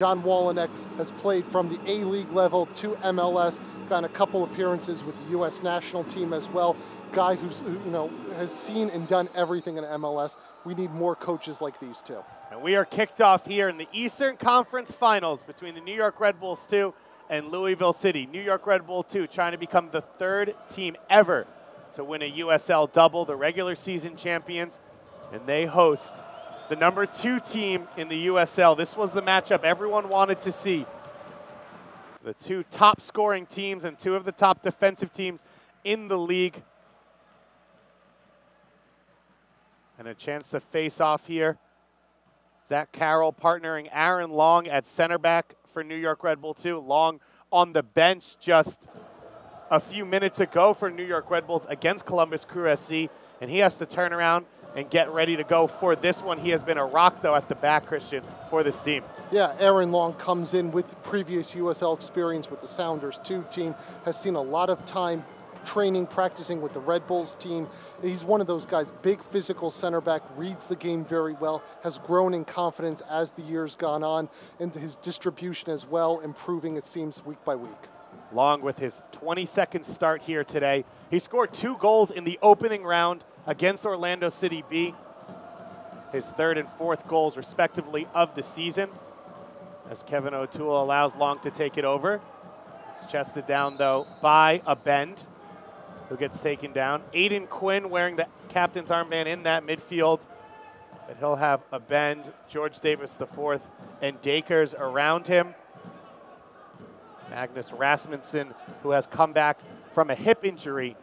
John Walenek has played from the A-League level to MLS, gotten a couple appearances with the U.S. national team as well. Guy who's, has seen and done everything in MLS. We need more coaches like these two. And we are kicked off here in the Eastern Conference Finals between the New York Red Bulls 2 and Louisville City. New York Red Bull 2 trying to become the third team ever to win a USL double, the regular season champions, and they host the number 2 team in the USL. This was the matchup everyone wanted to see. The 2 top scoring teams and 2 of the top defensive teams in the league. And a chance to face off here. Zach Carroll partnering Aaron Long at center back for New York Red Bull 2. Long on the bench just a few minutes ago for New York Red Bulls against Columbus Crew SC. And he has to turn around and get ready to go for this one. He has been a rock, though, at the back, Christian, for this team. Yeah, Aaron Long comes in with previous USL experience with the Sounders 2 team, has seen a lot of time training, practicing with the Red Bulls team. He's one of those guys, big physical center back, reads the game very well, has grown in confidence as the years gone on, and his distribution as well, improving, it seems, week by week. Long with his 22nd start here today. He scored 2 goals in the opening round against Orlando City B. His 3rd and 4th goals, respectively, of the season. As Kevin O'Toole allows Long to take it over. It's chested down, though, by a Bend, who gets taken down. Aiden Quinn wearing the captain's armband in that midfield. But he'll have a Bend, George Davis IV, and Dakers around him. Magnus Rasmussen, who has come back from a hip injury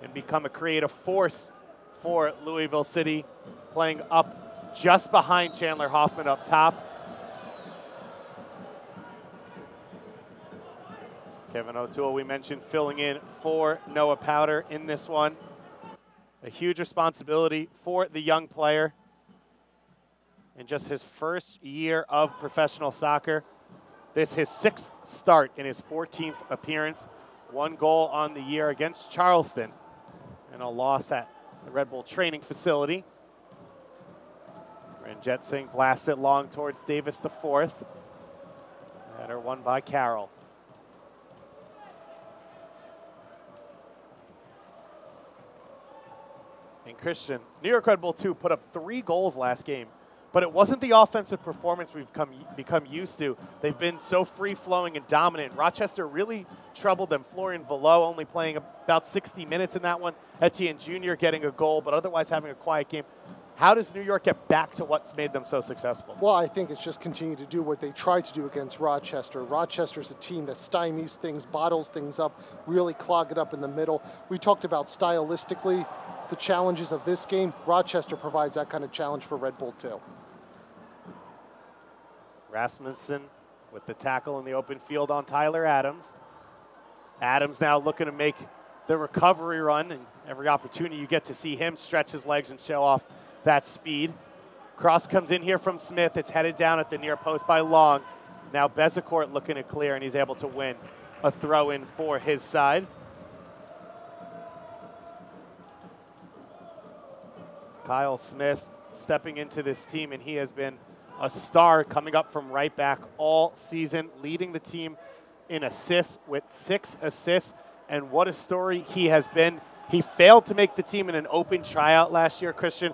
and become a creative force for Louisville City, playing up just behind Chandler Hoffman up top. Kevin O'Toole, we mentioned, filling in for Noah Powder in this one. A huge responsibility for the young player in just his first year of professional soccer. This his 6th start in his 14th appearance. 1 goal on the year against Charleston and a loss at the Red Bull training facility. Ranjit Singh blasts it long towards Davis IV. Header won by Carroll. And Christian, New York Red Bull 2 put up 3 goals last game, but it wasn't the offensive performance we've become used to. They've been so free-flowing and dominant. Rochester really troubled them. Florian Velo only playing about 60 minutes in that one. Etienne Jr. getting a goal, but otherwise having a quiet game. How does New York get back to what's made them so successful? Well, I think it's just continue to do what they tried to do against Rochester. Rochester's a team that stymies things, bottles things up, really clog it up in the middle. We talked about stylistically the challenges of this game. Rochester provides that kind of challenge for Red Bull too. Rasmussen with the tackle in the open field on Tyler Adams. Adams now looking to make the recovery run, and every opportunity you get to see him stretch his legs and show off that speed. Cross comes in here from Smith. It's headed down at the near post by Long. Now Bezecourt looking to clear, and he's able to win a throw-in for his side. Kyle Smith stepping into this team, and he has been a star coming up from right back all season, leading the team in assists with 6 assists. And what a story he has been. He failed to make the team in an open tryout last year, Christian.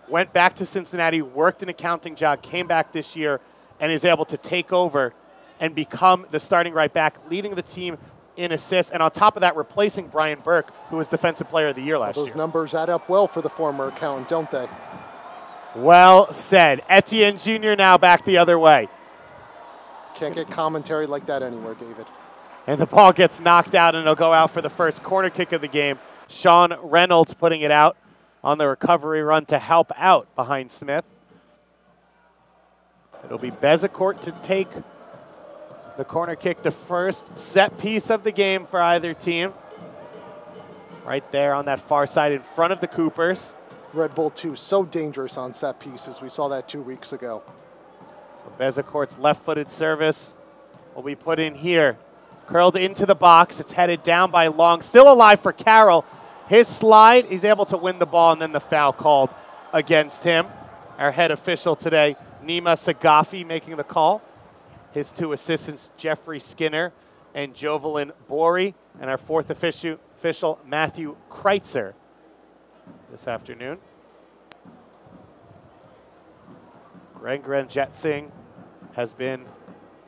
Went back to Cincinnati, worked an accounting job, came back this year, and is able to take over and become the starting right back, leading the team in assists. And on top of that, replacing Brian Burke, who was Defensive Player of the Year last year. Those numbers add up well for the former accountant, don't they? Well said. Etienne Jr. now back the other way. Can't get commentary like that anywhere, David. And the ball gets knocked out, and it'll go out for the first corner kick of the game. Sean Reynolds putting it out on the recovery run to help out behind Smith. It'll be Bezecourt to take the corner kick, the first set piece of the game for either team. Right there on that far side in front of the Coopers. Red Bull 2 so dangerous on set pieces. We saw that 2 weeks ago. So Bezecourt's left-footed service will be put in here. Curled into the box. It's headed down by Long. Still alive for Carroll. His slide, he's able to win the ball, and then the foul called against him. Our head official today, Nima Sagafi, making the call. his 2 assistants, Jeffrey Skinner and Jovelyn Borey, and our 4th official, Matthew Kreitzer, this afternoon. Greg Granjetsing has been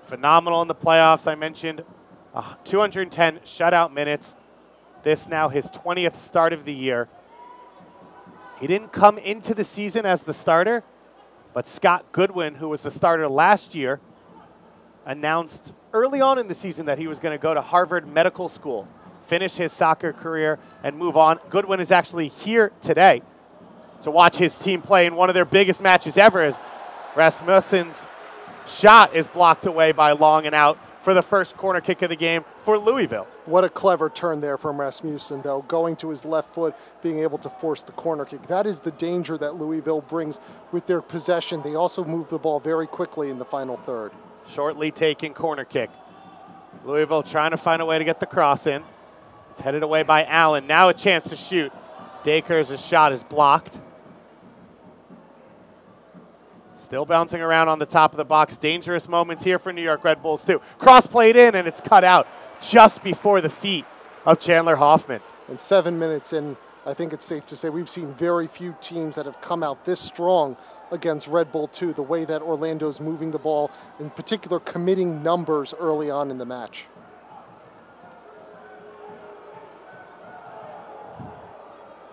phenomenal in the playoffs. I mentioned 210 shutout minutes. This now his 20th start of the year. He didn't come into the season as the starter, but Scott Goodwin, who was the starter last year, announced early on in the season that he was going to go to Harvard Medical School, finish his soccer career, and move on. Goodwin is actually here today to watch his team play in one of their biggest matches ever, as Rasmussen's shot is blocked away by Long and out for the first corner kick of the game for Louisville. What a clever turn there from Rasmussen, though, going to his left foot, being able to force the corner kick. That is the danger that Louisville brings with their possession. They also move the ball very quickly in the final third. Shortly taking corner kick. Louisville trying to find a way to get the cross in. It's headed away by Allen. Now a chance to shoot. Dakers' shot is blocked. Still bouncing around on the top of the box. Dangerous moments here for New York Red Bulls too. Cross played in and it's cut out just before the feet of Chandler Hoffman. And 7 minutes in, I think it's safe to say we've seen very few teams that have come out this strong against Red Bull 2, the way that Orlando's moving the ball, in particular committing numbers early on in the match.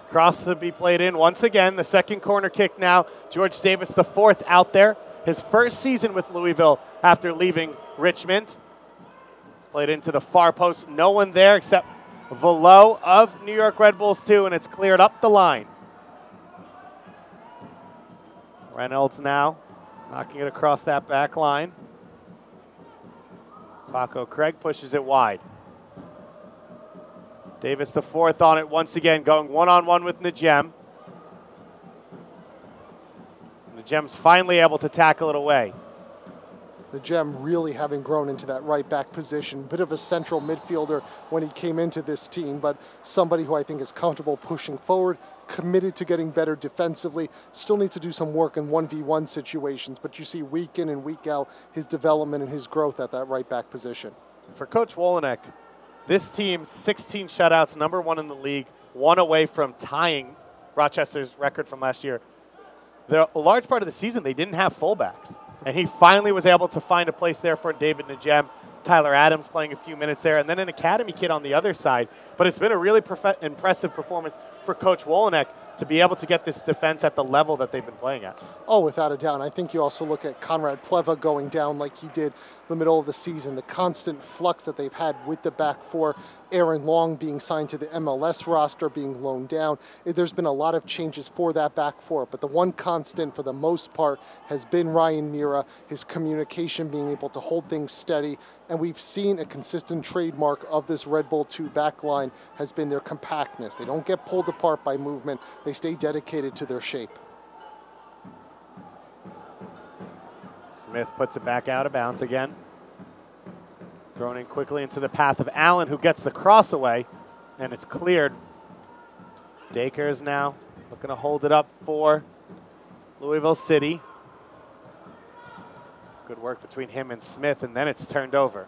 Cross to be played in once again. The second corner kick now. George Davis, the 4th out there. His first season with Louisville after leaving Richmond. It's played into the far post. No one there except Velo of New York Red Bulls 2, and it's cleared up the line. Reynolds now knocking it across that back line. Paco Craig pushes it wide. Davis, the 4th on it once again, going one-on-one with Najem. Najem's finally able to tackle it away. Najem really having grown into that right back position. Bit of a central midfielder when he came into this team, but somebody who I think is comfortable pushing forward, committed to getting better defensively, still needs to do some work in 1v1 situations, but you see week in and week out his development and his growth at that right back position. For Coach Wolenek, this team, 16 shutouts, number 1 in the league, 1 away from tying Rochester's record from last year. A large part of the season, they didn't have fullbacks. And he finally was able to find a place there for David Najem. Tyler Adams playing a few minutes there, and then an academy kid on the other side. But it's been a really impressive performance for Coach Wolenek to be able to get this defense at the level that they've been playing at. Oh, without a doubt. I think you also look at Conrad Pleva going down like he did in the middle of the season, the constant flux that they've had with the back four, Aaron Long being signed to the MLS roster, being loaned down. There's been a lot of changes for that back four, but the one constant for the most part has been Ryan Mira, his communication, being able to hold things steady, and we've seen a consistent trademark of this Red Bull 2 back line has been their compactness. They don't get pulled apart by movement. They stay dedicated to their shape. Smith puts it back out of bounds again. Thrown in quickly into the path of Allen, who gets the cross away, and it's cleared. Dakers now looking to hold it up for Louisville City. Good work between him and Smith, and then it's turned over.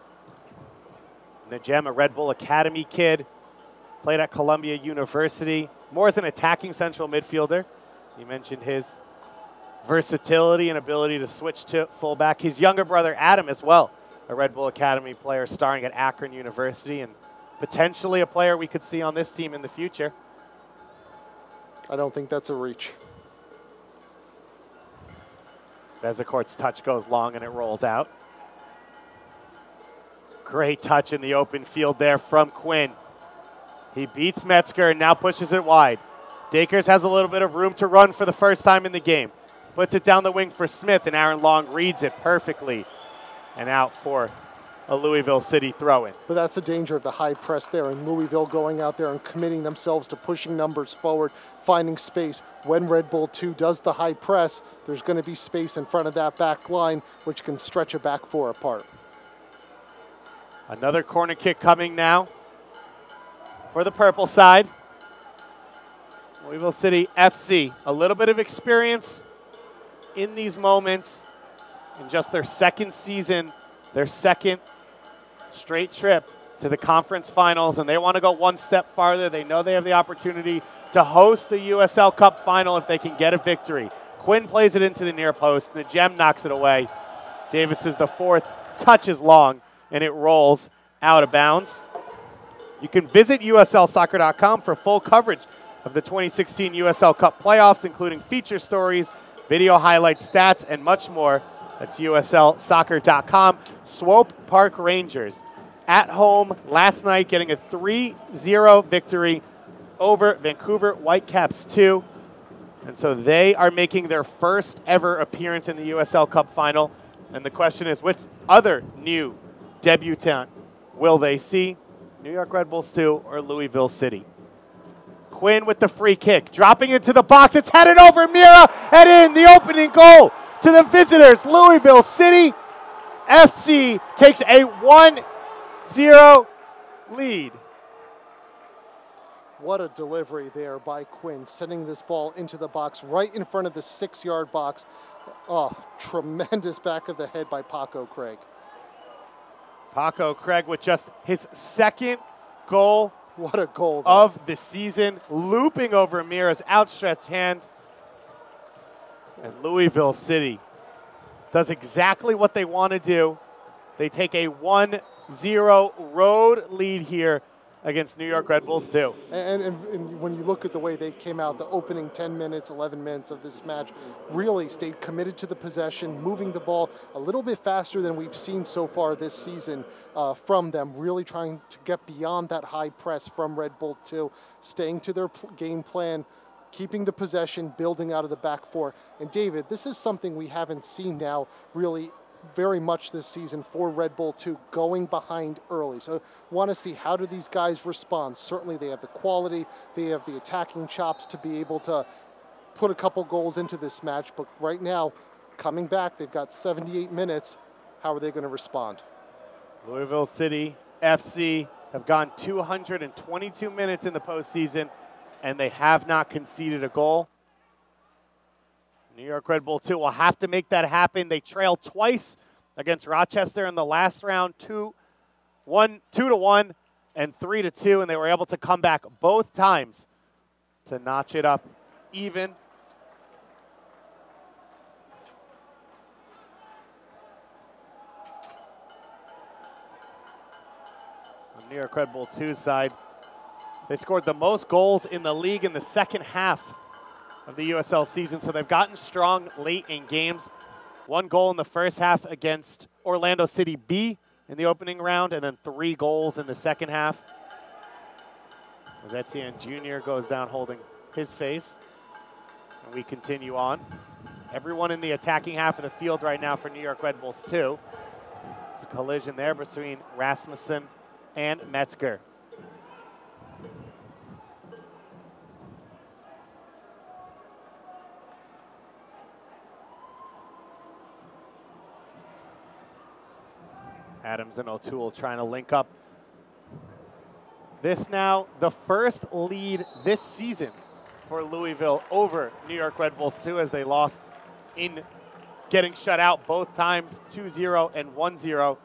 Najem, a Red Bull Academy kid, played at Columbia University, more as an attacking central midfielder. You mentioned his versatility and ability to switch to fullback. His younger brother, Adam, as well, a Red Bull Academy player starring at Akron University, and potentially a player we could see on this team in the future. I don't think that's a reach. Bezecourt's touch goes long and it rolls out. Great touch in the open field there from Quinn. He beats Metzger and now pushes it wide. Dakers has a little bit of room to run for the first time in the game. Puts it down the wing for Smith, and Aaron Long reads it perfectly. And out for a Louisville City throw-in. But that's the danger of the high press there, and Louisville going out there and committing themselves to pushing numbers forward, finding space. When Red Bull 2 does the high press, there's going to be space in front of that back line, which can stretch a back four apart. Another corner kick coming now for the purple side. Louisville City FC, a little bit of experience in these moments in just their second season their second straight trip to the conference finals, and they want to go one step farther. They know they have the opportunity to host the USL Cup final if they can get a victory. Quinn plays it into the near post. Najem knocks it away. Davis is the fourth, touches long, and it rolls out of bounds. You can visit USLsoccer.com for full coverage of the 2016 USL Cup playoffs, including feature stories, video highlights, stats, and much more. That's USLsoccer.com. Swope Park Rangers at home last night, getting a 3-0 victory over Vancouver Whitecaps 2. And so they are making their first ever appearance in the USL Cup final. And the question is, which other new debutant will they see? New York Red Bulls 2 or Louisville City? Quinn with the free kick, dropping into the box. It's headed over Mira and in. The opening goal to the visitors. Louisville City FC takes a 1-0 lead. What a delivery there by Quinn, sending this ball into the box right in front of the 6-yard box. Oh, tremendous back of the head by Paco Craig. Paco Craig with just his second goal. What a goal of the season, looping over Mira's outstretched hand. And Louisville City does exactly what they want to do. They take a 1-0 road lead here against New York Red Bulls 2. And when you look at the way they came out, the opening 10 minutes, 11 minutes of this match really stayed committed to the possession, moving the ball a little bit faster than we've seen so far this season from them, really trying to get beyond that high press from Red Bull 2, staying to their game plan, keeping the possession, building out of the back four. And David, this is something we haven't seen now really very much this season for Red Bull 2, going behind early. So want to see, how do these guys respond? Certainly they have the quality, they have the attacking chops to be able to put a couple goals into this match. But right now, coming back, they've got 78 minutes. How are they going to respond? Louisville City FC have gone 222 minutes in the postseason, and they have not conceded a goal. New York Red Bull 2 will have to make that happen. They trailed twice against Rochester in the last round, 2-1 and 3-2, and they were able to come back both times to notch it up even. On New York Red Bull 2's side, they scored the most goals in the league in the second half of the USL season, so they've gotten strong late in games. 1 goal in the first half against Orlando City B in the opening round, and then 3 goals in the second half. As Etienne Jr. goes down holding his face. And we continue on. Everyone in the attacking half of the field right now for New York Red Bulls 2. There's a collision there between Rasmussen and Metzger. Adams and O'Toole trying to link up. This now the first lead this season for Louisville over New York Red Bulls 2, as they lost in getting shut out both times, 2-0 and 1-0.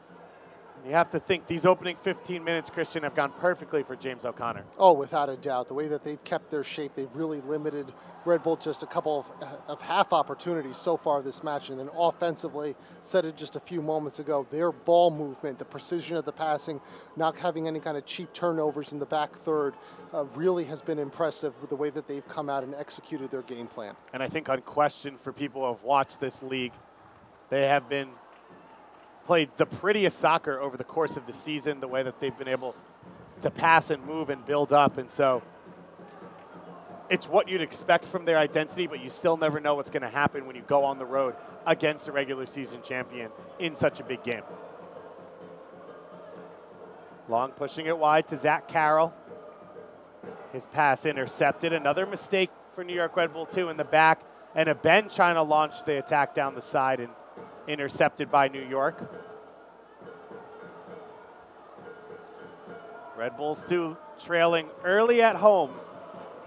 You have to think these opening 15 minutes, Christian, have gone perfectly for James O'Connor. Oh, without a doubt. The way that they've kept their shape, they've really limited Red Bull just a couple of half opportunities so far this match. And then offensively, said it just a few moments ago, their ball movement, the precision of the passing, not having any kind of cheap turnovers in the back third, really has been impressive with the way that they've come out and executed their game plan. And I think unquestioned for people who have watched this league, they have been played the prettiest soccer over the course of the season, the way that they've been able to pass and move and build up. And so it's what you'd expect from their identity, but you still never know what's going to happen when you go on the road against a regular season champion in such a big game. Long pushing it wide to Zach Carroll. His pass intercepted. Another mistake for New York Red Bull 2 in the back. And a Ben trying to launch the attack down the side and intercepted by New York. Red Bulls 2 trailing early at home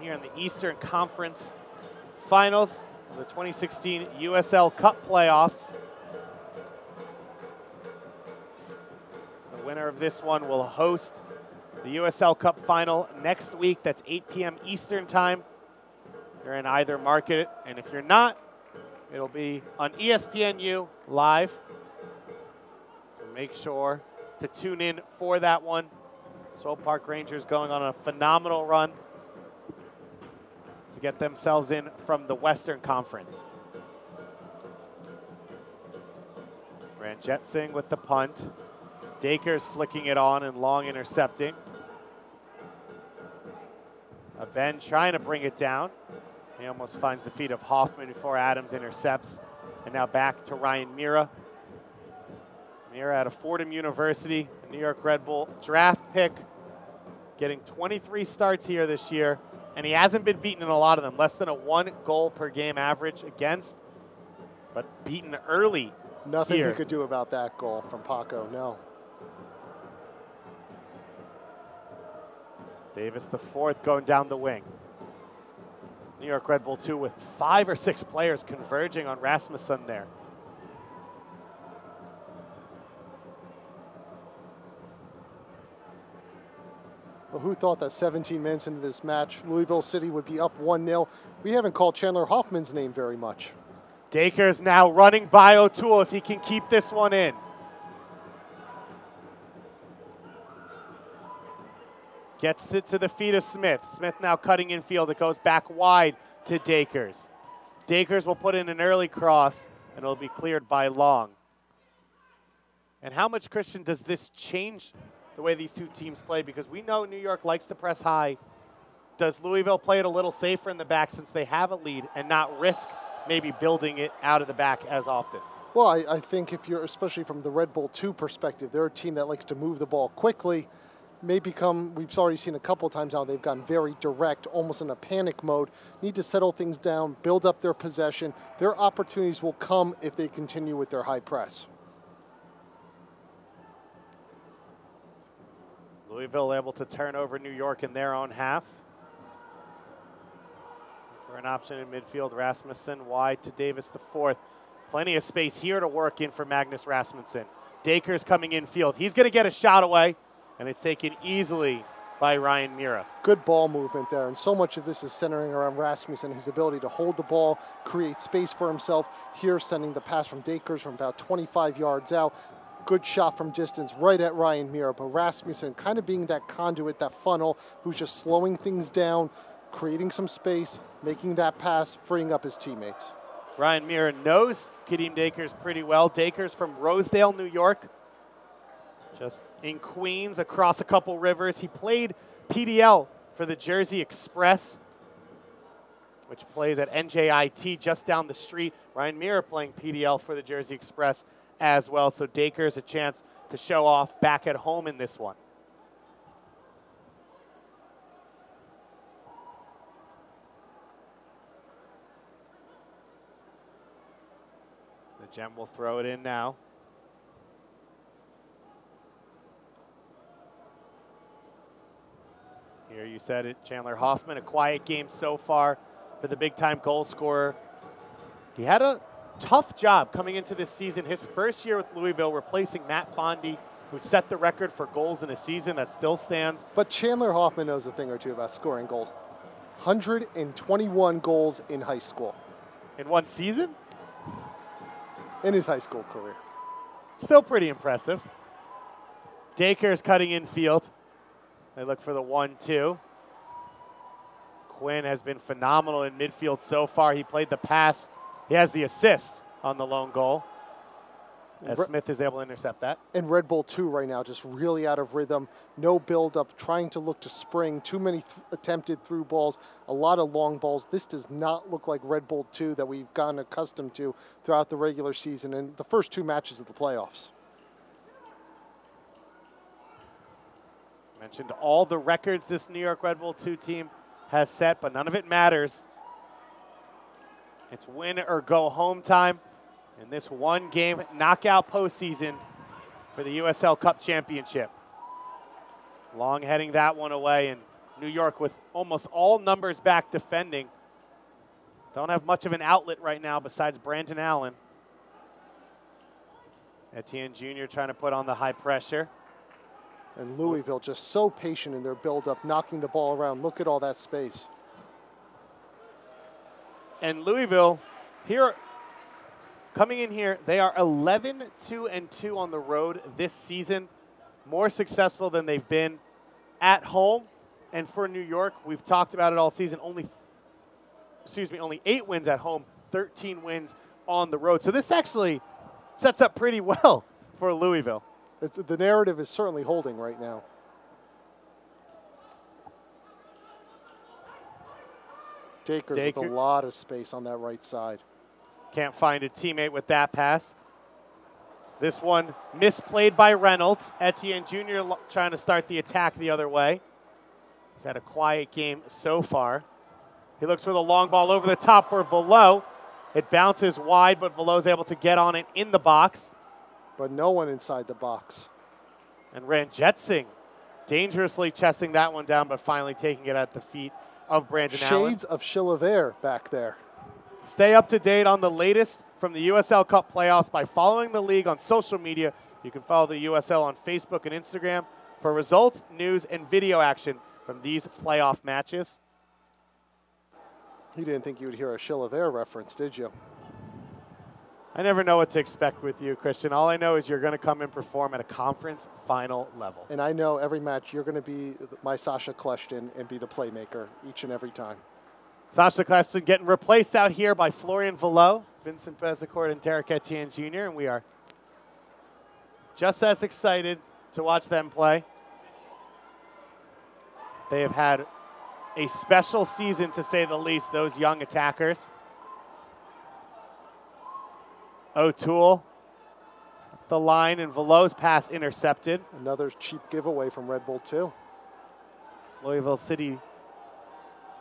here in the Eastern Conference Finals of the 2016 USL Cup playoffs. winner of this one will host the USL Cup final next week. That's 8 p.m. Eastern time. You're in either market, and if you're not, it'll be on ESPNU live. So make sure to tune in for that one. Swope Park Rangers going on a phenomenal run to get themselves in from the Western Conference. Ranjit Singh with the punt. Dakers flicking it on and long intercepting. Ben trying to bring it down. He almost finds the feet of Hoffman before Adams intercepts. And now back to Ryan Mira. Mira out of Fordham University, a New York Red Bull draft pick, getting 23 starts here this year, and he hasn't been beaten in a lot of them. Less than a 1 goal per game average against, but beaten early. Nothing here. you could do about that goal from Paco, no. Davis the fourth going down the wing. New York Red Bull 2 with 5 or 6 players converging on Rasmussen there. Well, who thought that 17 minutes into this match, Louisville City would be up 1-0? We haven't called Chandler Hoffman's name very much. Dakers now running by O'Toole if he can keep this one in. Gets it to the feet of Smith. Smith now cutting infield. It goes back wide to Dakers. Dakers will put in an early cross, and it'll be cleared by Long. And how much, Christian, does this change the way these two teams play? Because we know New York likes to press high. Does Louisville play it a little safer in the back since they have a lead and not risk maybe building it out of the back as often? Well, I think if you're, especially from the Red Bull 2 perspective, they're a team that likes to move the ball quickly. May become, we've already seen a couple of times now, they've gone very direct, almost in a panic mode, need to settle things down, build up their possession. Their opportunities will come if they continue with their high press. Louisville able to turn over New York in their own half. For an option in midfield, Rasmussen wide to Davis the fourth. Plenty of space here to work in for Magnus Rasmussen. Dakers coming in field. He's going to get a shot away, and it's taken easily by Ryan Mira. Good ball movement there, and so much of this is centering around Rasmussen, his ability to hold the ball, create space for himself. Here, sending the pass from Dakers from about 25 yards out. Good shot from distance right at Ryan Mira, but Rasmussen kind of being that conduit, that funnel, who's just slowing things down, creating some space, making that pass, freeing up his teammates. Ryan Mira knows Kadeem Dakers pretty well. Dakers from Rosedale, New York. Just in Queens, across a couple rivers. He played PDL for the Jersey Express, which plays at NJIT just down the street. Ryan Mira playing PDL for the Jersey Express as well. So Dakers a chance to show off back at home in this one. The Gem will throw it in now. Here you said it, Chandler Hoffman, a quiet game so far for the big-time goal scorer. He had a tough job coming into this season. His first year with Louisville, replacing Matt Fondy, who set the record for goals in a season that still stands. But Chandler Hoffman knows a thing or two about scoring goals. 121 goals in high school. In one season? In his high school career. Still pretty impressive. Dakers cutting in field. They look for the 1-2. Quinn has been phenomenal in midfield so far. He played the pass. He has the assist on the lone goal, as Smith is able to intercept that. And Red Bull 2 right now, just really out of rhythm. No build-up, trying to look to spring. Too many attempted through balls, a lot of long balls. This does not look like Red Bull 2 that we've gotten accustomed to throughout the regular season and the first 2 matches of the playoffs. Mentioned all the records this New York Red Bull 2 team has set, but none of it matters. It's win or go home time in this one-game knockout postseason for the USL Cup Championship. Long heading that one away, and New York with almost all numbers back defending. Don't have much of an outlet right now besides Brandon Allen. Etienne Jr. trying to put on the high pressure. And Louisville just so patient in their build-up, knocking the ball around. Look at all that space. And Louisville, here, coming in here, they are 11-2-2 on the road this season. More successful than they've been at home. And for New York, we've talked about it all season, only 8 wins at home, 13 wins on the road. So this actually sets up pretty well for Louisville. The narrative is certainly holding right now. Dacres with a lot of space on that right side. Can't find a teammate with that pass. This one misplayed by Reynolds. Etienne Jr. trying to start the attack the other way. He's had a quiet game so far. He looks for the long ball over the top for Velo. It bounces wide, but Velo's able to get on it in the box. But no one inside the box. And Ranjetsingh dangerously chesting that one down, but finally taking it at the feet of Brandon Allen. Shades of Chilavert back there. Stay up to date on the latest from the USL Cup playoffs by following the league on social media. You can follow the USL on Facebook and Instagram for results, news, and video action from these playoff matches. You didn't think you would hear a Chilavert reference, did you? I never know what to expect with you, Christian. All I know is you're going to come and perform at a conference final level. And I know every match you're going to be my Sasha Kleshtin and be the playmaker each and every time. Sasha Kleshtin getting replaced out here by Florian Velo, Vincent Bezecourt, and Derek Etienne Jr., and we are just as excited to watch them play. They have had a special season, to say the least, those young attackers. O'Toole, the line, and Velo's pass intercepted. Another cheap giveaway from Red Bull 2. Louisville City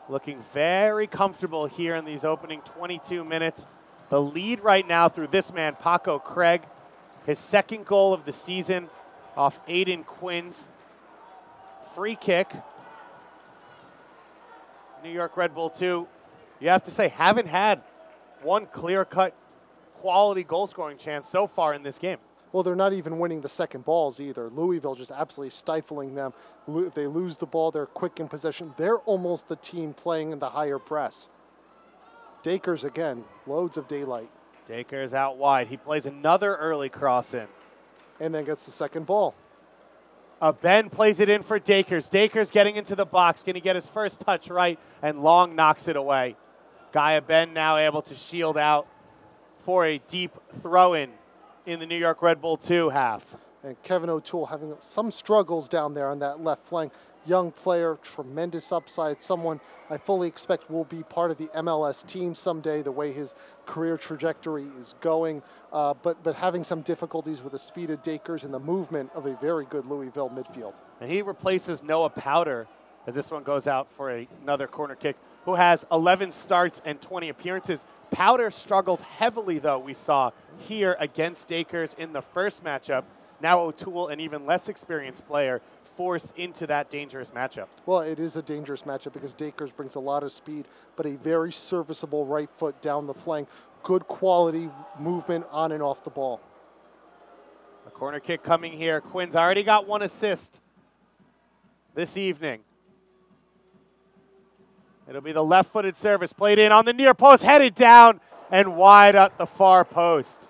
looking very comfortable here in these opening 22 minutes. The lead right now through this man, Paco Craig. His second goal of the season off Aiden Quinn's free kick. New York Red Bull 2, you have to say, haven't had one clear-cut quality goal-scoring chance so far in this game. Well, they're not even winning the second balls either. Louisville just absolutely stifling them. If they lose the ball, they're quick in possession. They're almost the team playing in the higher press. Dacres again, loads of daylight. Dacres out wide. He plays another early cross in. And then gets the second ball. Ben plays it in for Dacres. Dacres getting into the box. Going to get his first touch right, and Long knocks it away. Guy Ben now able to shield out for a deep throw-in in the New York Red Bull 2 half. And Kevin O'Toole having some struggles down there on that left flank. Young player, tremendous upside, someone I fully expect will be part of the MLS team someday, the way his career trajectory is going, but having some difficulties with the speed of Dacres and the movement of a very good Louisville midfield. And he replaces Noah Powder as this one goes out for another corner kick, who has 11 starts and 20 appearances. Powder struggled heavily, though, we saw here against Dacres in the first matchup. Now O'Toole, an even less experienced player, forced into that dangerous matchup. Well, it is a dangerous matchup because Dacres brings a lot of speed, but a very serviceable right foot down the flank. Good quality movement on and off the ball. A corner kick coming here. Quinn's already got one assist this evening. It'll be the left-footed service played in on the near post, headed down and wide at the far post.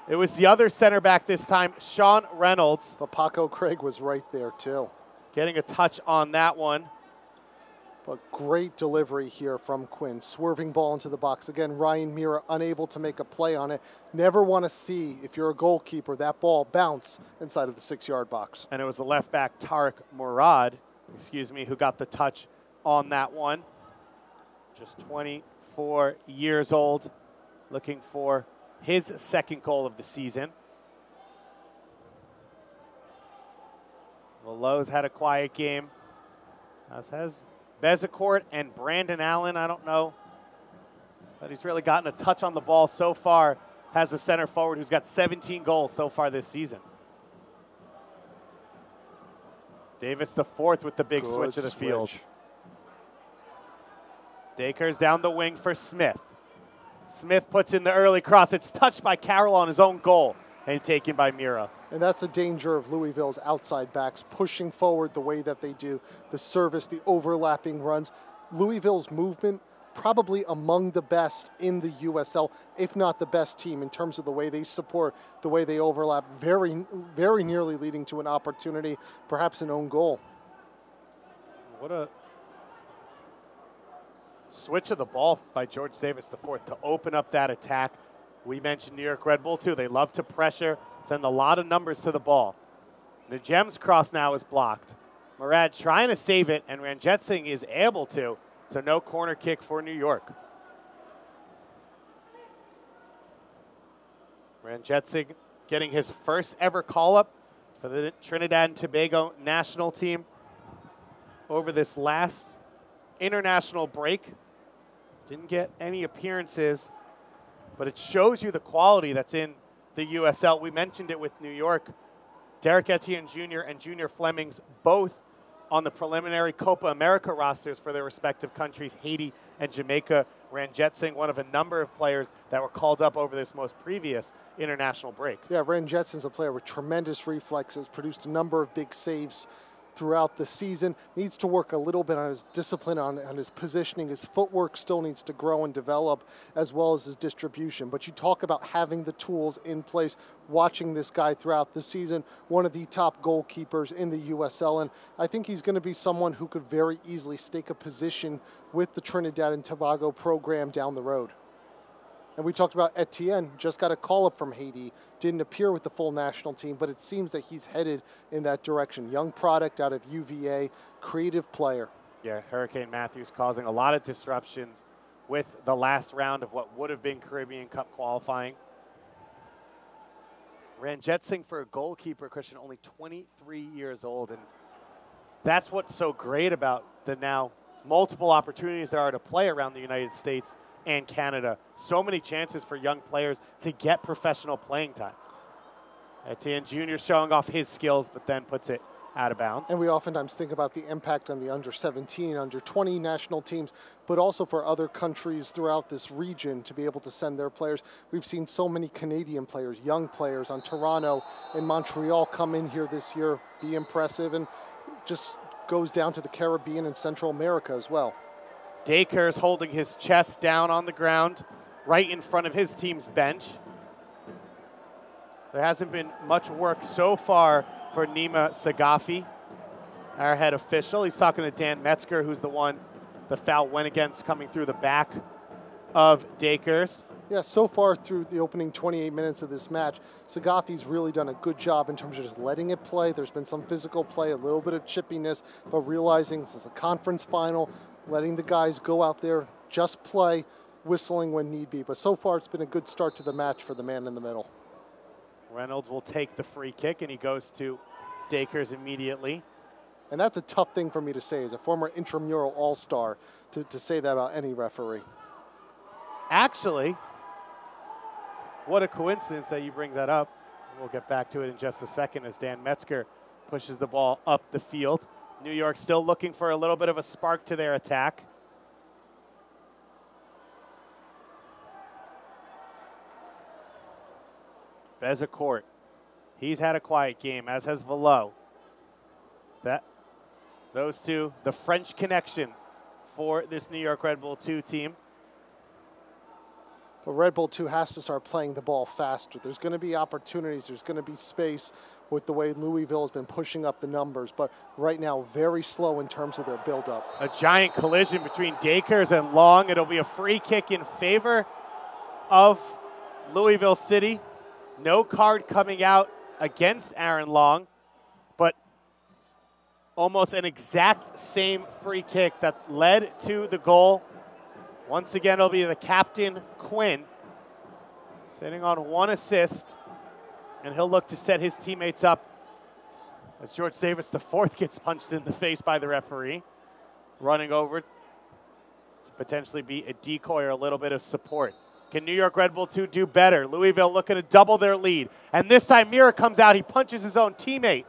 It was the other center back this time, Sean Reynolds. But Paco Craig was right there too. Getting a touch on that one. But great delivery here from Quinn. Swerving ball into the box. Again, Ryan Mira unable to make a play on it. Never want to see, if you're a goalkeeper, that ball bounce inside of the 6-yard box. And it was the left back, Tariq Murad, who got the touch on that one. Just 24 years old, looking for his second goal of the season. Velo's had a quiet game, as has Bezecourt and Brandon Allen. I don't know that he's really gotten a touch on the ball so far. Has a center forward who's got 17 goals so far this season. Davis the fourth with the big switch of the field. Dacres down the wing for Smith. Smith puts in the early cross. It's touched by Carroll on his own goal. and taken by Mira. And that's the danger of Louisville's outside backs, pushing forward the way that they do, the service, the overlapping runs. Louisville's movement, probably among the best in the USL, if not the best team in terms of the way they support, the way they overlap, very, very nearly leading to an opportunity, perhaps an own goal. What a switch of the ball by George Davis IV to open up that attack. We mentioned New York Red Bull too. They love to pressure, send a lot of numbers to the ball. The Gems cross now is blocked. Murad trying to save it, and Ranjitsingh is able to, so no corner kick for New York. Ranjitsingh getting his first ever call-up for the Trinidad and Tobago national team over this last international break. Didn't get any appearances, but it shows you the quality that's in the USL. We mentioned it with New York. Derek Etienne Jr. and Junior Flemings both on the preliminary Copa America rosters for their respective countries, Haiti and Jamaica. Ranjitsingh, one of a number of players that were called up over this most previous international break. Yeah, Ranjitsingh's a player with tremendous reflexes, produced a number of big saves throughout the season. Needs to work a little bit on his discipline, on his positioning. His footwork still needs to grow and develop, as well as his distribution. But you talk about having the tools in place, watching this guy throughout the season, one of the top goalkeepers in the USL, and I think he's going to be someone who could very easily stake a position with the Trinidad and Tobago program down the road. And we talked about Etienne, just got a call-up from Haiti, didn't appear with the full national team, but it seems that he's headed in that direction. Young product out of UVA, creative player. Yeah, Hurricane Matthews causing a lot of disruptions with the last round of what would have been Caribbean Cup qualifying. Ranjitsingh for a goalkeeper, Christian, only 23 years old, and that's what's so great about the now multiple opportunities there are to play around the United States and Canada. So many chances for young players to get professional playing time. Etienne Jr. showing off his skills, but then puts it out of bounds. And we oftentimes think about the impact on the under-17, under-20 national teams, but also for other countries throughout this region to be able to send their players. We've seen so many Canadian players, young players on Toronto and Montreal come in here this year, be impressive, and just goes down to the Caribbean and Central America as well. Dacres holding his chest down on the ground right in front of his team's bench. There hasn't been much work so far for Nima Sagafi, our head official. He's talking to Dan Metzger, who's the one the foul went against coming through the back of Dacres. Yeah, so far through the opening 28 minutes of this match, Sagafi's really done a good job in terms of just letting it play. There's been some physical play, a little bit of chippiness, but realizing this is a conference final, letting the guys go out there, just play, whistling when need be. But so far, it's been a good start to the match for the man in the middle. Reynolds will take the free kick, and he goes to Dacres immediately. And that's a tough thing for me to say as a former intramural all-star to say that about any referee. Actually, what a coincidence that you bring that up. We'll get back to it in just a second as Dan Metzger pushes the ball up the field. New York still looking for a little bit of a spark to their attack. Bezecourt, he's had a quiet game, as has Velo. Those two, the French connection for this New York Red Bull 2 team. But Red Bull 2 has to start playing the ball faster. There's going to be opportunities. There's going to be space with the way Louisville has been pushing up the numbers. But right now, very slow in terms of their buildup. A giant collision between Dacres and Long. It'll be a free kick in favor of Louisville City. No card coming out against Aaron Long, but almost an exact same free kick that led to the goal. Once again, it'll be the captain, Quinn, sitting on 1 assist, and he'll look to set his teammates up as George Davis IV gets punched in the face by the referee, running over to potentially be a decoy or a little bit of support. Can New York Red Bull 2 do better? Louisville looking to double their lead. And this time Mira comes out, he punches his own teammate.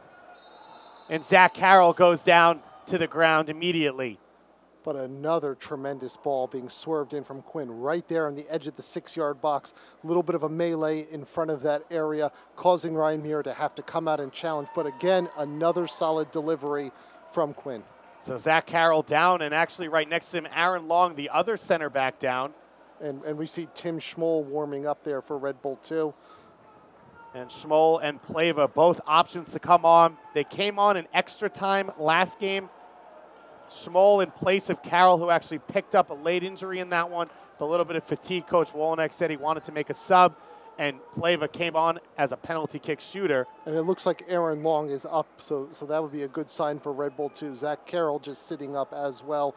And Zach Carroll goes down to the ground immediately. But another tremendous ball being swerved in from Quinn right there on the edge of the 6-yard box. A little bit of a melee in front of that area, causing Ryan Meara to have to come out and challenge. But again, another solid delivery from Quinn. So Zach Carroll down, and actually right next to him, Aaron Long, the other center back, down. And we see Tim Schmoll warming up there for Red Bull 2. And Schmoll and Pleva, both options to come on. They came on in extra time last game. Schmoll in place of Carroll, who actually picked up a late injury in that one. With a little bit of fatigue, Coach Wolonek said he wanted to make a sub, and Pleva came on as a penalty kick shooter. And it looks like Aaron Long is up, so that would be a good sign for Red Bull 2. Zach Carroll just sitting up as well,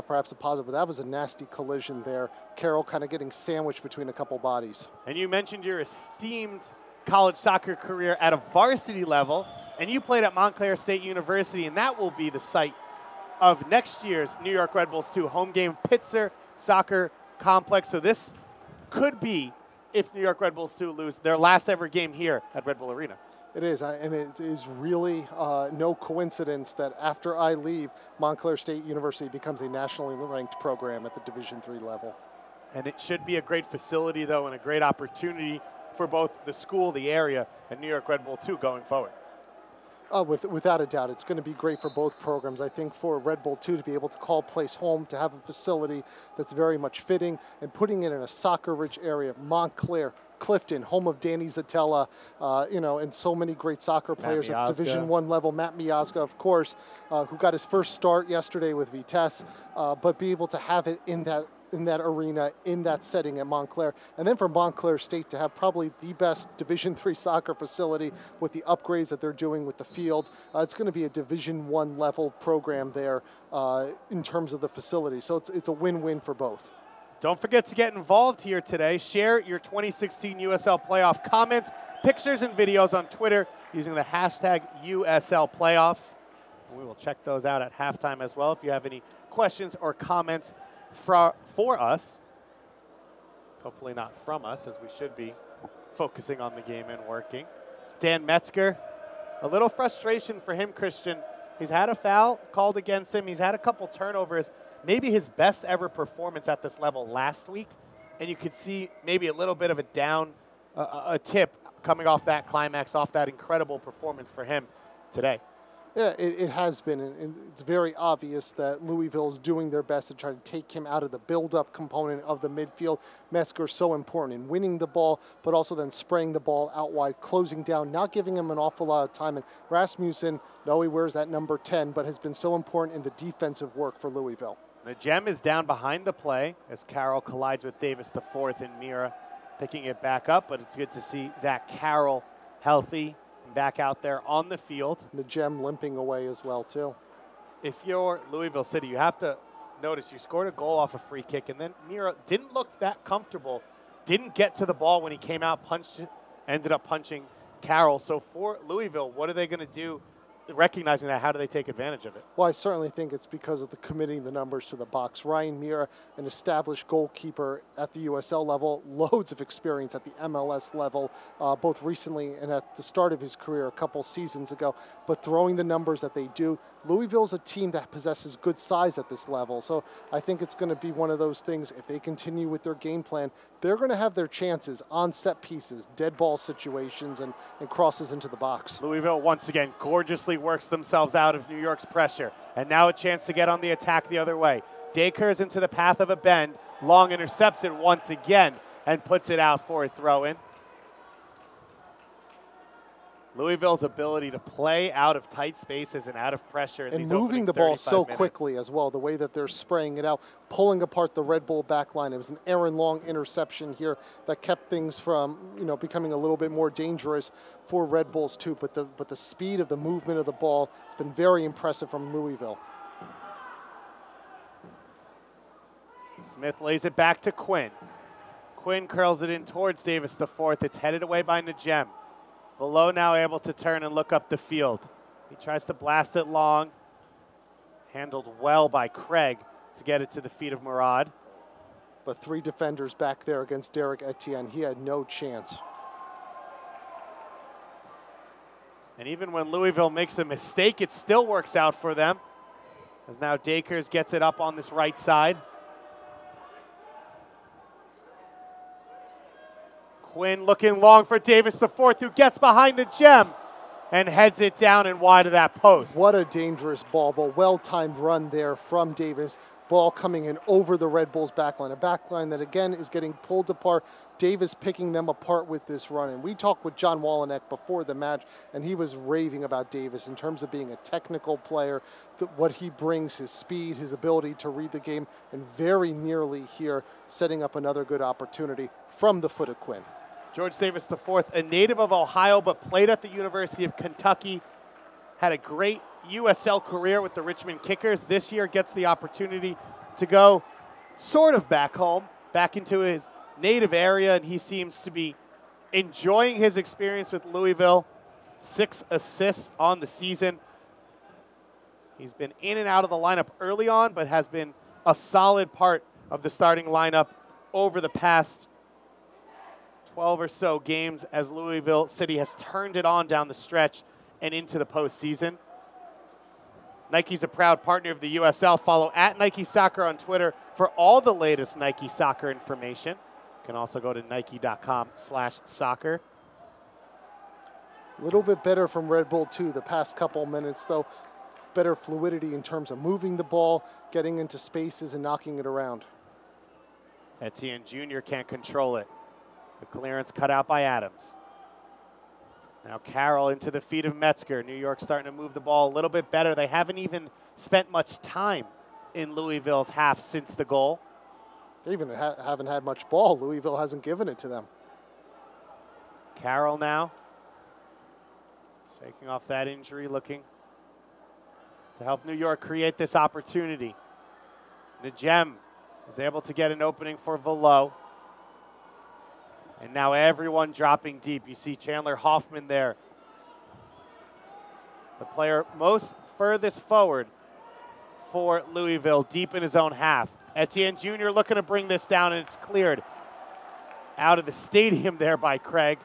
perhaps a positive. But that was a nasty collision there. Carroll kind of getting sandwiched between a couple bodies. And you mentioned your esteemed college soccer career at a varsity level, and you played at Montclair State University, and that will be the site of next year's New York Red Bulls 2 home game, Pittsburgh Soccer Complex. So this could be, if New York Red Bulls 2 lose, their last ever game here at Red Bull Arena. It is, and it is really no coincidence that after I leave, Montclair State University becomes a nationally ranked program at the Division III level. And it should be a great facility, though, and a great opportunity for both the school, the area, and New York Red Bull 2 going forward. Without a doubt, it's going to be great for both programs. I think for Red Bull 2 to be able to call place home, to have a facility that's very much fitting, and putting it in a soccer-rich area, Montclair, Clifton, home of Danny Zatella, and so many great soccer players at the Division I level. Matt Miazga, of course, who got his first start yesterday with Vitesse, but be able to have it in that arena, in that setting at Montclair. And then for Montclair State to have probably the best Division III soccer facility with the upgrades that they're doing with the fields. It's going to be a Division I level program there in terms of the facility. So it's a win-win for both. Don't forget to get involved here today. Share your 2016 USL Playoff comments, pictures, and videos on Twitter using the hashtag USL Playoffs. We will check those out at halftime as well. If you have any questions or comments for us, hopefully not from us, as we should be focusing on the game and working. Dan Metzger, a little frustration for him, Christian. He's had a foul called against him. He's had a couple turnovers, maybe his best ever performance at this level last week, and you could see maybe a little bit of a down, a tip coming off that climax, off that incredible performance for him today. Yeah, it has been, and it's very obvious that Louisville is doing their best to try to take him out of the build-up component of the midfield. Metzger is so important in winning the ball, but also then spraying the ball out wide, closing down, not giving him an awful lot of time. And Rasmussen, no, he wears that number 10, but has been so important in the defensive work for Louisville. The gem is down behind the play as Carroll collides with Davis the fourth, and Meara picking it back up, but it's good to see Zach Carroll healthy, back out there on the field. The gem limping away as well, too. If you're Louisville City, you have to notice you scored a goal off a free kick, and then Meara didn't look that comfortable, didn't get to the ball when he came out, ended up punching Carroll. So for Louisville, what are they going to do? Recognizing that, how do they take advantage of it? Well, I certainly think it's because of the committing the numbers to the box. Ryan Meara, an established goalkeeper at the USL level, loads of experience at the MLS level, both recently and at the start of his career a couple seasons ago. But throwing the numbers that they do, Louisville's a team that possesses good size at this level. So I think it's going to be one of those things, if they continue with their game plan, they're going to have their chances on set pieces, dead ball situations, and crosses into the box. Louisville once again gorgeously works themselves out of New York's pressure. And now a chance to get on the attack the other way. Dakers into the path of a bend. Long intercepts it once again and puts it out for a throw-in. Louisville's ability to play out of tight spaces and out of pressure. And moving the ball so quickly as well, the way that they're spraying it out, pulling apart the Red Bull back line. It was an Aaron Long interception here that kept things from, becoming a little bit more dangerous for Red Bulls too. But the speed of the movement of the ball has been very impressive from Louisville. Smith lays it back to Quinn. Quinn curls it in towards Davis the fourth. It's headed away by Najem. Below now able to turn and look up the field. He tries to blast it long. Handled well by Craig to get it to the feet of Murad. But three defenders back there against Derek Etienne. He had no chance. And even when Louisville makes a mistake, it still works out for them. As now Dakers gets it up on this right side. Quinn looking long for Davis the fourth, who gets behind the gem and heads it down and wide of that post. What a dangerous ball, but well-timed run there from Davis. Ball coming in over the Red Bulls backline, a backline that again is getting pulled apart. Davis picking them apart with this run. And we talked with John Wallenick before the match, and he was raving about Davis in terms of being a technical player, what he brings, his speed, his ability to read the game, and very nearly here setting up another good opportunity from the foot of Quinn. George Davis IV, a native of Ohio, but played at the University of Kentucky, had a great USL career with the Richmond Kickers. This year gets the opportunity to go sort of back home, back into his native area, and he seems to be enjoying his experience with Louisville. 6 assists on the season. He's been in and out of the lineup early on, but has been a solid part of the starting lineup over the past 12 or so games as Louisville City has turned it on down the stretch and into the postseason. Nike's a proud partner of the USL. Follow at Nike Soccer on Twitter for all the latest Nike soccer information. You can also go to nike.com/soccer. A little bit better from Red Bull too the past couple minutes, though. Better fluidity in terms of moving the ball, getting into spaces and knocking it around. Etienne Jr. can't control it. The clearance cut out by Adams. Now Carroll into the feet of Metzger. New York starting to move the ball a little bit better. They haven't even spent much time in Louisville's half since the goal. They even haven't had much ball. Louisville hasn't given it to them. Carroll now shaking off that injury, looking to help New York create this opportunity. The gem is able to get an opening for Velo. And now everyone dropping deep. You see Chandler Hoffman there, the player most furthest forward for Louisville, deep in his own half. Etienne Jr. looking to bring this down, and it's cleared out of the stadium there by Craig,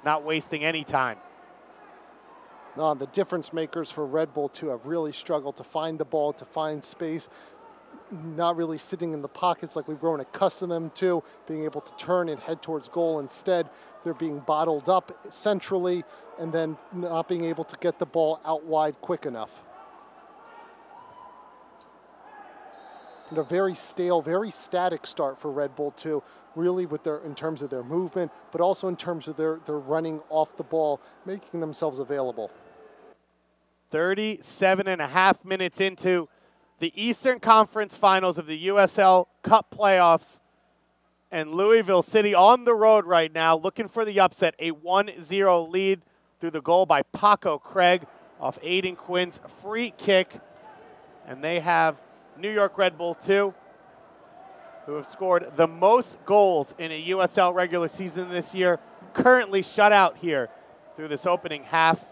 not wasting any time. No, the difference makers for Red Bull too have really struggled to find the ball, to find space, not really sitting in the pockets like we've grown accustomed to them to, being able to turn and head towards goal. Instead, they're being bottled up centrally and then not being able to get the ball out wide quick enough. And a very stale, very static start for Red Bull too, really with their, in terms of their movement, but also in terms of their running off the ball, making themselves available. 37.5 minutes into the Eastern Conference Finals of the USL Cup playoffs, and Louisville City on the road right now looking for the upset. A 1-0 lead through the goal by Paco Craig off Aiden Quinn's free kick. And they have New York Red Bull 2, who have scored the most goals in a USL regular season this year, currently shut out here through this opening half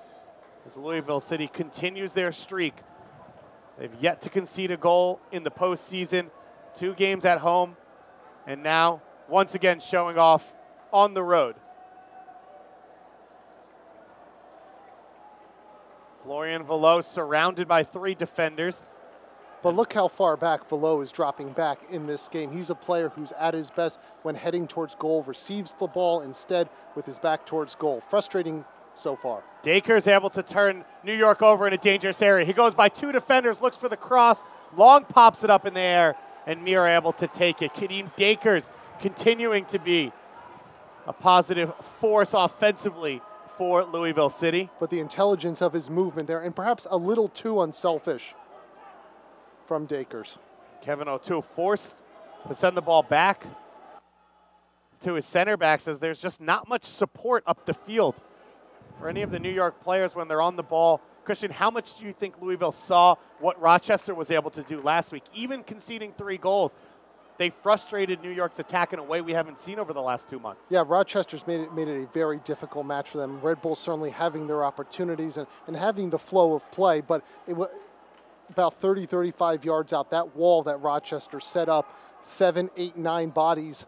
as Louisville City continues their streak. They've yet to concede a goal in the postseason, 2 games at home, and now once again showing off on the road. Florian Velo surrounded by 3 defenders. But look how far back Velo is dropping back in this game. He's a player who's at his best when heading towards goal, receives the ball instead with his back towards goal. Frustrating so far. Daker's able to turn New York over in a dangerous area. He goes by 2 defenders, looks for the cross, long pops it up in the air, and Mir able to take it. Kadeem Dakers continuing to be a positive force offensively for Louisville City. But the intelligence of his movement there, and perhaps a little too unselfish from Dakers. Kevin O'Toole forced to send the ball back to his center backs as there's just not much support up the field for any of the New York players when they're on the ball. Christian, how much do you think Louisville saw what Rochester was able to do last week? Even conceding 3 goals, they frustrated New York's attack in a way we haven't seen over the last 2 months. Yeah, Rochester's made it a very difficult match for them. Red Bull certainly having their opportunities and having the flow of play, but it was about 30, 35 yards out. That wall that Rochester set up, 7, 8, 9 bodies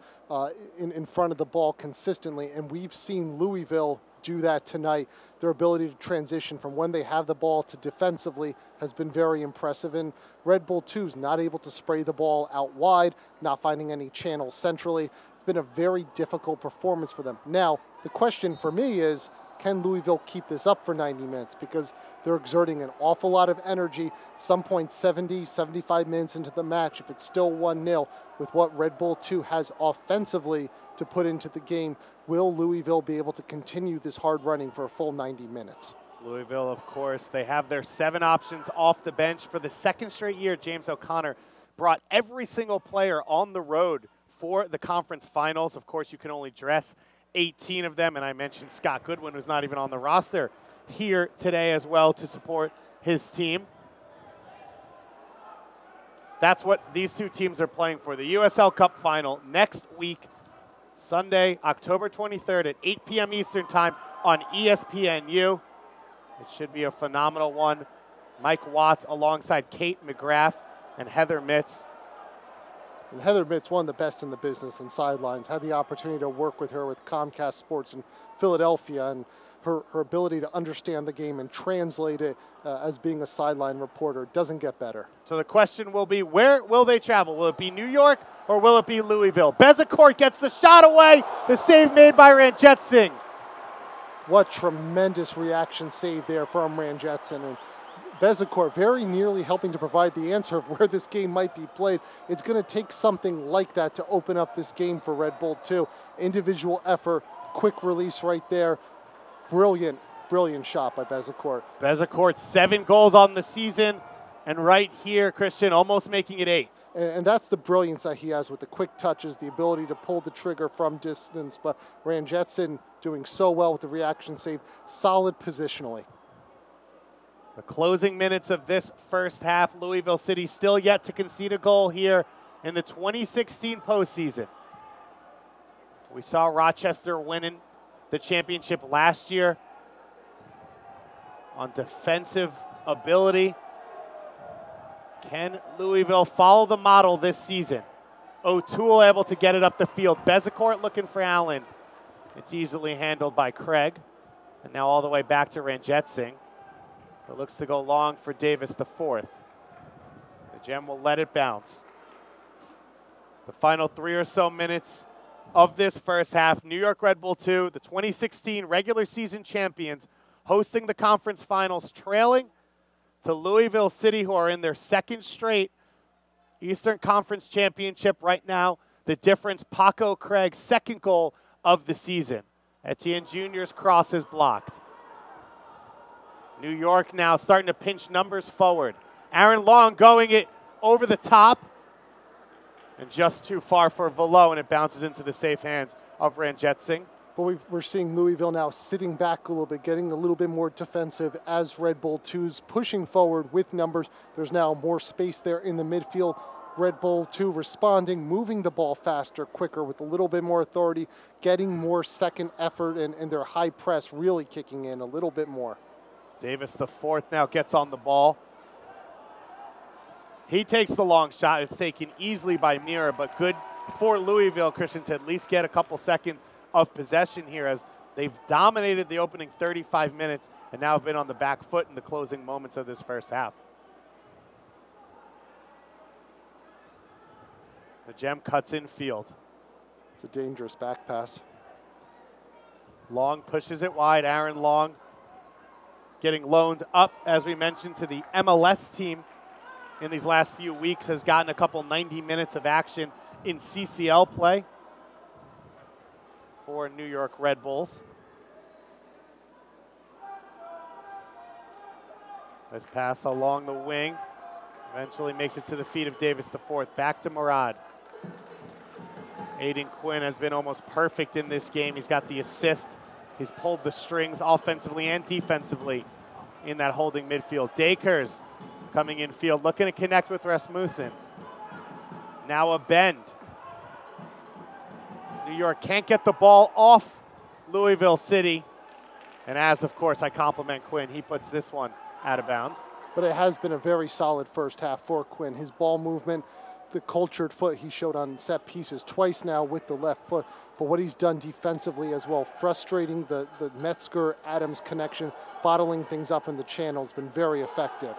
in front of the ball consistently, and we've seen Louisville do that tonight. Their ability to transition from when they have the ball to defensively has been very impressive. And Red Bull 2 is not able to spray the ball out wide, not finding any channels centrally. It's been a very difficult performance for them. Now, the question for me is, can Louisville keep this up for 90 minutes? Because they're exerting an awful lot of energy. Some point 70, 75 minutes into the match, if it's still 1-0, with what Red Bull 2 has offensively to put into the game, will Louisville be able to continue this hard running for a full 90 minutes? Louisville, of course, they have their 7 options off the bench. For the second straight year, James O'Connor brought every single player on the road for the conference finals. Of course, you can only dress 18 of them, and I mentioned Scott Goodwin, who's not even on the roster here today as well to support his team. That's what these two teams are playing for. The USL Cup final next week, Sunday, October 23rd at 8 p.m. Eastern Time on ESPNU. It should be a phenomenal one. Mike Watts alongside Kate McGrath and Heather Mitz. And Heather Mitz, one of the best in the business and sidelines, had the opportunity to work with her with Comcast Sports in Philadelphia, and her ability to understand the game and translate it as being a sideline reporter doesn't get better. So the question will be, where will they travel? Will it be New York or will it be Louisville? Bezecourt gets the shot away. The save made by Ranjetsingh. What tremendous reaction save there from Ranjetsingh. And Bezecourt very nearly helping to provide the answer of where this game might be played. It's going to take something like that to open up this game for Red Bull 2. Individual effort, quick release right there. Brilliant, brilliant shot by Bezecourt. Bezecourt, 7 goals on the season. And right here, Christian, almost making it 8. And that's the brilliance that he has with the quick touches, the ability to pull the trigger from distance. But Ranjetsingh doing so well with the reaction save, solid positionally. The closing minutes of this first half, Louisville City still yet to concede a goal here in the 2016 postseason. We saw Rochester winning the championship last year on defensive ability. Can Louisville follow the model this season? O'Toole able to get it up the field. Bezecourt looking for Allen. It's easily handled by Craig. And now all the way back to Ranjetsingh. It looks to go long for Davis the fourth. The Gem will let it bounce. The final 3 or so minutes of this first half. New York Red Bull 2, the 2016 regular season champions, hosting the conference finals, trailing to Louisville City, who are in their 2nd straight Eastern Conference championship right now. The difference, Paco Craig's 2nd goal of the season. Etienne Jr.'s cross is blocked. New York now starting to pinch numbers forward. Aaron Long going it over the top. And just too far for Velo, and it bounces into the safe hands of Ranjetsingh. But we're seeing Louisville now sitting back a little bit, getting a little bit more defensive as Red Bull 2's pushing forward with numbers. There's now more space there in the midfield. Red Bull 2 responding, moving the ball faster, quicker, with a little bit more authority, getting more second effort, and their high press really kicking in a little bit more. Davis the fourth now gets on the ball. He takes the long shot. It's taken easily by Mira, but good for Louisville, Christian, to at least get a couple seconds of possession here, as they've dominated the opening 35 minutes and now have been on the back foot in the closing moments of this first half. The Gem cuts in field. It's a dangerous back pass. Long pushes it wide. Aaron Long getting loaned up, as we mentioned, to the MLS team in these last few weeks, has gotten a couple 90 minutes of action in CCL play for New York Red Bulls. This pass along the wing eventually makes it to the feet of Davis the fourth. Back to Murad. Aiden Quinn has been almost perfect in this game. He's got the assist. He's pulled the strings offensively and defensively in that holding midfield. Dakers coming in field, looking to connect with Rasmussen. Now a bend. New York can't get the ball off Louisville City. And as, of course, I compliment Quinn, he puts this one out of bounds. But it has been a very solid first half for Quinn. His ball movement, the cultured foot he showed on set pieces twice now with the left foot, but what he's done defensively as well, frustrating the Metzger-Adams connection, bottling things up in the channel has been very effective.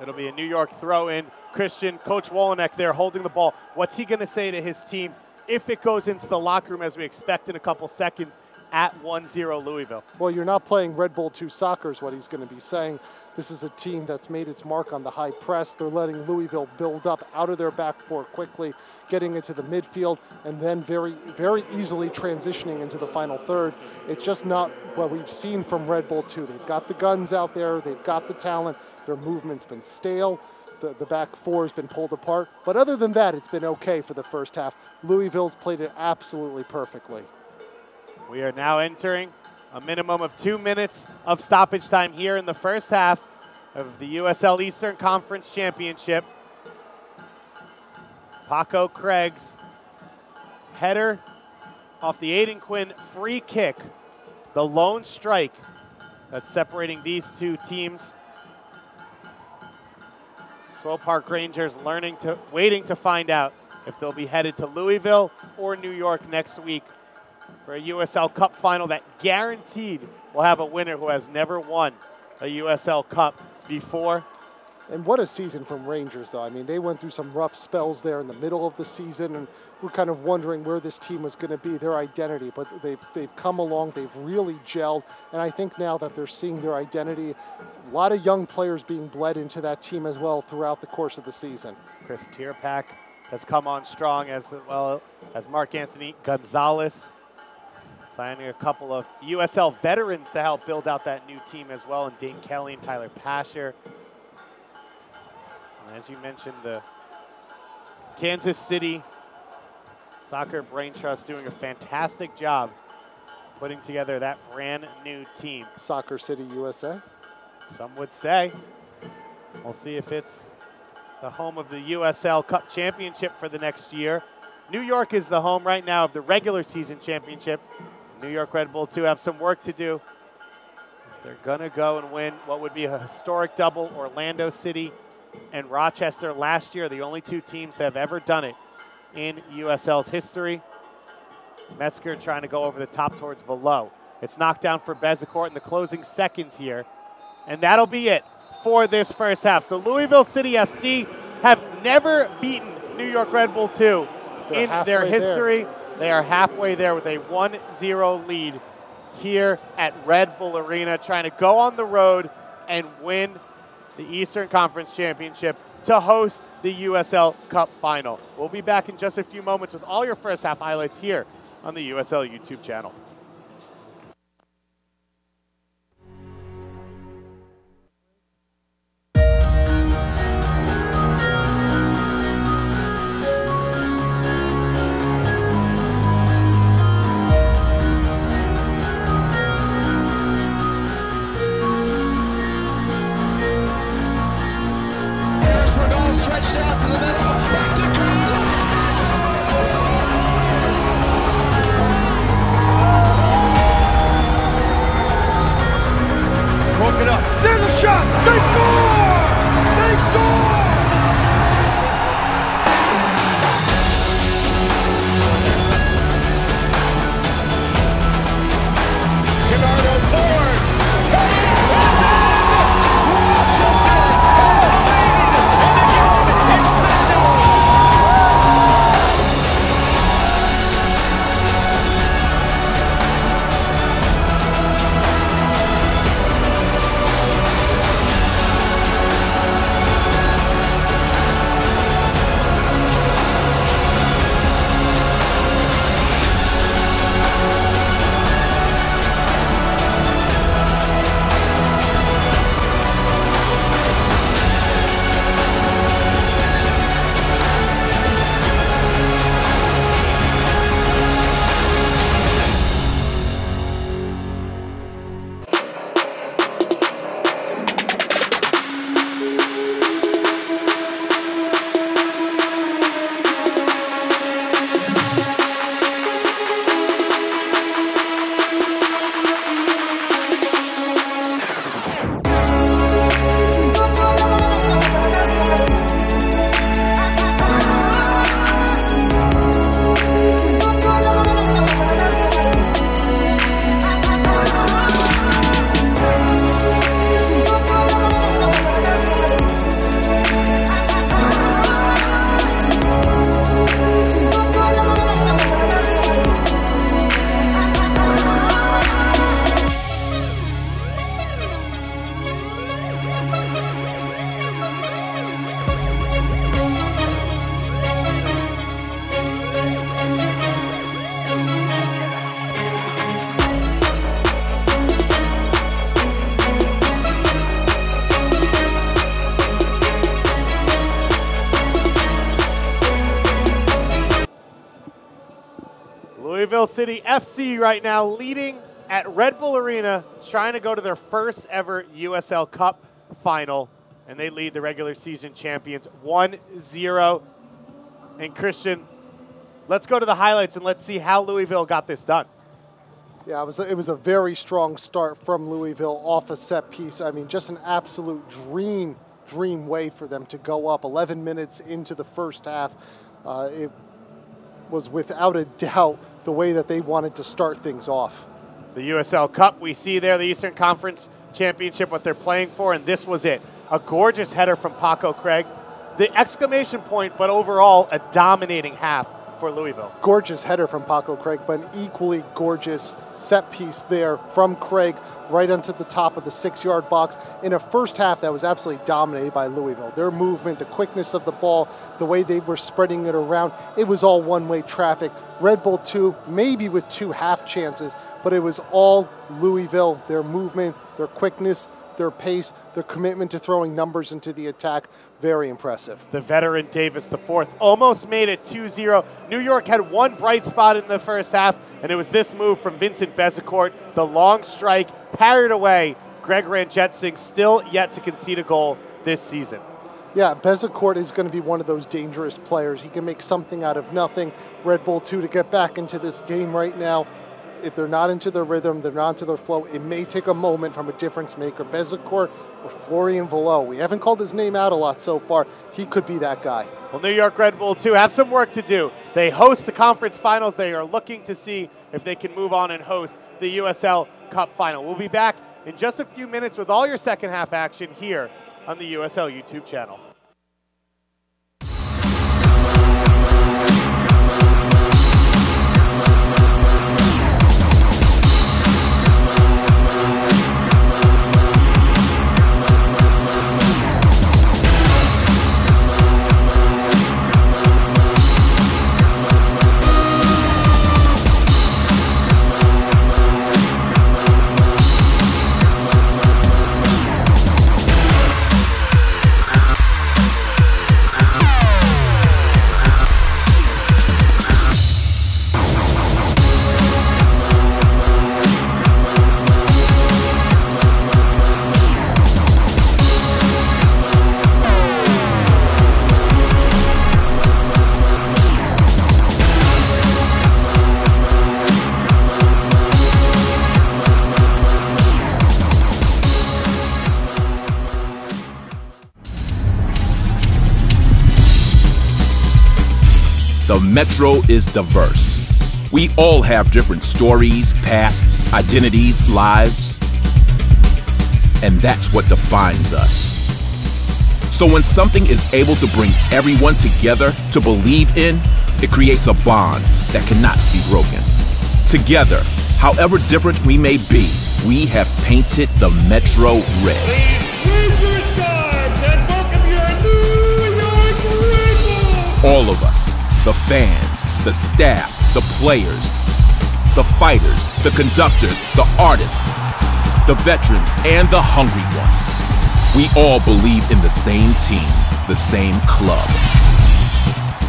It'll be a New York throw-in. Christian, Coach Wolenek there holding the ball. What's he going to say to his team if it goes into the locker room as we expect in a couple seconds at 1-0 Louisville? Well, you're not playing Red Bull 2 soccer is what he's going to be saying. This is a team that's made its mark on the high press. They're letting Louisville build up out of their back four quickly, getting into the midfield, and then very, very easily transitioning into the final third. It's just not what we've seen from Red Bull 2. They've got the guns out there. They've got the talent. Their movement's been stale. The back four has been pulled apart. But other than that, it's been okay for the first half. Louisville's played it absolutely perfectly. We are now entering a minimum of 2 minutes of stoppage time here in the first half of the USL Eastern Conference Championship. Paco Craig's header off the Aiden Quinn free kick, the lone strike that's separating these two teams. Swope Park Rangers waiting to find out if they'll be headed to Louisville or New York next week for a USL Cup final that guaranteed will have a winner who has never won a USL Cup before. And what a season from Rangers, though. I mean, they went through some rough spells there in the middle of the season, and we're kind of wondering where this team was going to be, their identity. But they've come along, they've really gelled, and I think now that they're seeing their identity, a lot of young players being bled into that team as well throughout the course of the season. Chris Tierpak has come on strong, as well as Mark Anthony Gonzalez, signing a couple of USL veterans to help build out that new team as well, and Dane Kelly and Tyler Pasher. And as you mentioned, the Kansas City Soccer Brain Trust doing a fantastic job putting together that brand new team. Soccer City, USA? Some would say. We'll see if it's the home of the USL Cup Championship for the next year. New York is the home right now of the regular season championship. New York Red Bull 2 have some work to do. They're gonna go and win what would be a historic double. Orlando City and Rochester last year, the only two teams that have ever done it in USL's history. Metzger trying to go over the top towards Velo. It's knocked down for Bezecourt in the closing seconds here. And that'll be it for this first half. So Louisville City FC have never beaten New York Red Bull 2 in their history. They are halfway there with a 1-0 lead here at Red Bull Arena, trying to go on the road and win the Eastern Conference Championship to host the USL Cup Final. We'll be back in just a few moments with all your first half highlights here on the USL YouTube channel. Stretched out to the middle, back to broke it up. There's a shot. They score! They score! Canardo forwards. Hey, it's in! Rochester has the lead in the game extended. Louisville City FC right now leading at Red Bull Arena, trying to go to their first ever USL Cup final, and they lead the regular season champions 1-0. And Christian, let's go to the highlights and let's see how Louisville got this done. Yeah, it was a very strong start from Louisville off a set piece. I mean, just an absolute dream way for them to go up 11 minutes into the first half. It was without a doubt the way that they wanted to start things off. The USL Cup, we see there the Eastern Conference Championship, what they're playing for, and this was it. A gorgeous header from Paco Craig. The exclamation point, but overall a dominating half for Louisville. Gorgeous header from Paco Craig, but an equally gorgeous set piece there from Craig right onto the top of the 6-yard box in a first half that was absolutely dominated by Louisville. Their movement, the quickness of the ball, the way they were spreading it around, it was all one-way traffic. Red Bull 2, maybe with 2 half chances, but it was all Louisville, their movement, their quickness, their pace, their commitment to throwing numbers into the attack. Very impressive. The veteran Davis IV almost made it 2-0. New York had one bright spot in the first half, and it was this move from Vincent Bezecourt. The long strike, parried away. Greg Ranjetsing still yet to concede a goal this season. Yeah, Bezecourt is going to be one of those dangerous players. He can make something out of nothing. Red Bull 2 to get back into this game right now. If they're not into their rhythm, they're not into their flow, it may take a moment from a difference maker. Bezecourt or Florian Vallot. We haven't called his name out a lot so far. He could be that guy. Well, New York Red Bull 2 have some work to do. They host the conference finals. They are looking to see if they can move on and host the USL Cup final. We'll be back in just a few minutes with all your second half action here on the USL YouTube channel. The Metro is diverse. We all have different stories, pasts, identities, lives. And that's what defines us. So when something is able to bring everyone together to believe in, it creates a bond that cannot be broken. Together, however different we may be, we have painted the Metro red. All of us, the fans, the staff, the players, the fighters, the conductors, the artists, the veterans, and the hungry ones. We all believe in the same team, the same club.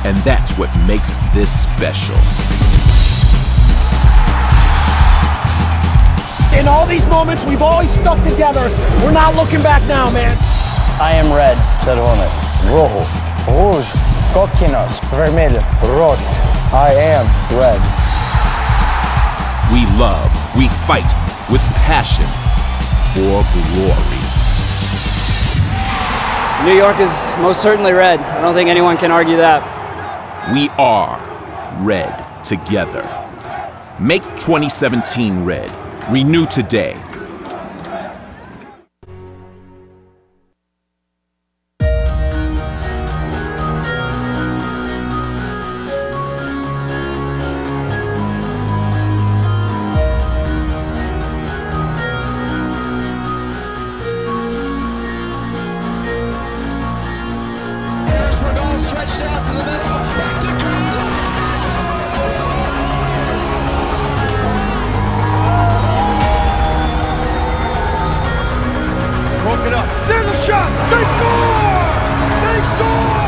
And that's what makes this special. In all these moments, we've always stuck together. We're not looking back now, man. I am red, cervones, rojo, rouge, coquinos, vermelho, rojo. I am red. We love, we fight with passion for glory. New York is most certainly red. I don't think anyone can argue that. We are red together. Make 2017 red. Renew today. Stretched out to the middle, back to Broke it up. There's a shot. They score! They score!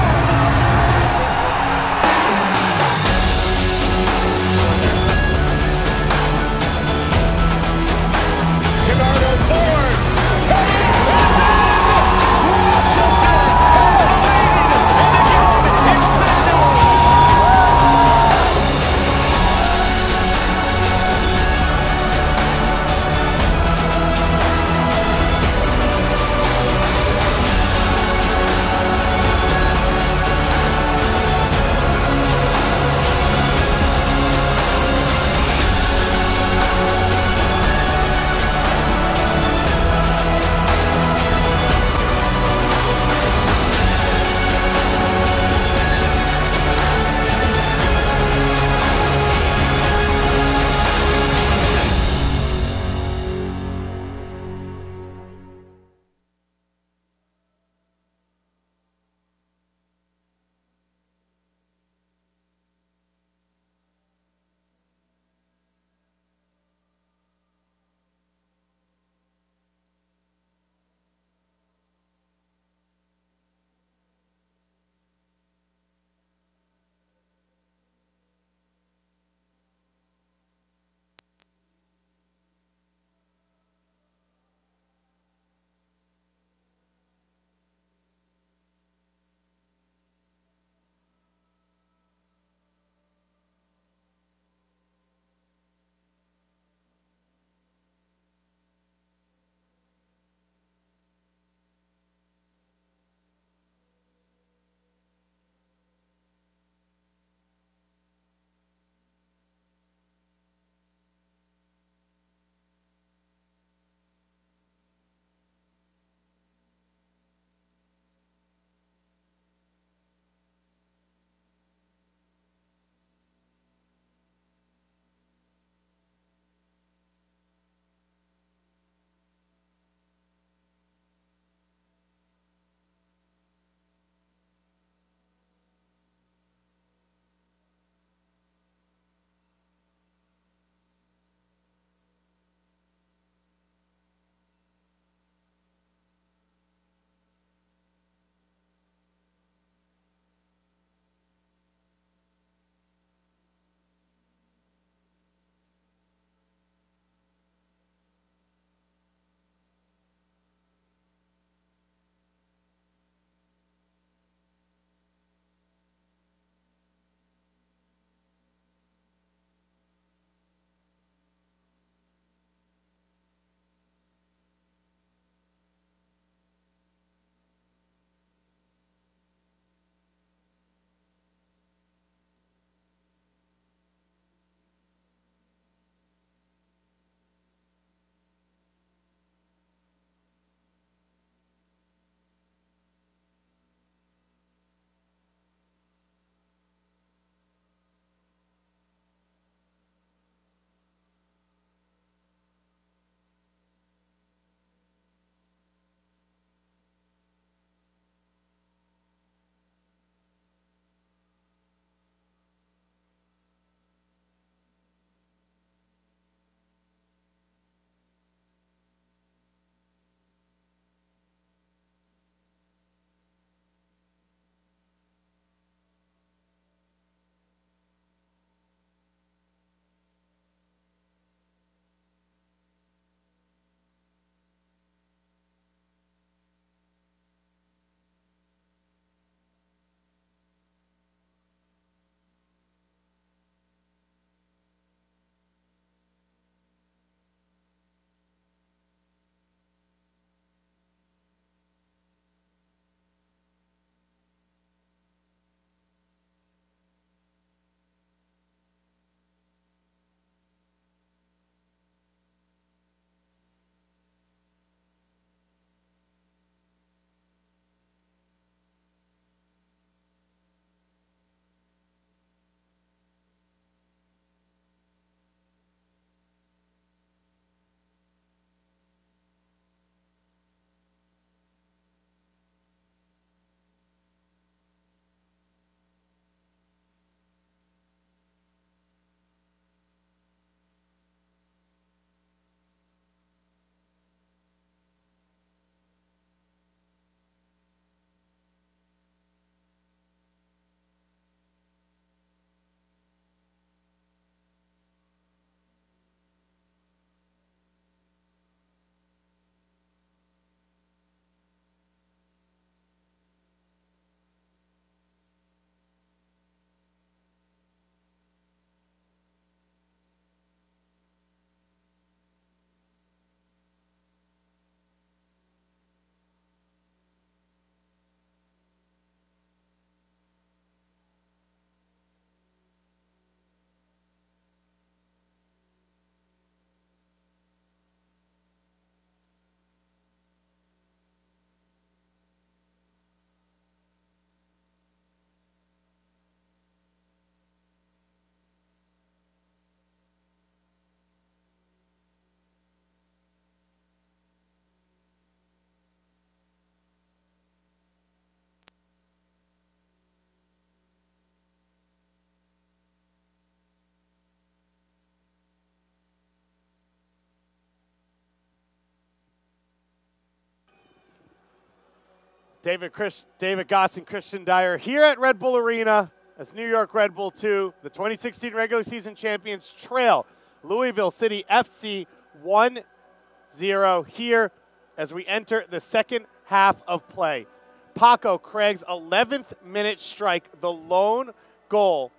David Goss and Christian Dyer here at Red Bull Arena as New York Red Bull 2, the 2016 regular season champions, trail Louisville City FC 1-0 here as we enter the second half of play. Paco Craig's 11th minute strike, the lone goal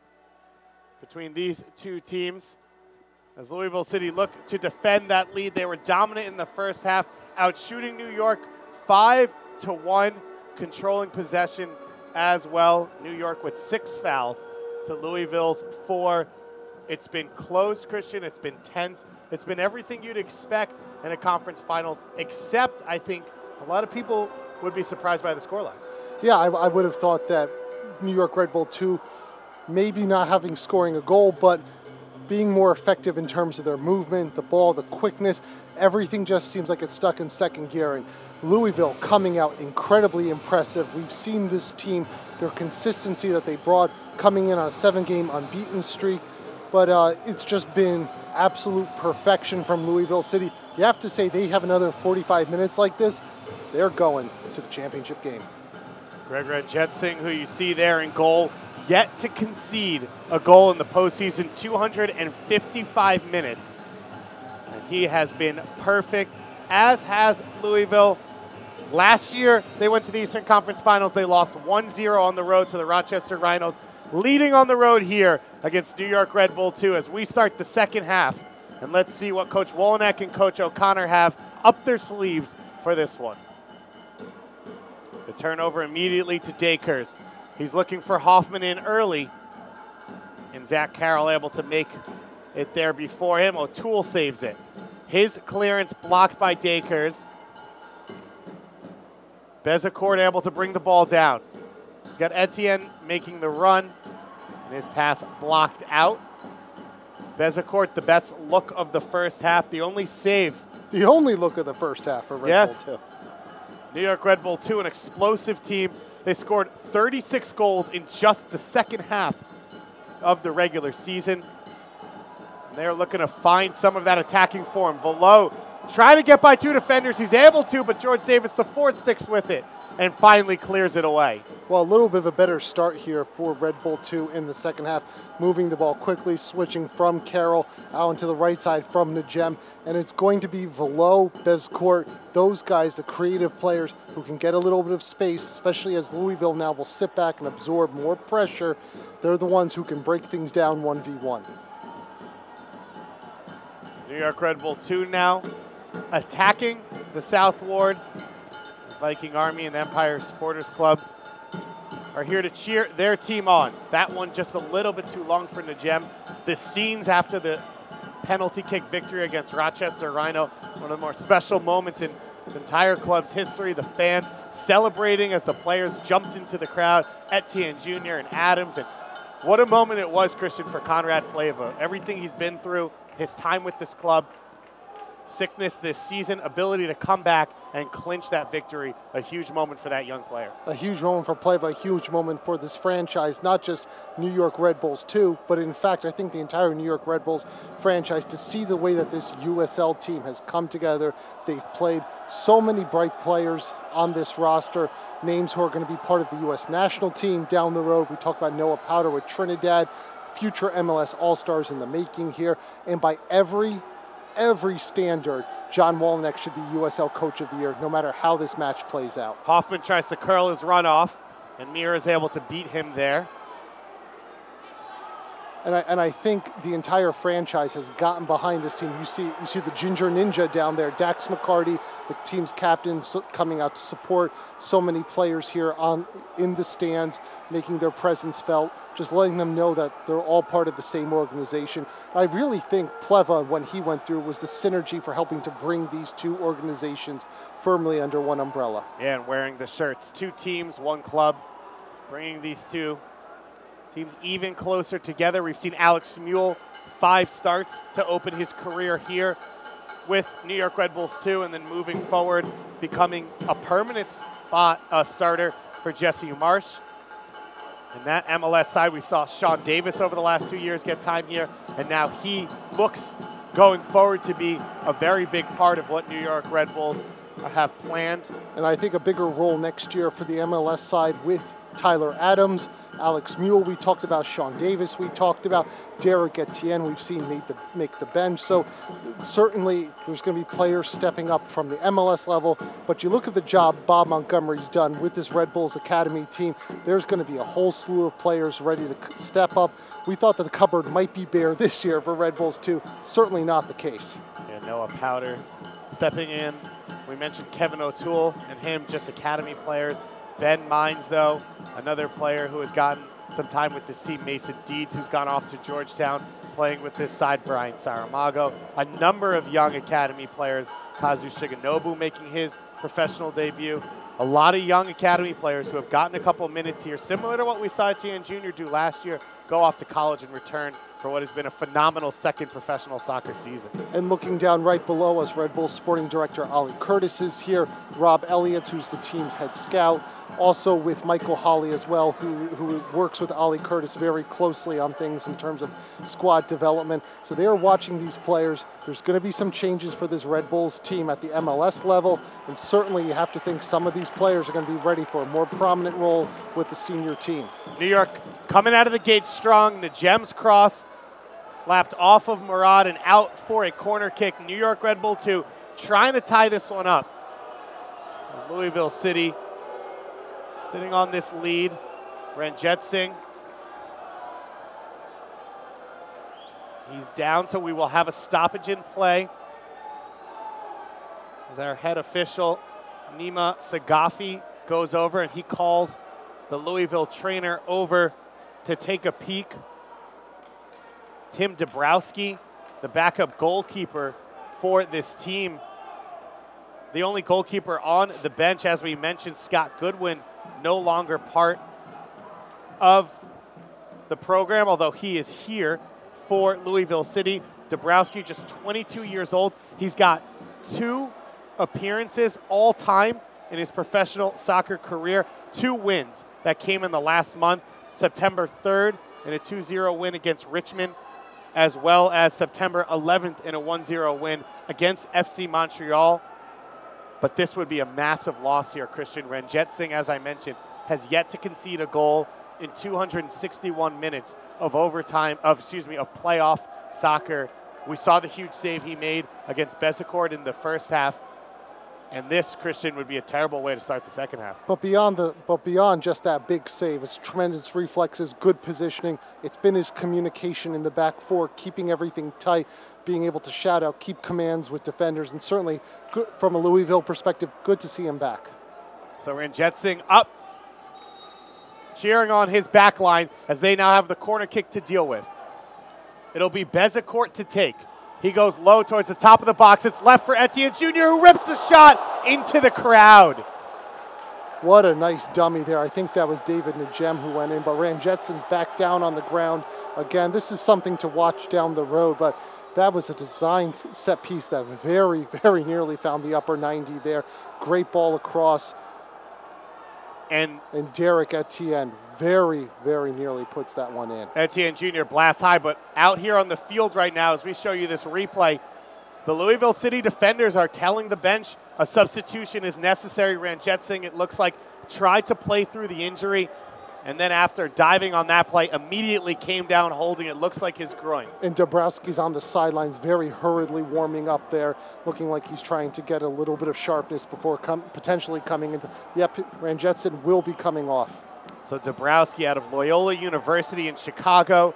between these two teams. As Louisville City look to defend that lead, they were dominant in the first half, outshooting New York 5-1, controlling possession as well. New York with 6 fouls to Louisville's 4. It's been close, Christian. It's been tense. It's been everything you'd expect in a conference finals, except I think a lot of people would be surprised by the scoreline. Yeah, I would have thought that New York Red Bull 2 maybe not having scoring a goal, but being more effective in terms of their movement, the ball, the quickness, everything just seems like it's stuck in second gear. And Louisville coming out incredibly impressive. We've seen this team, their consistency that they brought, coming in on a 7-game unbeaten streak. But it's just been absolute perfection from Louisville City. You have to say they have another 45 minutes like this, they're going to the championship game. Gregor Jetsing, who you see there in goal, yet to concede a goal in the postseason, 255 minutes. And he has been perfect, as has Louisville. Last year, they went to the Eastern Conference Finals. They lost 1-0 on the road to the Rochester Rhinos, leading on the road here against New York Red Bull 2 as we start the second half. And let's see what Coach Wolenek and Coach O'Connor have up their sleeves for this one. The turnover immediately to Dakers. He's looking for Hoffman in early. And Zach Carroll able to make it there before him. O'Toole saves it. His clearance blocked by Dakers. Bezecourt able to bring the ball down. He's got Etienne making the run. And his pass blocked out. Bezecourt, the best look of the first half. The only save. The only look of the first half for Red Bull 2. New York Red Bull 2, an explosive team. They scored 36 goals in just the second half of the regular season. And they're looking to find some of that attacking form. Velo trying to get by 2 defenders. He's able to, but George Davis IV sticks with it and finally clears it away. Well, a little bit of a better start here for Red Bull 2 in the second half, moving the ball quickly, switching from Carroll out into the right side from Najem, and it's going to be Velo, Bezecourt, those guys, the creative players who can get a little bit of space, especially as Louisville now will sit back and absorb more pressure. They're the ones who can break things down 1v1. New York Red Bull 2 now attacking the South Ward. The Viking Army and the Empire Supporters Club are here to cheer their team on. That one just a little bit too long for Najem. The scenes after the penalty kick victory against Rochester Rhino, one of the more special moments in the entire club's history. The fans celebrating as the players jumped into the crowd, Etienne Jr. and Adams. And what a moment it was, Christian, for Conrad Pleva. Everything he's been through, his time with this club, sickness this season, ability to come back and clinch that victory. A huge moment for that young player. A huge moment for Pleva, a huge moment for this franchise, not just New York Red Bulls 2, but in fact, I think the entire New York Red Bulls franchise, to see the way that this USL team has come together. They've played so many bright players on this roster, names who are going to be part of the U.S. national team down the road. We talked about Noah Powder with Trinidad, future MLS All-Stars in the making here, and by every standard, John Wolenek should be USL Coach of the Year, no matter how this match plays out. Hoffman tries to curl his run off, and Mir is able to beat him there. And I think the entire franchise has gotten behind this team. You see the Ginger Ninja down there, Dax McCarty, the team's captain, coming out to support so many players here in the stands, making their presence felt, just letting them know that they're all part of the same organization. I really think Pleva, when he went through, was the synergy for helping to bring these two organizations firmly under one umbrella. Yeah, and wearing the shirts. 2 teams, 1 club, bringing these two teams even closer together. We've seen Alex Mule, 5 starts to open his career here with New York Red Bulls 2, and then moving forward, becoming a permanent starter for Jesse Marsh. And that MLS side, we saw Sean Davis over the last 2 years get time here, and now he looks going forward to be a very big part of what New York Red Bulls have planned. And I think a bigger role next year for the MLS side with Tyler Adams, Alex Mule, we talked about Sean Davis, we talked about Derek Etienne, we've seen make the bench. So certainly there's going to be players stepping up from the MLS level, but you look at the job Bob Montgomery's done with this Red Bulls Academy team, there's going to be a whole slew of players ready to step up. We thought that the cupboard might be bare this year for Red Bulls too. Certainly not the case. Yeah, Noah Powder stepping in. We mentioned Kevin O'Toole and him, just academy players. Ben Mines, though, another player who has gotten some time with this team. Mason Deeds, who's gone off to Georgetown, playing with this side. Brian Saramago. A number of young academy players. Kazu Shigenobu making his professional debut. A lot of young academy players who have gotten a couple minutes here, similar to what we saw Etienne Jr. do last year, go off to college and return for what has been a phenomenal second professional soccer season. And looking down right below us, Red Bull Sporting Director Ollie Curtis is here. Rob Elliott's, who's the team's head scout. Also with Michael Hawley as well, who works with Ollie Curtis very closely on things in terms of squad development. So they are watching these players. There's going to be some changes for this Red Bulls team at the MLS level. And certainly you have to think some of these players are going to be ready for a more prominent role with the senior team. New York coming out of the gate strong. Najem's cross slapped off of Murad and out for a corner kick. New York Red Bull 2 trying to tie this one up. As Louisville City sitting on this lead. Ranjitsingh. He's down, so we will have a stoppage in play. As our head official, Nima Sagafi, goes over and he calls the Louisville trainer over to take a peek. Tim Dabrowski, the backup goalkeeper for this team. The only goalkeeper on the bench, as we mentioned, Scott Goodwin, no longer part of the program, although he is here for Louisville City. Dabrowski, just 22 years old. He's got 2 appearances all time in his professional soccer career. 2 wins that came in the last month. September 3rd in a 2-0 win against Richmond, as well as September 11th in a 1-0 win against FC Montreal. But this would be a massive loss here. Christian Ranjitsingh, as I mentioned, has yet to concede a goal in 261 minutes of playoff soccer. We saw the huge save he made against Bezecourt in the first half. And this, Christian, would be a terrible way to start the second half. But beyond just that big save, it's tremendous reflexes, good positioning. It's been his communication in the back four, keeping everything tight, being able to shout out, keep commands with defenders, and certainly good, from a Louisville perspective, good to see him back. So Ranjitsingh up, cheering on his back line as they now have the corner kick to deal with. It'll be Bezecourt to take. He goes low towards the top of the box. It's left for Etienne Jr., who rips the shot into the crowd. What a nice dummy there. I think that was David Najem who went in, but Ranjitsingh's back down on the ground. Again, this is something to watch down the road, but that was a designed set piece that very, very nearly found the upper 90 there. Great ball across. And Derek Etienne very, very nearly puts that one in. Etienne Jr. blasts high, but out here on the field right now, as we show you this replay, the Louisville City defenders are telling the bench a substitution is necessary. Ranjitsingh, it looks like, tried to play through the injury, and then after diving on that play, immediately came down holding it looks like his groin. And Dabrowski's on the sidelines very hurriedly warming up there, looking like he's trying to get a little bit of sharpness before potentially coming into. Yep, Ranjitsingh will be coming off. So Dabrowski out of Loyola University in Chicago,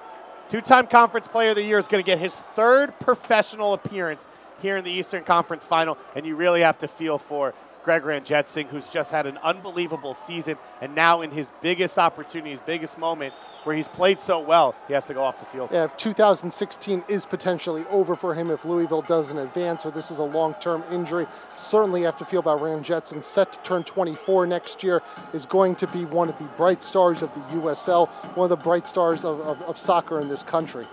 2-time Conference Player of the Year, is going to get his 3rd professional appearance here in the Eastern Conference Final, and you really have to feel for Greg Ranjitsingh, who's just had an unbelievable season, and now in his biggest opportunity, his biggest moment, where he's played so well, he has to go off the field. Yeah, if 2016 is potentially over for him, if Louisville doesn't advance or this is a long-term injury, certainly you have to feel about Ranjitsingh, set to turn 24 next year, is going to be one of the bright stars of the USL, one of the bright stars of soccer in this country.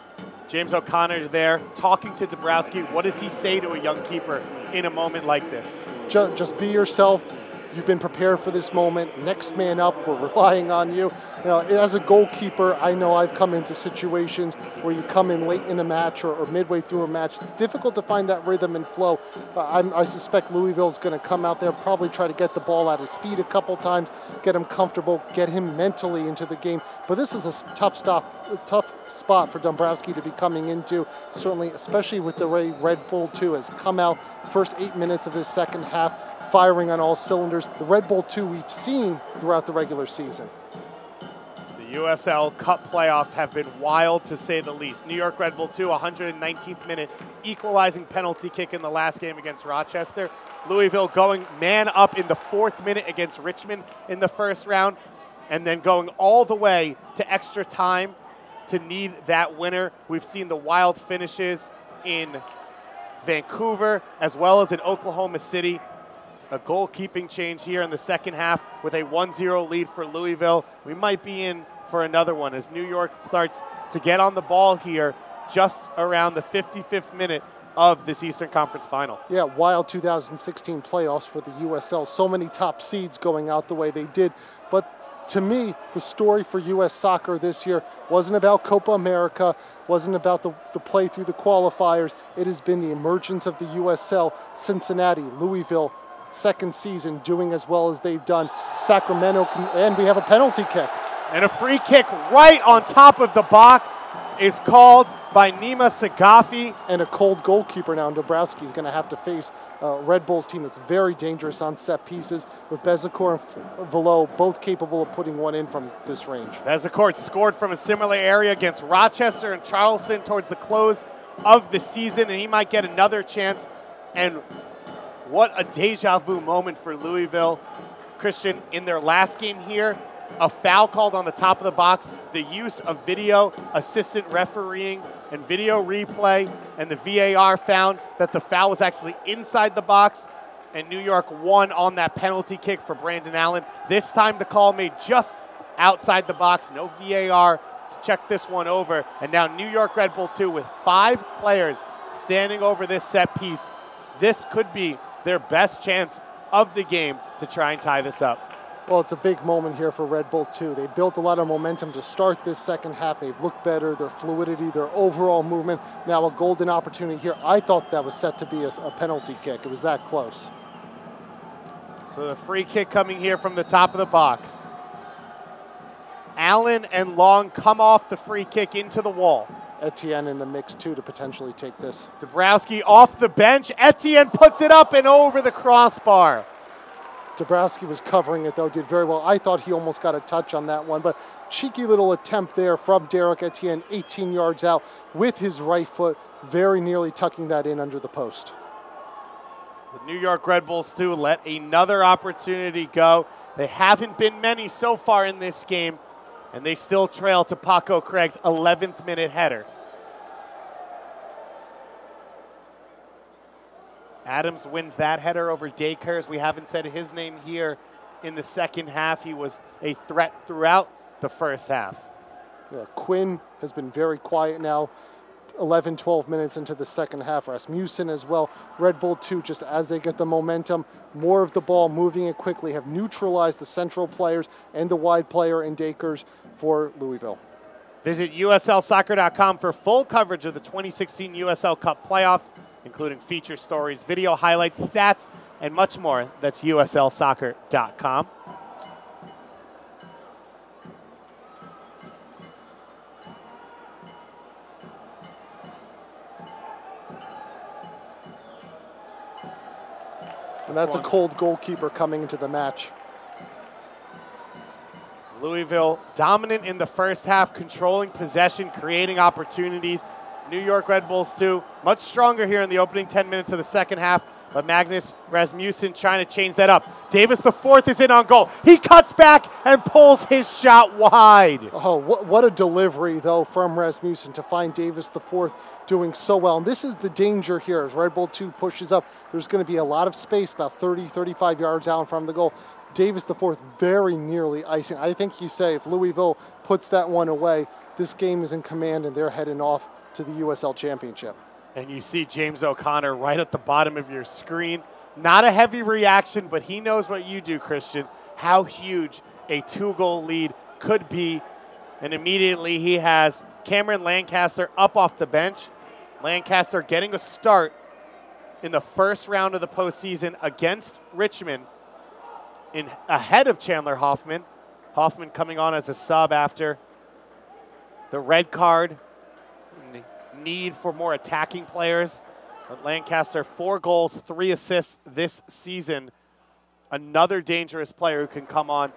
James O'Connor there talking to Dabrowski. What does he say to a young keeper in a moment like this? Just be yourself. You've been prepared for this moment. Next man up. We're relying on you. You know, as a goalkeeper, I know I've come into situations where you come in late in a match or midway through a match. It's difficult to find that rhythm and flow. I suspect Louisville's going to come out there, probably try to get the ball at his feet a couple times, get him comfortable, get him mentally into the game. But this is a tough spot for Dombrowski to be coming into, certainly, especially with the way Red Bull 2 has come out first 8 minutes of his second half, firing on all cylinders. The Red Bull 2 we've seen throughout the regular season. The USL Cup playoffs have been wild, to say the least. New York Red Bull 2, 119th minute, equalizing penalty kick in the last game against Rochester. Louisville going man up in the 4th minute against Richmond in the first round, and then going all the way to extra time to need that winner. We've seen the wild finishes in Vancouver as well as in Oklahoma City. A goalkeeping change here in the second half with a 1-0 lead for Louisville. We might be in for another one as New York starts to get on the ball here just around the 55th minute of this Eastern Conference final. Yeah, wild 2016 playoffs for the USL. So many top seeds going out the way they did. But to me, the story for U.S. soccer this year wasn't about Copa America, wasn't about the play through the qualifiers. It has been the emergence of the USL, Cincinnati, Louisville, second season doing as well as they've done. Sacramento, and we have a penalty kick. And a free kick right on top of the box is called by Nima Sagafi. And a cold goalkeeper now. Dombrowski is going to have to face Red Bull's team that's very dangerous on set pieces, with Bezecourt and Velo both capable of putting one in from this range. Bezecourt scored from a similar area against Rochester and Charleston towards the close of the season, and he might get another chance. And what a deja vu moment for Louisville. Christian, in their last game here, a foul called on the top of the box, the use of video assistant refereeing and video replay, and the VAR found that the foul was actually inside the box, and New York won on that penalty kick for Brandon Allen. This time the call made just outside the box, no VAR to check this one over, and now New York Red Bull 2 with 5 players standing over this set piece. This could be their best chance of the game to try and tie this up. Well, it's a big moment here for Red Bull 2. They built a lot of momentum to start this second half. They've looked better, their fluidity, their overall movement. Now a golden opportunity here. I thought that was set to be a penalty kick. It was that close. So the free kick coming here from the top of the box. Allen and Long come off the free kick into the wall. Etienne in the mix too to potentially take this. Dombrowski off the bench. Etienne puts it up and over the crossbar. Dombrowski was covering it, though, did very well. I thought he almost got a touch on that one, but cheeky little attempt there from Derek Etienne, 18 yards out with his right foot, very nearly tucking that in under the post. The New York Red Bulls 2 let another opportunity go. They haven't been many so far in this game, and they still trail to Paco Craig's 11th minute header. Adams wins that header over Dakers. We haven't said his name here in the second half. He was a threat throughout the first half. Yeah, Quinn has been very quiet now, 11, 12 minutes into the second half. Rasmussen as well. Red Bull 2, just as they get the momentum, more of the ball, moving it quickly, have neutralized the central players and the wide player in Dakers for Louisville. Visit USLsoccer.com for full coverage of the 2016 USL Cup playoffs, including feature stories, video highlights, stats, and much more. That's USLsoccer.com. And that's a cold goalkeeper coming into the match. Louisville dominant in the first half, controlling possession, creating opportunities. New York Red Bulls 2, much stronger here in the opening 10 minutes of the second half, but Magnus Rasmussen trying to change that up. Davis the fourth is in on goal. He cuts back and pulls his shot wide. Oh, what a delivery, though, from Rasmussen to find Davis the fourth doing so well. And this is the danger here as Red Bull 2 pushes up. There's going to be a lot of space, about 30, 35 yards out from the goal. Davis the fourth very nearly icing. I think you say if Louisville puts that one away, this game is in command and they're heading off to the USL Championship. And you see James O'Connor right at the bottom of your screen Not a heavy reaction, but he knows what you do, Christian, how huge a 2-goal lead could be. And immediately he has Cameron Lancaster up off the bench. Lancaster getting a start in the first round of the postseason against Richmond ahead of Chandler Hoffman. Hoffman coming on as a sub after the red card. And the need for more attacking players. But Lancaster, 4 goals, 3 assists this season. Another dangerous player who can come on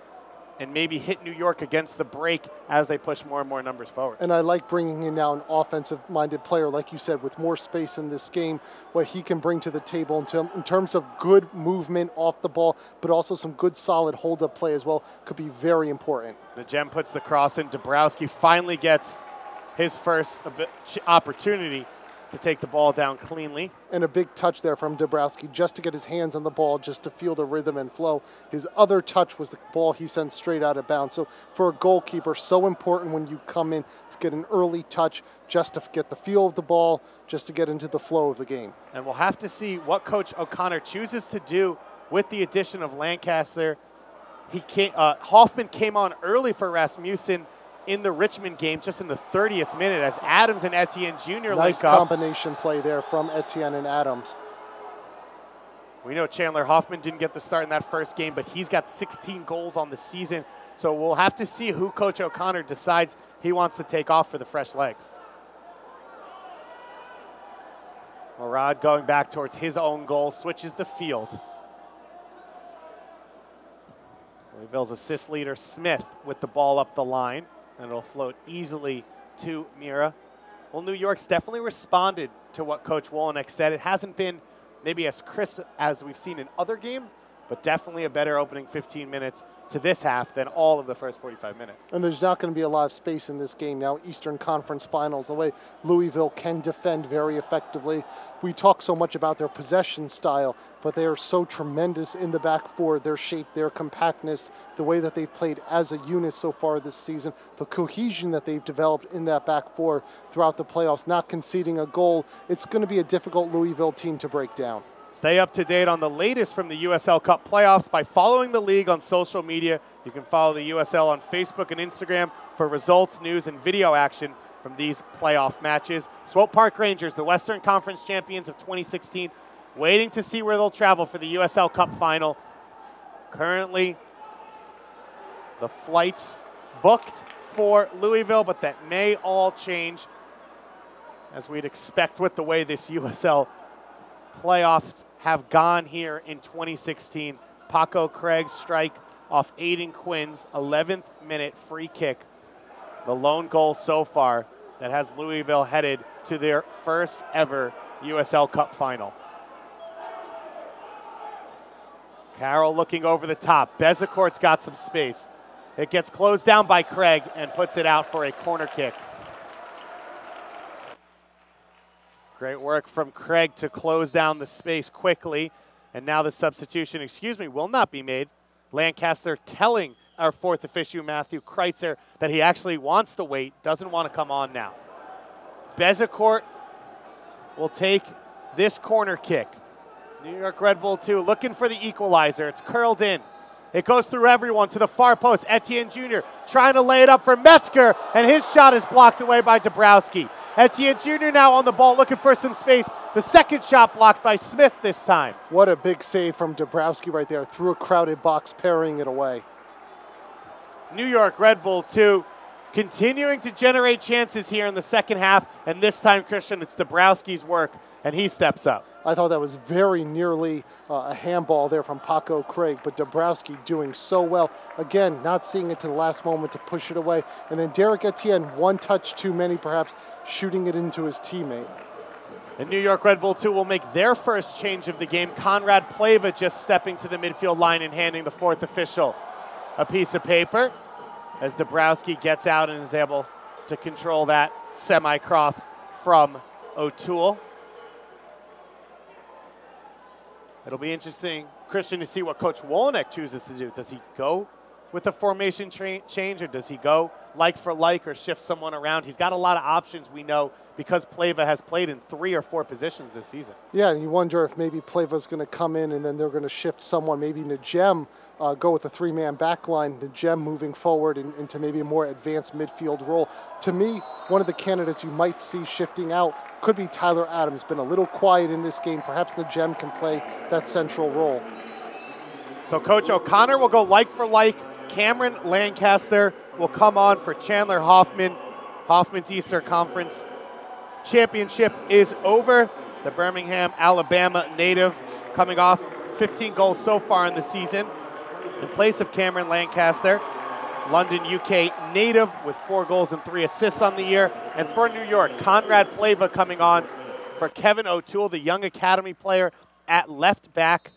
and maybe hit New York against the break as they push more and more numbers forward. And I like bringing in now an offensive-minded player, like you said, with more space in this game, what he can bring to the table in terms of good movement off the ball, but also some good, solid hold-up play as well, could be very important. The Gem puts the cross in. Dabrowski finally gets his first opportunity to take the ball down cleanly. And a big touch there from Dabrowski just to get his hands on the ball, just to feel the rhythm and flow. His other touch was the ball he sent straight out of bounds. So for a goalkeeper, so important when you come in to get an early touch, just to get the feel of the ball, just to get into the flow of the game. And we'll have to see what Coach O'Connor chooses to do with the addition of Lancaster. Hoffman came on early for Rasmussen in the Richmond game, just in the 30th minute, as Adams and Etienne Jr. Nice link up. combination play there from Etienne and Adams. We know Chandler Hoffman didn't get the start in that first game, but he's got 16 goals on the season. So we'll have to see who Coach O'Connor decides he wants to take off for the fresh legs. Murad going back towards his own goal, switches the field. Louisville's assist leader, Smith, with the ball up the line. And it'll float easily to Mira. Well, New York's definitely responded to what Coach Wolenek said. It hasn't been maybe as crisp as we've seen in other games, but definitely a better opening 15 minutes to this half than all of the first 45 minutes. And there's not going to be a lot of space in this game now. Eastern Conference Finals, the way Louisville can defend very effectively. We talk so much about their possession style, but they are so tremendous in the back four, their shape, their compactness, the way that they've played as a unit so far this season, the cohesion that they've developed in that back four throughout the playoffs, not conceding a goal. It's going to be a difficult Louisville team to break down. Stay up to date on the latest from the USL Cup playoffs by following the league on social media. You can follow the USL on Facebook and Instagram for results, news, and video action from these playoff matches. Swope Park Rangers, the Western Conference champions of 2016, waiting to see where they'll travel for the USL Cup final. Currently, the flights booked for Louisville, but that may all change, as we'd expect with the way this USL playoffs have gone here in 2016. Paco Craig's strike off Aiden Quinn's 11th minute free kick. The lone goal so far that has Louisville headed to their first ever USL Cup final. Carroll looking over the top. Bezecourt's got some space. It gets closed down by Craig and puts it out for a corner kick. Great work from Craig to close down the space quickly. And now the substitution, will not be made. Lancaster telling our fourth official, Matthew Kreitzer, that he actually wants to wait, doesn't want to come on now. Bezecourt will take this corner kick. New York Red Bull 2 looking for the equalizer. It's curled in. It goes through everyone to the far post. Etienne Jr. trying to lay it up for Metzger, and his shot is blocked away by Dabrowski. Etienne Jr. now on the ball looking for some space. The second shot blocked by Smith this time. What a big save from Dabrowski right there. Through a crowded box, parrying it away. New York Red Bull 2 continuing to generate chances here in the second half, and this time, Christian, it's Dabrowski's work, and he steps up. I thought that was very nearly a handball there from Paco Craig, but Dabrowski doing so well. Again, not seeing it to the last moment to push it away. And then Derek Etienne, one touch too many perhaps, shooting it into his teammate. And New York Red Bull 2 will make their first change of the game. Conrad Pleva just stepping to the midfield line and handing the fourth official a piece of paper as Dabrowski gets out and is able to control that semi-cross from O'Toole. It'll be interesting, Christian, to see what Coach Wolenek chooses to do. Does he go with a formation change, or does he go like for like or shift someone around? He's got a lot of options, we know, because Pleva has played in 3 or 4 positions this season. Yeah, and you wonder if maybe Pleva's going to come in and then they're going to shift someone, maybe Najem, go with the 3-man back line, Najem moving forward into maybe a more advanced midfield role. To me, one of the candidates you might see shifting out could be Tyler Adams. Been a little quiet in this game. Perhaps Najem can play that central role. So Coach O'Connor will go like for like. Cameron Lancaster will come on for Chandler Hoffman. Hoffman's Eastern Conference Championship is over. The Birmingham, Alabama native coming off 15 goals so far in the season. In place of Cameron Lancaster, London, UK native with 4 goals and 3 assists on the year. And for New York, Conrad Pleva coming on for Kevin O'Toole, the young academy player at left back.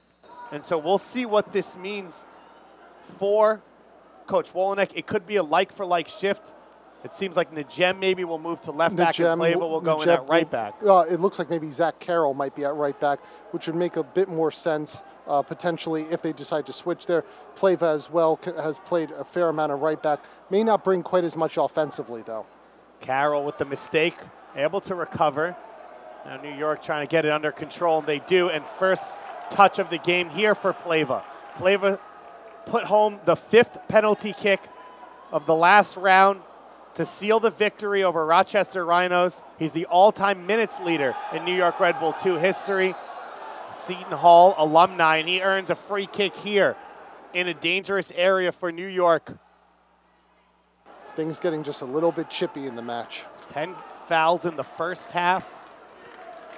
And so we'll see what this means for Coach Wolenek. It could be a like-for-like shift. It seems like Najem maybe will move to left back and Pleva will go in at right back. It looks like maybe Zach Carroll might be at right back, which would make a bit more sense potentially if they decide to switch there. Pleva as well has played a fair amount of right back. May not bring quite as much offensively, though. Carroll with the mistake, able to recover. Now New York trying to get it under control, and they do. And first touch of the game here for Pleva. Pleva put home the 5th penalty kick of the last round to seal the victory over Rochester Rhinos. He's the all-time minutes leader in New York Red Bull 2 history. Seton Hall alumni, and he earns a free kick here in a dangerous area for New York. Things getting just a little bit chippy in the match. 10 fouls in the first half.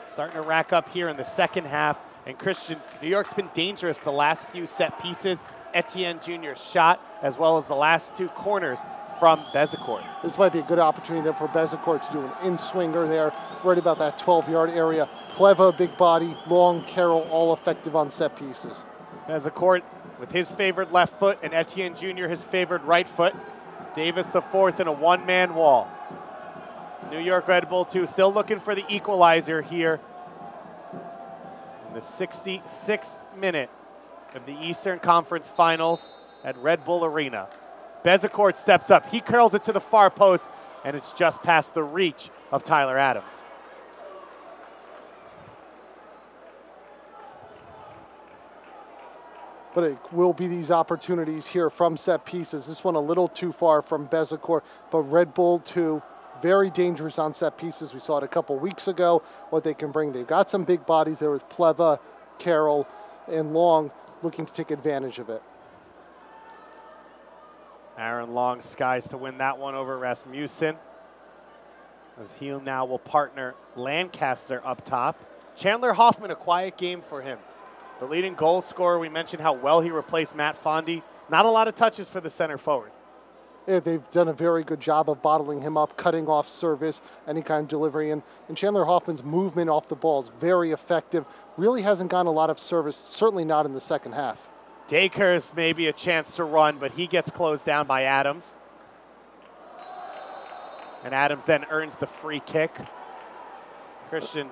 Starting to rack up here in the second half. And Christian, New York's been dangerous the last few set pieces. Etienne Jr.'s shot, as well as the last 2 corners from Bezecourt. This might be a good opportunity there for Bezecourt to do an in-swinger there, right about that 12-yard area. Pleva, big body, long, Carroll, all effective on set pieces. Bezecourt with his favored left foot and Etienne Jr. his favored right foot. Davis the 4th in a one-man wall. New York Red Bull 2 still looking for the equalizer here in the 66th minute of the Eastern Conference Finals at Red Bull Arena. Bezecourt steps up. He curls it to the far post, and it's just past the reach of Tyler Adams. But it will be these opportunities here from set pieces. This one a little too far from Bezecourt, but Red Bull 2, very dangerous on set pieces. We saw it a couple weeks ago, what they can bring. They've got some big bodies there with Pleva, Carroll, and Long looking to take advantage of it. Aaron Long skies to win that one over Rasmussen, as he now will partner Lancaster up top. Chandler Hoffman, a quiet game for him. The leading goal scorer, we mentioned how well he replaced Matt Fondy. Not a lot of touches for the center forward. Yeah, they've done a very good job of bottling him up, cutting off service, any kind of delivery. And Chandler Hoffman's movement off the ball is very effective. Really hasn't gotten a lot of service, certainly not in the second half. Dacres maybe a chance to run, but he gets closed down by Adams. And Adams then earns the free kick. Christian,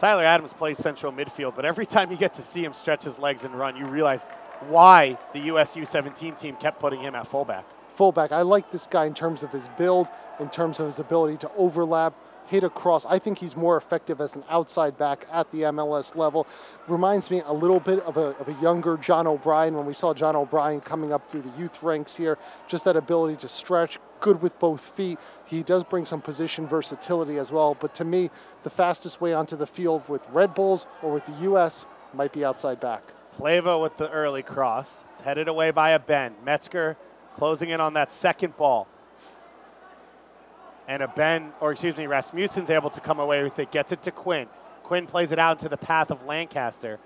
Tyler Adams plays central midfield, but every time you get to see him stretch his legs and run, you realize why the US U17 team kept putting him at fullback. Fullback, I like this guy in terms of his build, in terms of his ability to overlap, hit across. I think he's more effective as an outside back at the MLS level. Reminds me a little bit of a younger John O'Brien when we saw John O'Brien coming up through the youth ranks here. Just that ability to stretch, good with both feet. He does bring some position versatility as well, but to me, the fastest way onto the field with Red Bulls or with the US might be outside back. Pleva with the early cross. It's headed away by a bend. Metzger closing in on that second ball. And Rasmussen's able to come away with it, gets it to Quinn. Quinn plays it out into the path of Lancaster.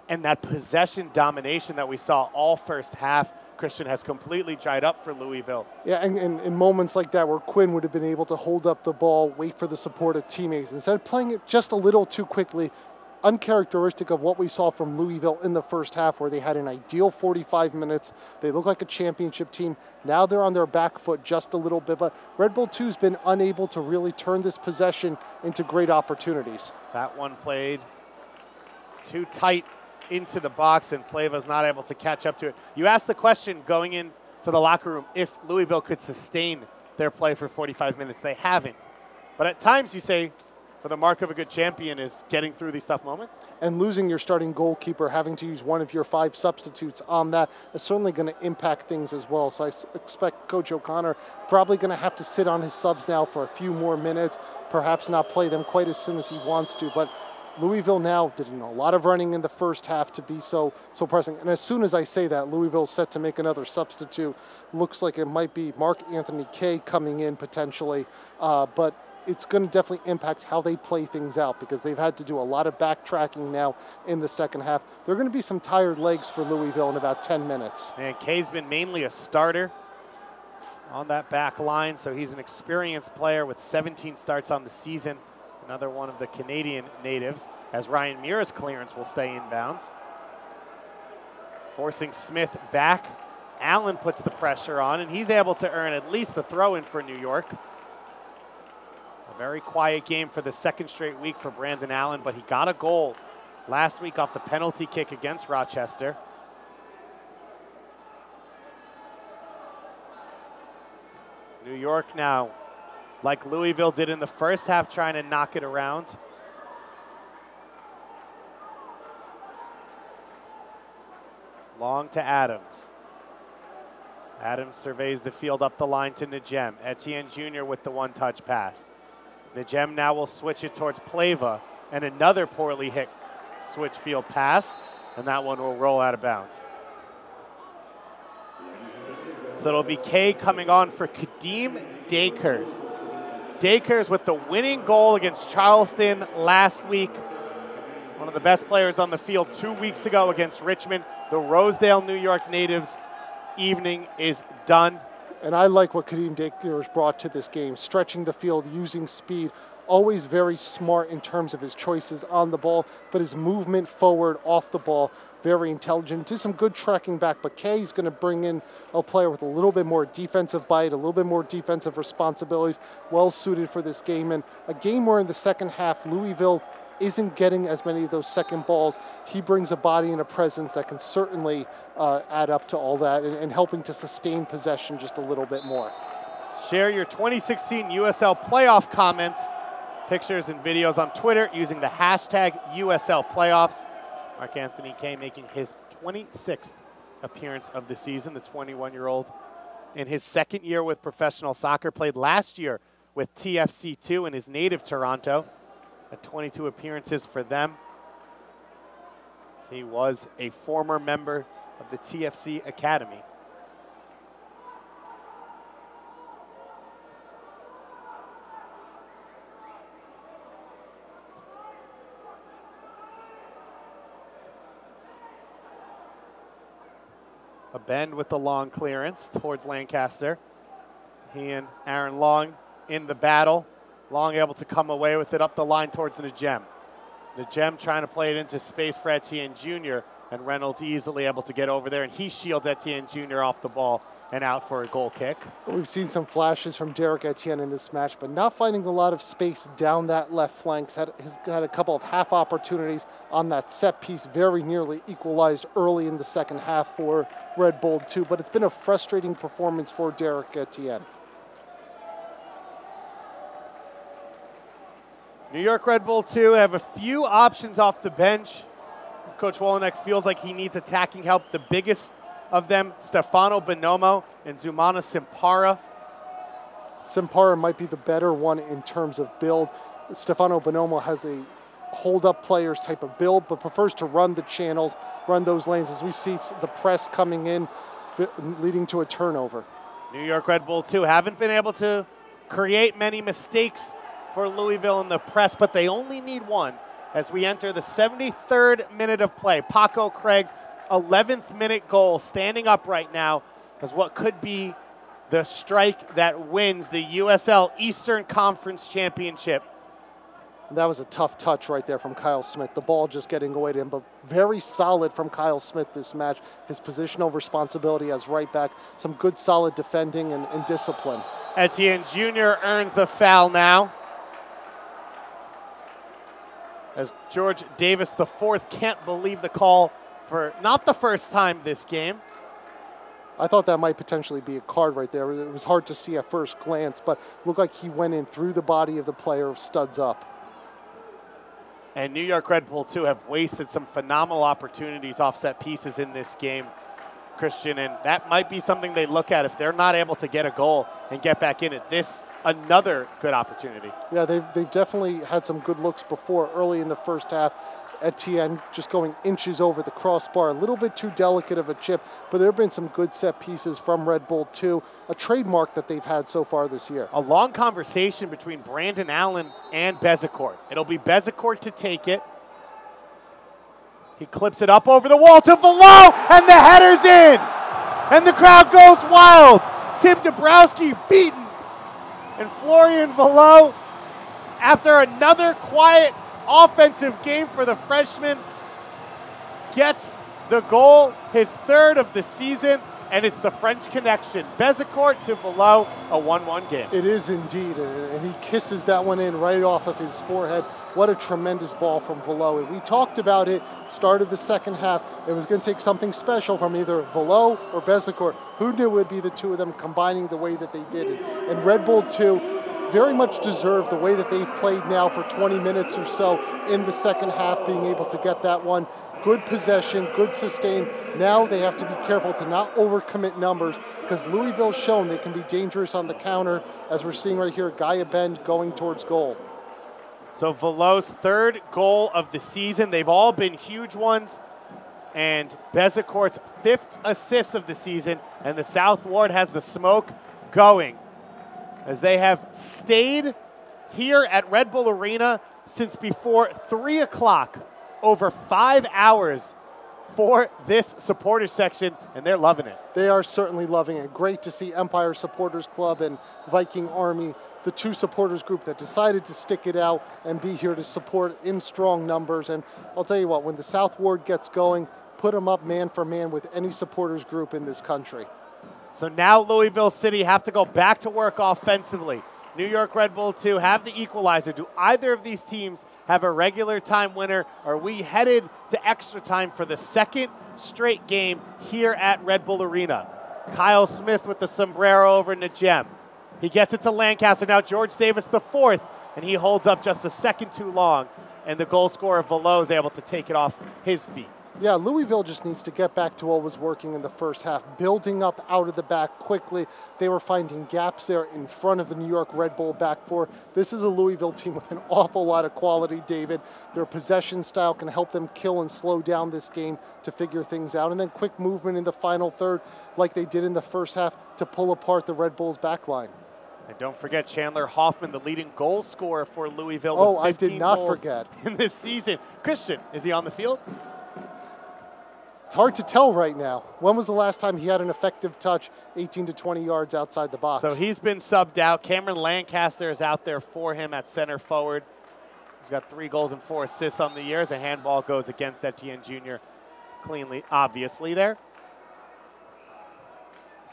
And that possession domination that we saw all first half, Christian, has completely dried up for Louisville. Yeah, and in moments like that where Quinn would have been able to hold up the ball, wait for the support of teammates, instead of playing it just a little too quickly, uncharacteristic of what we saw from Louisville in the first half, where they had an ideal 45 minutes. They look like a championship team. Now they're on their back foot just a little bit, but Red Bull 2's been unable to really turn this possession into great opportunities. That one played too tight into the box, and Plava's not able to catch up to it. You asked the question going into the locker room if Louisville could sustain their play for 45 minutes. They haven't. But at times you say, for the mark of a good champion is getting through these tough moments. And losing your starting goalkeeper, having to use one of your 5 substitutes on that is certainly going to impact things as well. So I expect Coach O'Connor probably going to have to sit on his subs now for a few more minutes, perhaps not play them quite as soon as he wants to. But Louisville now did a lot of running in the first half to be so pressing. And as soon as I say that, Louisville's set to make another substitute. Looks like it might be Mark Anthony Kay coming in potentially, but it's going to definitely impact how they play things out because they've had to do a lot of backtracking now in the second half. There are going to be some tired legs for Louisville in about 10 minutes. And Kay's been mainly a starter on that back line, so he's an experienced player with 17 starts on the season. Another one of the Canadian natives, as Ryan Mura's clearance will stay inbounds. Forcing Smith back. Allen puts the pressure on, and he's able to earn at least the throw-in for New York. A very quiet game for the second straight week for Brandon Allen, but he got a goal last week off the penalty kick against Rochester. New York now, like Louisville did in the first half, trying to knock it around. Long to Adams. Adams surveys the field up the line to Najem. Etienne Jr. with the one-touch pass. Najem now will switch it towards Plava, and another poorly hit switch field pass, and that one will roll out of bounds. So it'll be Kay coming on for Kadeem Dakers. Dakers with the winning goal against Charleston last week. One of the best players on the field 2 weeks ago against Richmond. The Rosedale, New York natives evening is done. And I like what Kadeem Dakers brought to this game, stretching the field, using speed, always very smart in terms of his choices on the ball, but his movement forward, off the ball, very intelligent. Did some good tracking back, but Kay's going to bring in a player with a little bit more defensive bite, a little bit more defensive responsibilities, well suited for this game. And a game where in the second half, Louisville isn't getting as many of those second balls. He brings a body and a presence that can certainly add up to all that and helping to sustain possession just a little bit more. Share your 2016 USL playoff comments, pictures and videos on Twitter using the hashtag USL Playoffs. Mark Anthony Kay making his 26th appearance of the season, the 21-year-old. In his second year with professional soccer, played last year with TFC2 in his native Toronto. At 22 appearances for them. He was a former member of the TFC Academy. A bend with the long clearance towards Lancaster. He and Aaron Long in the battle. Long able to come away with it up the line towards Najem. Najem trying to play it into space for Etienne Jr., and Reynolds easily able to get over there, and he shields Etienne Jr. off the ball and out for a goal kick. We've seen some flashes from Derek Etienne in this match, but not finding a lot of space down that left flank. He's had a couple of half opportunities on that set piece, very nearly equalized early in the second half for Red Bull 2, but it's been a frustrating performance for Derek Etienne. New York Red Bull 2 have a few options off the bench. Coach Wolenek feels like he needs attacking help. The biggest of them, Stefano Bonomo and Zumana Simpara. Simpara might be the better one in terms of build. Stefano Bonomo has a hold-up players type of build, but prefers to run the channels, run those lanes as we see the press coming in, leading to a turnover. New York Red Bull 2 haven't been able to create many mistakes for Louisville in the press, but they only need one as we enter the 73rd minute of play. Paco Craig's 11th minute goal, standing up right now as what could be the strike that wins the USL Eastern Conference Championship. And that was a tough touch right there from Kyle Smith. The ball just getting away to him, but very solid from Kyle Smith this match. His positional responsibility as right back, some good solid defending and discipline. Etienne Jr. earns the foul now, as George Davis IV can't believe the call for not the first time this game. I thought that might potentially be a card right there. It was hard to see at first glance, but looked like he went in through the body of the player, studs up. And New York Red Bull, too, have wasted some phenomenal opportunities off set pieces in this game, Christian, and that might be something they look at if they're not able to get a goal and get back in it. This, another good opportunity. Yeah, they've definitely had some good looks before early in the first half. Etienne just going inches over the crossbar, a little bit too delicate of a chip, but there have been some good set pieces from Red Bull too, a trademark that they've had so far this year. A long conversation between Brandon Allen and Bezecourt. It'll be Bezecourt to take it. He clips it up over the wall to Velo, and the header's in! And the crowd goes wild! Tim Dabrowski beaten. And Florian Velo, after another quiet offensive game for the freshman, gets the goal, his third of the season, and it's the French connection. Bezecourt to Velo, a 1-1 game. It is indeed, and he kisses that one in right off of his forehead. What a tremendous ball from Velo. And we talked about it, started the second half. It was going to take something special from either Velo or Bezecourt. Who knew it would be the two of them combining the way that they did it? And Red Bull, too, very much deserve the way that they've played now for 20 minutes or so in the second half, being able to get that one. Good possession, good sustain. Now they have to be careful to not overcommit numbers because Louisville's shown they can be dangerous on the counter, as we're seeing right here, Gaia Bend going towards goal. So Velo's third goal of the season. They've all been huge ones. And Bezecourt's fifth assist of the season. And the South Ward has the smoke going, as they have stayed here at Red Bull Arena since before 3 o'clock, over 5 hours for this supporters section, and they're loving it. They are certainly loving it. Great to see Empire Supporters Club and Viking Army, the two supporters group that decided to stick it out and be here to support in strong numbers. And I'll tell you what, when the South Ward gets going, put them up man for man with any supporters group in this country. So now Louisville City have to go back to work offensively. New York Red Bull 2 have the equalizer. Do either of these teams have a regular time winner? Are we headed to extra time for the second straight game here at Red Bull Arena? Kyle Smith with the sombrero over Najem. He gets it to Lancaster. Now George Davis the fourth, and he holds up just a second too long, and the goal scorer Velo is able to take it off his feet. Yeah, Louisville just needs to get back to what was working in the first half, building up out of the back quickly. They were finding gaps there in front of the New York Red Bull back four. This is a Louisville team with an awful lot of quality, David. Their possession style can help them kill and slow down this game to figure things out. And then quick movement in the final third, like they did in the first half, to pull apart the Red Bull's back line. And don't forget Chandler Hoffman, the leading goal scorer for Louisville. Oh, with 15 I did not goals forget. in this season. Christian, is he on the field? It's hard to tell right now. When was the last time he had an effective touch 18 to 20 yards outside the box? So he's been subbed out. Cameron Lancaster is out there for him at center forward. He's got 3 goals and 4 assists on the year as a handball goes against Etienne Jr. cleanly, obviously there.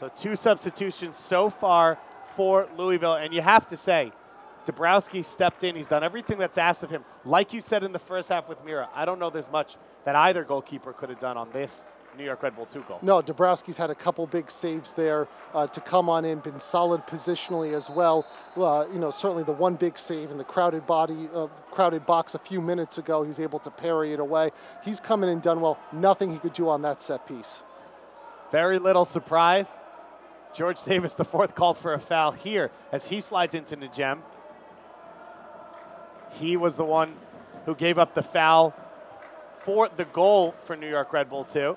So 2 substitutions so far for Louisville. And you have to say, Dabrowski stepped in. He's done everything that's asked of him. Like you said in the first half with Mira, I don't know there's much that either goalkeeper could have done on this New York Red Bull 2 goal. No, Dabrowski's had a couple big saves there to come on in, been solid positionally as well. You know, certainly the one big save in the crowded box a few minutes ago, he was able to parry it away. He's come in and done well. Nothing he could do on that set piece. Very little surprise. George Davis, the fourth, called for a foul here as he slides into Najem. He was the one who gave up the foul for the goal for New York Red Bull 2.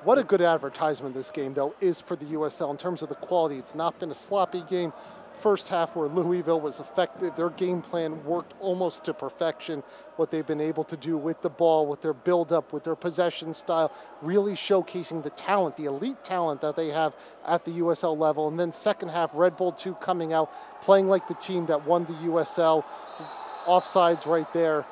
What a good advertisement this game, though, is for the USL in terms of the quality. It's not been a sloppy game. First half where Louisville was effective. Their game plan worked almost to perfection. What they've been able to do with the ball, with their build-up, with their possession style, really showcasing the talent, the elite talent that they have at the USL level. And then second half, Red Bull 2 coming out, playing like the team that won the USL. Offsides right there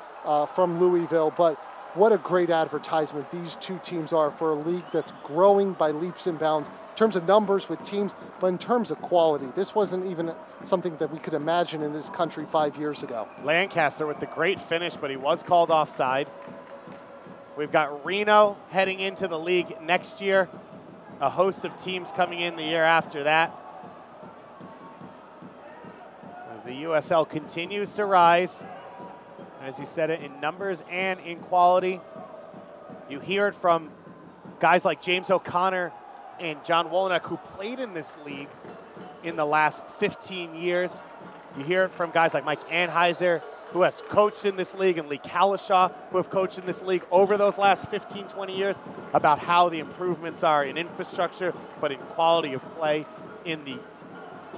from Louisville, but what a great advertisement these two teams are for a league that's growing by leaps and bounds in terms of numbers with teams, but in terms of quality. This wasn't even something that we could imagine in this country 5 years ago. Lancaster with the great finish, but he was called offside. We've got Reno heading into the league next year, a host of teams coming in the year after that. As the USL continues to rise, as you said it, in numbers and in quality. You hear it from guys like James O'Connor and John Wolyniec, who played in this league in the last 15 years. You hear it from guys like Mike Anheuser, who has coached in this league, and Lee Calishaw, who have coached in this league over those last 15, 20 years, about how the improvements are in infrastructure, but in quality of play, in the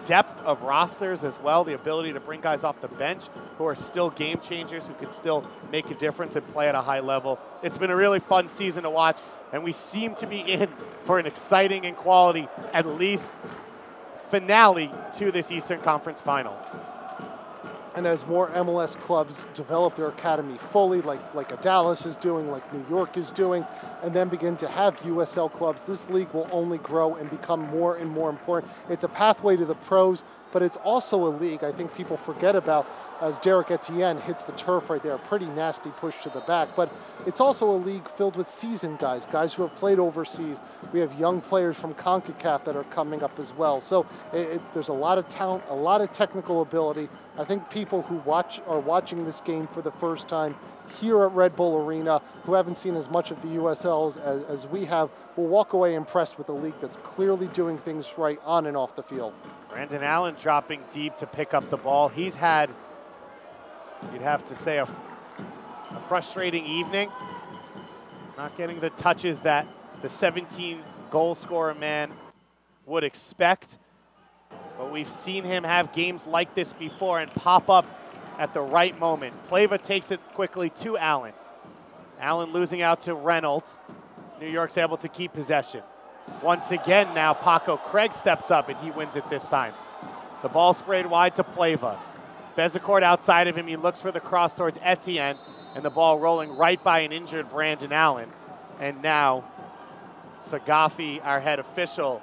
depth of rosters as well, the ability to bring guys off the bench who are still game changers, who can still make a difference and play at a high level. It's been a really fun season to watch, and we seem to be in for an exciting and quality, at least, finale to this Eastern Conference final. And as more MLS clubs develop their academy fully, like a Dallas is doing, like New York is doing, and then begin to have USL clubs, this league will only grow and become more and more important. It's a pathway to the pros, but it's also a league I think people forget about as Derek Etienne hits the turf right there. A pretty nasty push to the back. But it's also a league filled with seasoned guys who have played overseas. We have young players from CONCACAF that are coming up as well. So there's a lot of talent, a lot of technical ability. I think people who are watching this game for the first time here at Red Bull Arena, who haven't seen as much of the USLs as we have, will walk away impressed with a league that's clearly doing things right on and off the field. Brandon Allen dropping deep to pick up the ball. He's had, you'd have to say, a frustrating evening. Not getting the touches that the 17-goal scorer man would expect. But we've seen him have games like this before and pop up at the right moment. Pleva takes it quickly to Allen. Allen losing out to Reynolds. New York's able to keep possession. Once again now, Paco Craig steps up and he wins it this time. The ball sprayed wide to Pleva. Bezecourt outside of him, he looks for the cross towards Etienne, and the ball rolling right by an injured Brandon Allen. And now, Sagafi, our head official,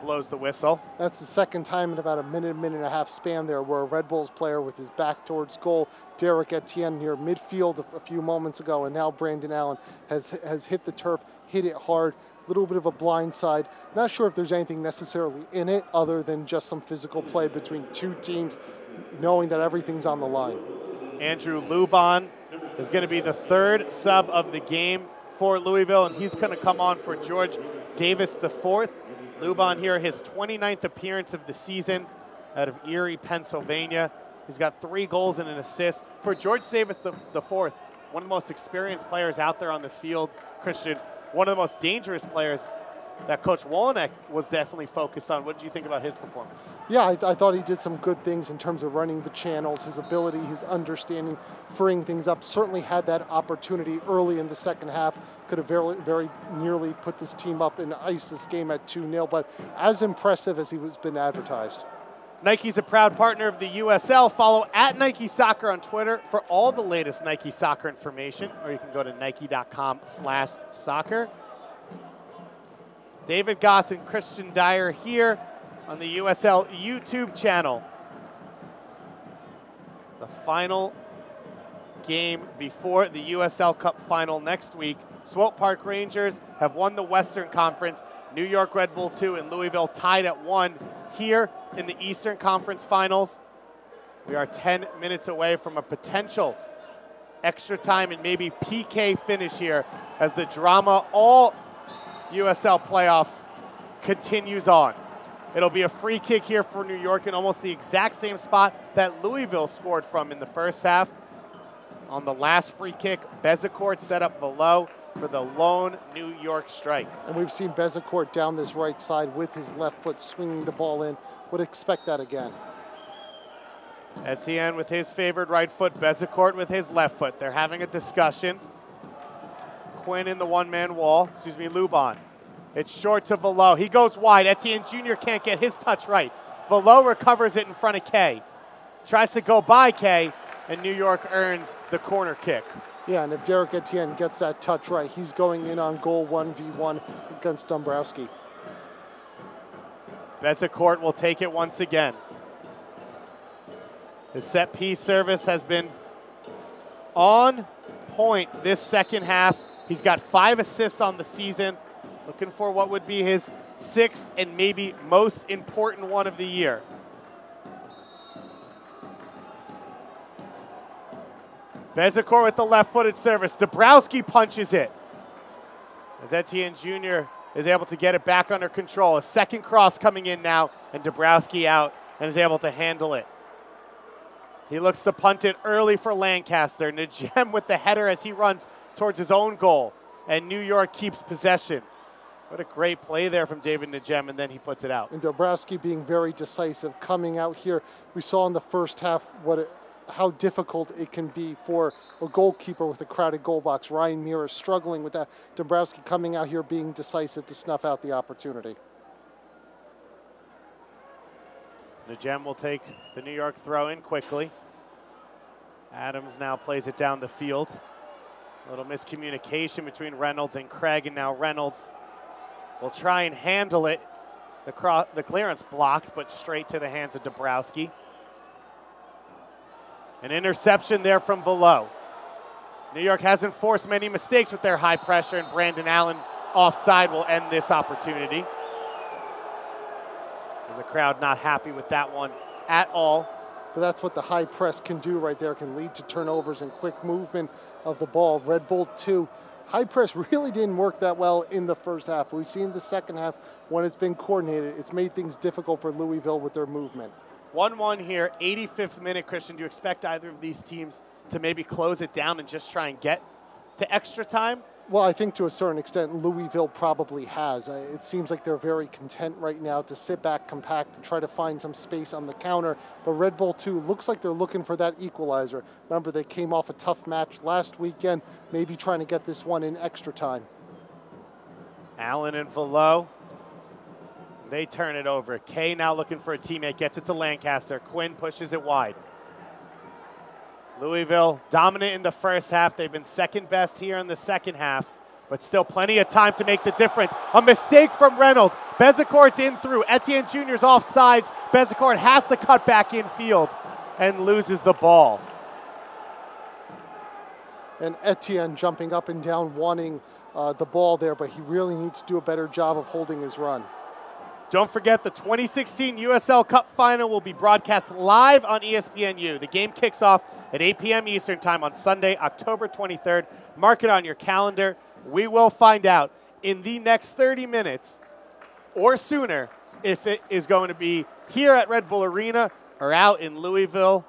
blows the whistle. That's the second time in about a minute and a half span there where a Red Bulls player with his back towards goal, Derek Etienne near midfield a few moments ago, and now Brandon Allen has hit the turf, hit it hard, a little bit of a blind side. Not sure if there's anything necessarily in it other than just some physical play between two teams, knowing that everything's on the line. Andrew Luban is going to be the third sub of the game for Louisville, and he's going to come on for George Davis IV. Luban here, his 29th appearance of the season out of Erie, Pennsylvania. He's got 3 goals and an assist. For George Davis IV, one of the most experienced players out there on the field, Christian, one of the most dangerous players that Coach Wolyniec was definitely focused on. What did you think about his performance? Yeah, I thought he did some good things in terms of running the channels, his ability, his understanding, freeing things up. Certainly had that opportunity early in the second half. Could have very nearly put this team up and iced this game at 2-0, but as impressive as he was been advertised. Nike's a proud partner of the USL. Follow at Nike Soccer on Twitter for all the latest Nike soccer information, or you can go to nike.com/soccer. David Goss and Christian Dyer here on the USL YouTube channel. The final game before the USL Cup final next week. Swope Park Rangers have won the Western Conference. New York Red Bull 2 and Louisville tied at 1 here in the Eastern Conference Finals. We are 10 minutes away from a potential extra time and maybe PK finish here as the drama all USL playoffs continues on. It'll be a free kick here for New York in almost the exact same spot that Louisville scored from in the first half. On the last free kick, Bezecourt set up below for the lone New York strike. And we've seen Bezecourt down this right side with his left foot swinging the ball in. Would expect that again. Etienne with his favored right foot, Bezecourt with his left foot. They're having a discussion. Quinn in the one-man wall, Luban. It's short to Velo. He goes wide. Etienne Jr. can't get his touch right. Velo recovers it in front of Kay. Tries to go by Kay, and New York earns the corner kick. Yeah, and if Derek Etienne gets that touch right, he's going in on goal 1v1 against Dombrowski. Bezecourt will take it once again. The set-piece service has been on point this second half He's got 5 assists on the season, looking for what would be his 6th and maybe most important one of the year. Bezecourt with the left-footed service. Dabrowski punches it. As Etienne Jr. is able to get it back under control. A second cross coming in now, and Dabrowski out and is able to handle it. He looks to punt it early for Lancaster. Najem with the header as he runs towards his own goal, and New York keeps possession. What a great play there from David Najem, and then he puts it out. And Dabrowski being very decisive, coming out here. We saw in the first half how difficult it can be for a goalkeeper with a crowded goal box. Ryan Meara struggling with that. Dabrowski coming out here being decisive to snuff out the opportunity. Najem will take the New York throw in quickly. Adams now plays it down the field. A little miscommunication between Reynolds and Craig, and now Reynolds will try and handle it. The clearance blocked, but straight to the hands of Dabrowski. An interception there from Velo. New York hasn't forced many mistakes with their high pressure, and Brandon Allen offside will end this opportunity. Is the crowd not happy with that one at all? But that's what the high press can do right there. It can lead to turnovers and quick movement of the ball. Red Bull 2. High press really didn't work that well in the first half. We've seen the second half when it's been coordinated. It's made things difficult for Louisville with their movement. 1-1 here, 85th minute. Christian, do you expect either of these teams to maybe close it down and just try and get to extra time? Well, I think to a certain extent Louisville probably has. It seems like they're very content right now to sit back, compact, and try to find some space on the counter. But Red Bull 2 looks like they're looking for that equalizer. Remember, they came off a tough match last weekend, maybe trying to get this one in extra time. Allen and Velo. They turn it over. Kay now looking for a teammate, gets it to Lancaster. Quinn pushes it wide. Louisville dominant in the first half. They've been second best here in the second half, but still plenty of time to make the difference. A mistake from Reynolds. Bezecourt's in through. Etienne Jr.'s offsides. Bezecourt has to cut back infield and loses the ball. And Etienne jumping up and down wanting the ball there, but he really needs to do a better job of holding his run. Don't forget the 2016 USL Cup Final will be broadcast live on ESPNU. The game kicks off at 8 p.m. Eastern Time on Sunday, October 23rd. Mark it on your calendar. We will find out in the next 30 minutes or sooner if it is going to be here at Red Bull Arena or out in Louisville,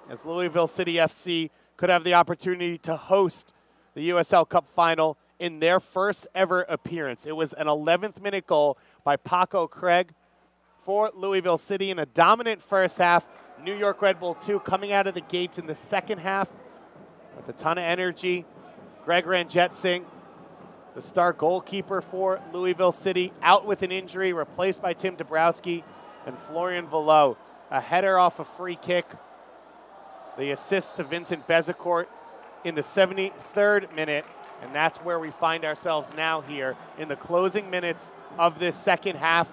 as Louisville City FC could have the opportunity to host the USL Cup Final in their first ever appearance. It was an 11th minute goal by Paco Craig for Louisville City in a dominant first half. New York Red Bull 2 coming out of the gates in the second half with a ton of energy. Greg Ranjetsingh, the star goalkeeper for Louisville City, out with an injury, replaced by Tim Dabrowski, and Florian Velo, a header off a free kick. The assist to Vincent Bezecourt in the 73rd minute. And that's where we find ourselves now here in the closing minutes of this second half.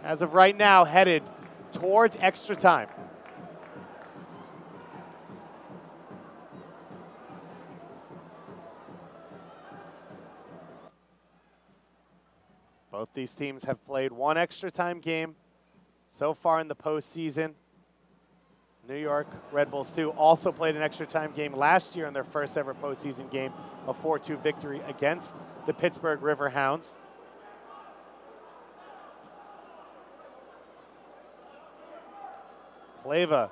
As of right now, headed towards extra time. Both these teams have played one extra time game so far in the postseason. New York Red Bulls 2 also played an extra time game last year in their first ever postseason game, a 4-2 victory against the Pittsburgh Riverhounds. Pleva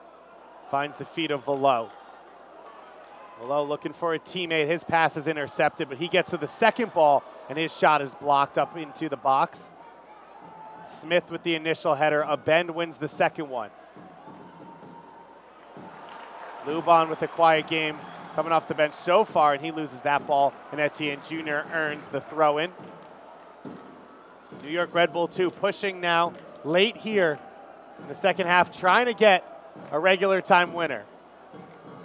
finds the feet of Velo. Velo looking for a teammate. His pass is intercepted, but he gets to the second ball, and his shot is blocked up into the box. Smith with the initial header. A bend wins the second one. Lubon with a quiet game coming off the bench so far, and he loses that ball, and Etienne Jr. earns the throw-in. New York Red Bull 2 pushing now late here in the second half, trying to get a regular time winner.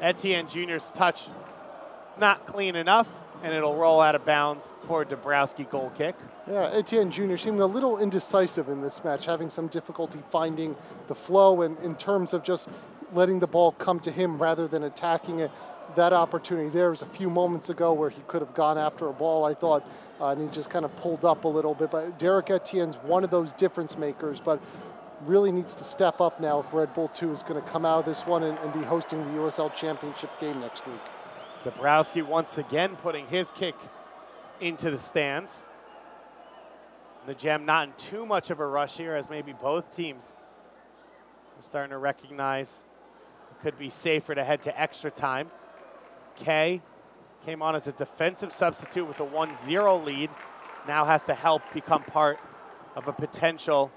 Etienne Jr.'s touch not clean enough, and it'll roll out of bounds for a Dabrowski goal kick. Yeah, Etienne Jr. seemed a little indecisive in this match, having some difficulty finding the flow and in terms of just letting the ball come to him rather than attacking it. that opportunity. There was a few moments ago where he could have gone after a ball, I thought, and he just kind of pulled up a little bit. But Derek Etienne's one of those difference makers, but really needs to step up now if Red Bull 2 is going to come out of this one and be hosting the USL Championship game next week. Dabrowski once again putting his kick into the stands. The Gem not in too much of a rush here, as maybe both teams are starting to recognize it could be safer to head to extra time. Kay came on as a defensive substitute with a 1-0 lead. Now has to help become part of a potential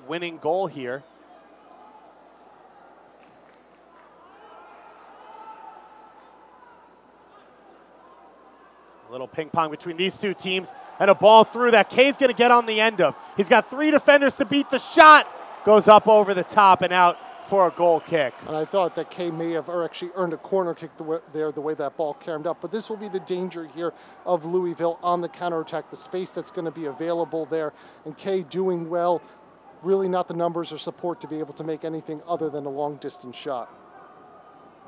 winning goal here. A little ping pong between these two teams and a ball through that Kay's going to get on the end of. He's got 3 defenders to beat the shot. Goes up over the top and out for a goal kick. And I thought that Kay may have actually earned a corner kick the way that ball caromed up. But this will be the danger here of Louisville on the counterattack, the space that's going to be available there. And Kay doing well, really not the numbers or support to be able to make anything other than a long-distance shot.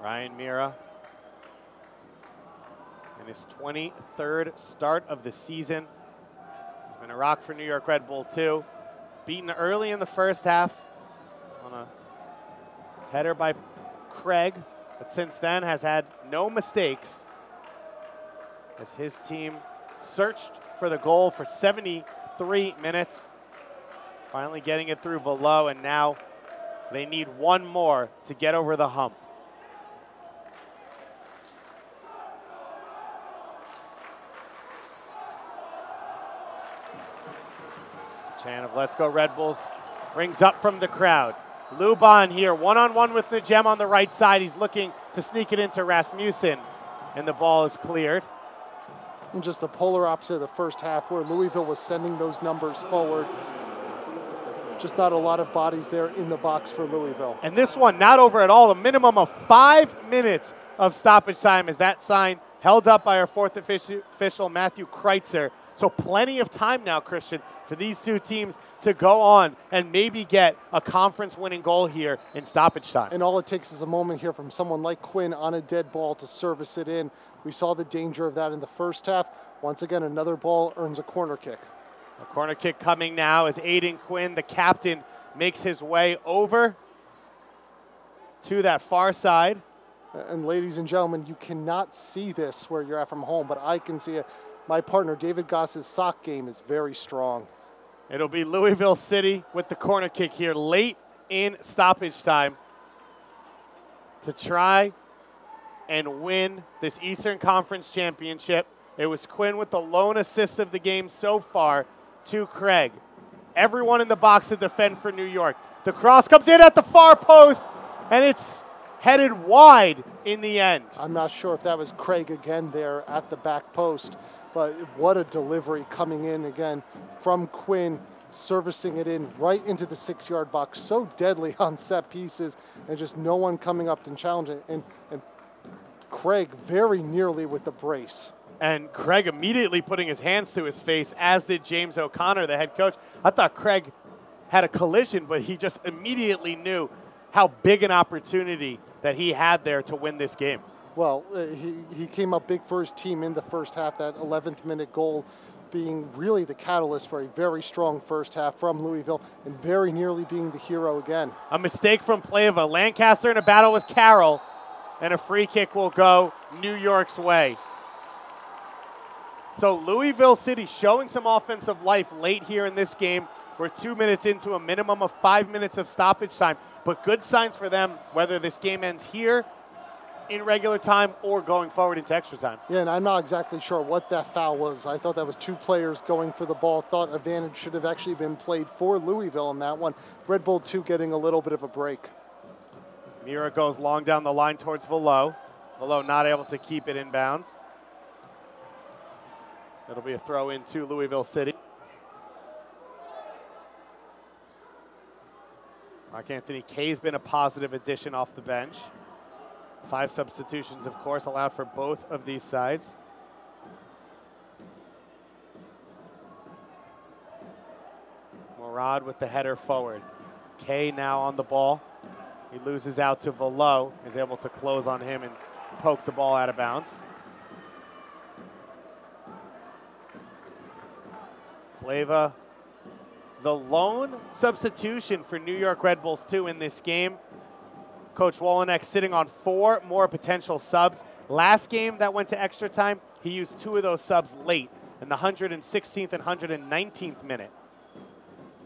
Ryan Mira in his 23rd start of the season. He's been a rock for New York Red Bull 2. Beaten early in the first half on a header by Craig, but since then has had no mistakes as his team searched for the goal for 73 minutes. Finally getting it through Velo, and now they need one more to get over the hump. Chant of Let's Go Red Bulls rings up from the crowd. Luban here, one-on-one with Najem on the right side. He's looking to sneak it into Rasmussen, and the ball is cleared. And just the polar opposite of the first half, where Louisville was sending those numbers forward. Just not a lot of bodies there in the box for Louisville. And this one, not over at all. A minimum of 5 minutes of stoppage time as that sign held up by our fourth official, Matthew Kreitzer. So plenty of time now, Christian, for these two teams to go on and maybe get a conference-winning goal here in stoppage time. And all it takes is a moment here from someone like Quinn on a dead ball to service it in. We saw the danger of that in the first half. Once again, another ball earns a corner kick. A corner kick coming now as Aiden Quinn, the captain, makes his way over to that far side. And ladies and gentlemen, you cannot see this where you're at from home, but I can see it. My partner, David Goss's sock game is very strong. It'll be Louisville City with the corner kick here late in stoppage time to try and win this Eastern Conference Championship. It was Quinn with the lone assist of the game so far to Craig. Everyone in the box to defend for New York. The cross comes in at the far post, and it's headed wide in the end. I'm not sure if that was Craig again there at the back post, but what a delivery coming in again from Quinn, servicing it in right into the 6-yard box. So deadly on set pieces, and just no one coming up to challenge it. And Craig very nearly with the brace. And Craig immediately putting his hands to his face, as did James O'Connor, the head coach. I thought Craig had a collision, but he just immediately knew how big an opportunity that he had there to win this game. Well, he came up big for his team in the first half, that 11th minute goal being really the catalyst for a very strong first half from Louisville, and very nearly being the hero again. A mistake from Pleva. Lancaster in a battle with Carroll, and a free kick will go New York's way. So Louisville City showing some offensive life late here in this game. We're 2 minutes into a minimum of 5 minutes of stoppage time, but good signs for them, whether this game ends here in regular time or going forward into extra time. Yeah, and I'm not exactly sure what that foul was. I thought that was 2 players going for the ball. Thought advantage should have actually been played for Louisville in that one. Red Bull 2 getting a little bit of a break. Mira goes long down the line towards Velo. Velo not able to keep it in bounds. It'll be a throw into Louisville City. Mark Anthony Kay's been a positive addition off the bench. 5 substitutions, of course, allowed for both of these sides. Morad with the header forward. Kay now on the ball He loses out to Velo, is able to close on him and poke the ball out of bounds. Pleva, the lone substitution for New York Red Bulls 2 in this game. Coach Wolenek sitting on 4 more potential subs. Last game that went to extra time, he used 2 of those subs late in the 116th and 119th minute.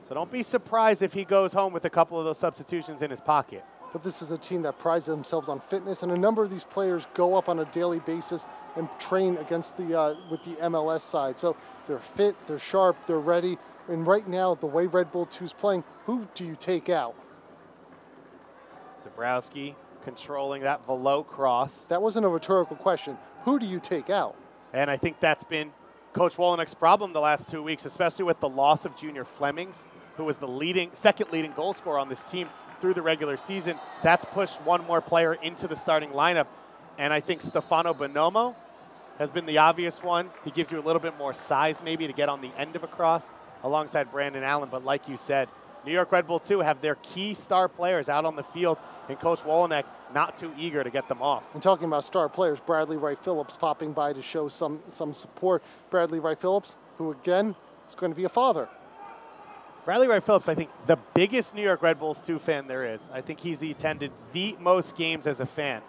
So don't be surprised if he goes home with a couple of those substitutions in his pocket. But this is a team that prides themselves on fitness, and a number of these players go up on a daily basis and train against the with the MLS side. So they're fit, they're sharp, they're ready. And right now, the way Red Bull 2 is playing, who do you take out? Dabrowski controlling that Velo cross. That wasn't a rhetorical question. Who do you take out? And I think that's been Coach Wolenek's problem the last 2 weeks, especially with the loss of Junior Flemings, who was the second leading goal scorer on this team through the regular season. That's pushed one more player into the starting lineup. And I think Stefano Bonomo has been the obvious one. He gives you a little bit more size maybe to get on the end of a cross alongside Brandon Allen. But like you said, New York Red Bull 2 have their key star players out on the field, and Coach Wolenek not too eager to get them off. And talking about star players, Bradley Wright-Phillips popping by to show some support. Bradley Wright-Phillips, who again is going to be a father. Bradley Wright-Phillips, I think the biggest New York Red Bulls 2 fan there is. I think he's attended the most games as a fan.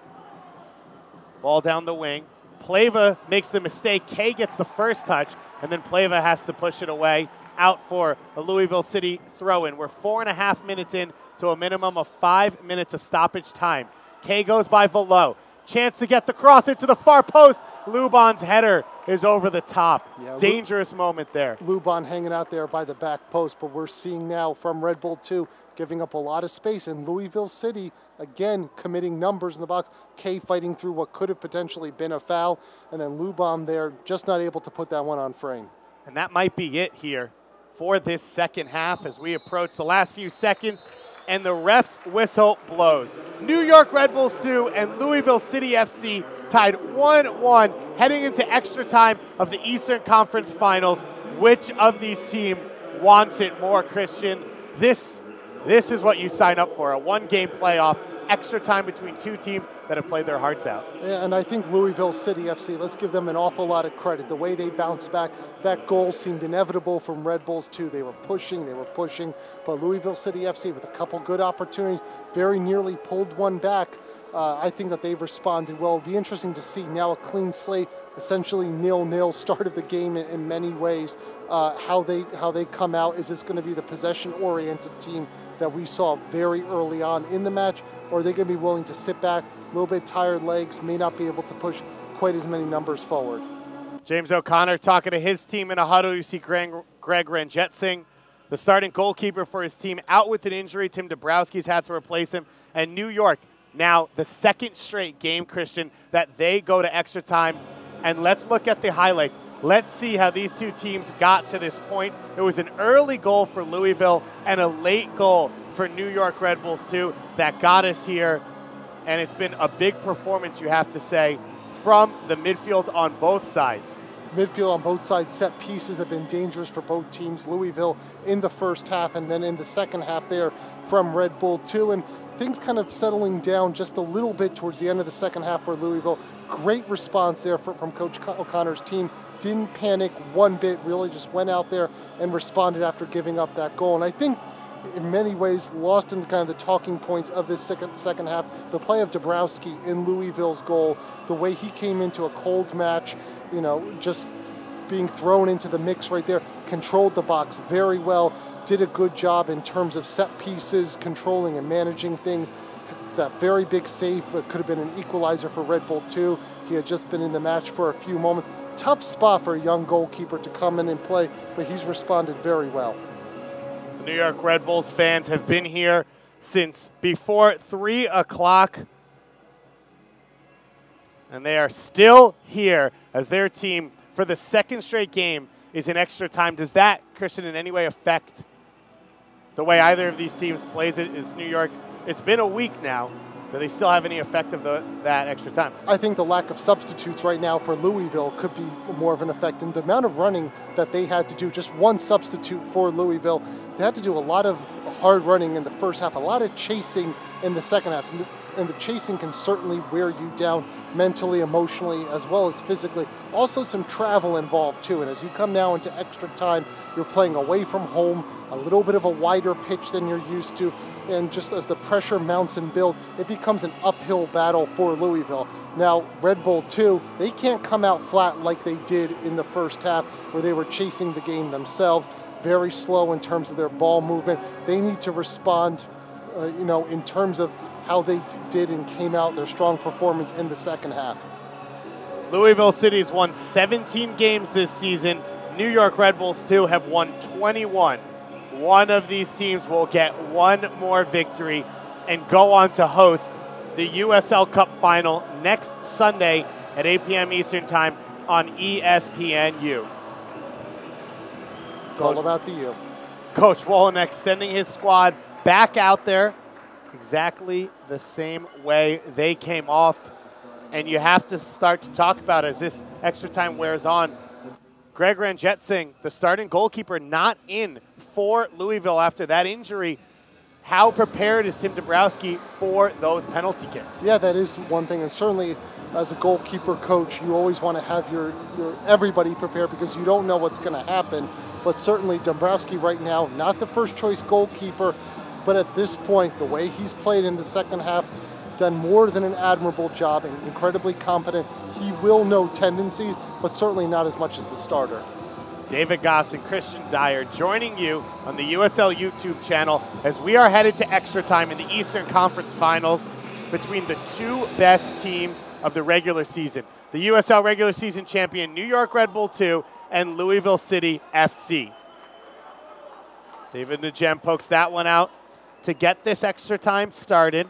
Ball down the wing. Pleva makes the mistake. Kay gets the first touch, and then Pleva has to push it away out for a Louisville City throw-in. We're 4.5 minutes in to a minimum of 5 minutes of stoppage time. Kay goes by Velo. Chance to get the cross into the far post. Lubon's header is over the top. Yeah, dangerous moment there. Lubon hanging out there by the back post, but we're seeing now from Red Bull 2 giving up a lot of space. And Louisville City, again, committing numbers in the box. Kay fighting through what could have potentially been a foul. And then Lubon there just not able to put that one on frame. And that might be it here for this second half as we approach the last few seconds. And the ref's whistle blows. New York Red Bulls 2 and Louisville City FC tied 1-1 heading into extra time of the Eastern Conference Finals. Which of these teams wants it more, Christian? This is what you sign up for, a one-game playoff, extra time between two teams that have played their hearts out. Yeah, and I think Louisville City FC, let's give them an awful lot of credit. The way they bounced back, that goal seemed inevitable from Red Bulls 2. They were pushing, but Louisville City FC with a couple good opportunities, very nearly pulled one back. I think that they've responded well. It'll be interesting to see now a clean slate, essentially 0-0 start of the game in many ways. How they come out. Is this going to be the possession-oriented team that we saw very early on in the match, or are they going to be willing to sit back, a little bit tired legs, may not be able to push quite as many numbers forward? James O'Connor talking to his team in a huddle. You see Greg Ranjetsing, the starting goalkeeper for his team, out with an injury. Tim Dabrowski's had to replace him. And New York, now the second straight game, Christian, that they go to extra time. And let's look at the highlights. Let's see how these two teams got to this point. It was an early goal for Louisville and a late goal for New York Red Bulls 2 that got us here. And it's been a big performance, you have to say, from the midfield on both sides. Midfield on both sides, set pieces have been dangerous for both teams. Louisville in the first half and then in the second half there from Red Bull 2. And things kind of settling down just a little bit towards the end of the second half for Louisville. Great response there from Coach O'Connor's team. Didn't panic one bit, really just went out there and responded after giving up that goal. And I think in many ways lost in kind of the talking points of this second half, the play of Dabrowski in Louisville's goal, the way he came into a cold match, you know, just being thrown into the mix right there, controlled the box very well, did a good job in terms of set pieces, controlling and managing things. That very big save could have been an equalizer for Red Bull 2. He had just been in the match for a few moments. Tough spot for a young goalkeeper to come in and play, but he's responded very well. The New York Red Bulls fans have been here since before 3 o'clock, and they are still here as their team for the second straight game is in extra time. Does that, Christian, in any way affect the way either of these teams plays it? Is New York, it's been a week now. Do they still have any effect of that extra time? I think the lack of substitutes right now for Louisville could be more of an effect. And the amount of running that they had to do, just one substitute for Louisville, they had to do a lot of hard running in the first half, a lot of chasing in the second half. And the chasing can certainly wear you down mentally, emotionally, as well as physically. Also some travel involved too. And as you come now into extra time, you're playing away from home, a little bit of a wider pitch than you're used to. And just as the pressure mounts and builds, it becomes an uphill battle for Louisville. Now, Red Bull 2, they can't come out flat like they did in the first half where they were chasing the game themselves. Very slow in terms of their ball movement. They need to respond, in terms of how they did and came out, their strong performance in the second half. Louisville City's won 17 games this season. New York Red Bulls 2 have won 21. One of these teams will get one more victory and go on to host the USL Cup Final next Sunday at 8 p.m. Eastern Time on ESPNU. It's all about the U. Coach Wolenek sending his squad back out there exactly the same way they came off. And you have to start to talk about, as this extra time wears on, Greg Ranjitsingh, the starting goalkeeper, not in for Louisville after that injury. How prepared is Tim Dabrowski for those penalty kicks? Yeah, that is one thing. And certainly as a goalkeeper coach, you always want to have your everybody prepared because you don't know what's going to happen. But certainly Dabrowski right now, not the first choice goalkeeper, but at this point, the way he's played in the second half, done more than an admirable job and incredibly competent. He will know tendencies, but certainly not as much as the starter. David Goss and Christian Dyer joining you on the USL YouTube channel as we are headed to extra time in the Eastern Conference Finals between the two best teams of the regular season. The USL regular season champion New York Red Bull 2 and Louisville City FC. David Najem pokes that one out to get this extra time started.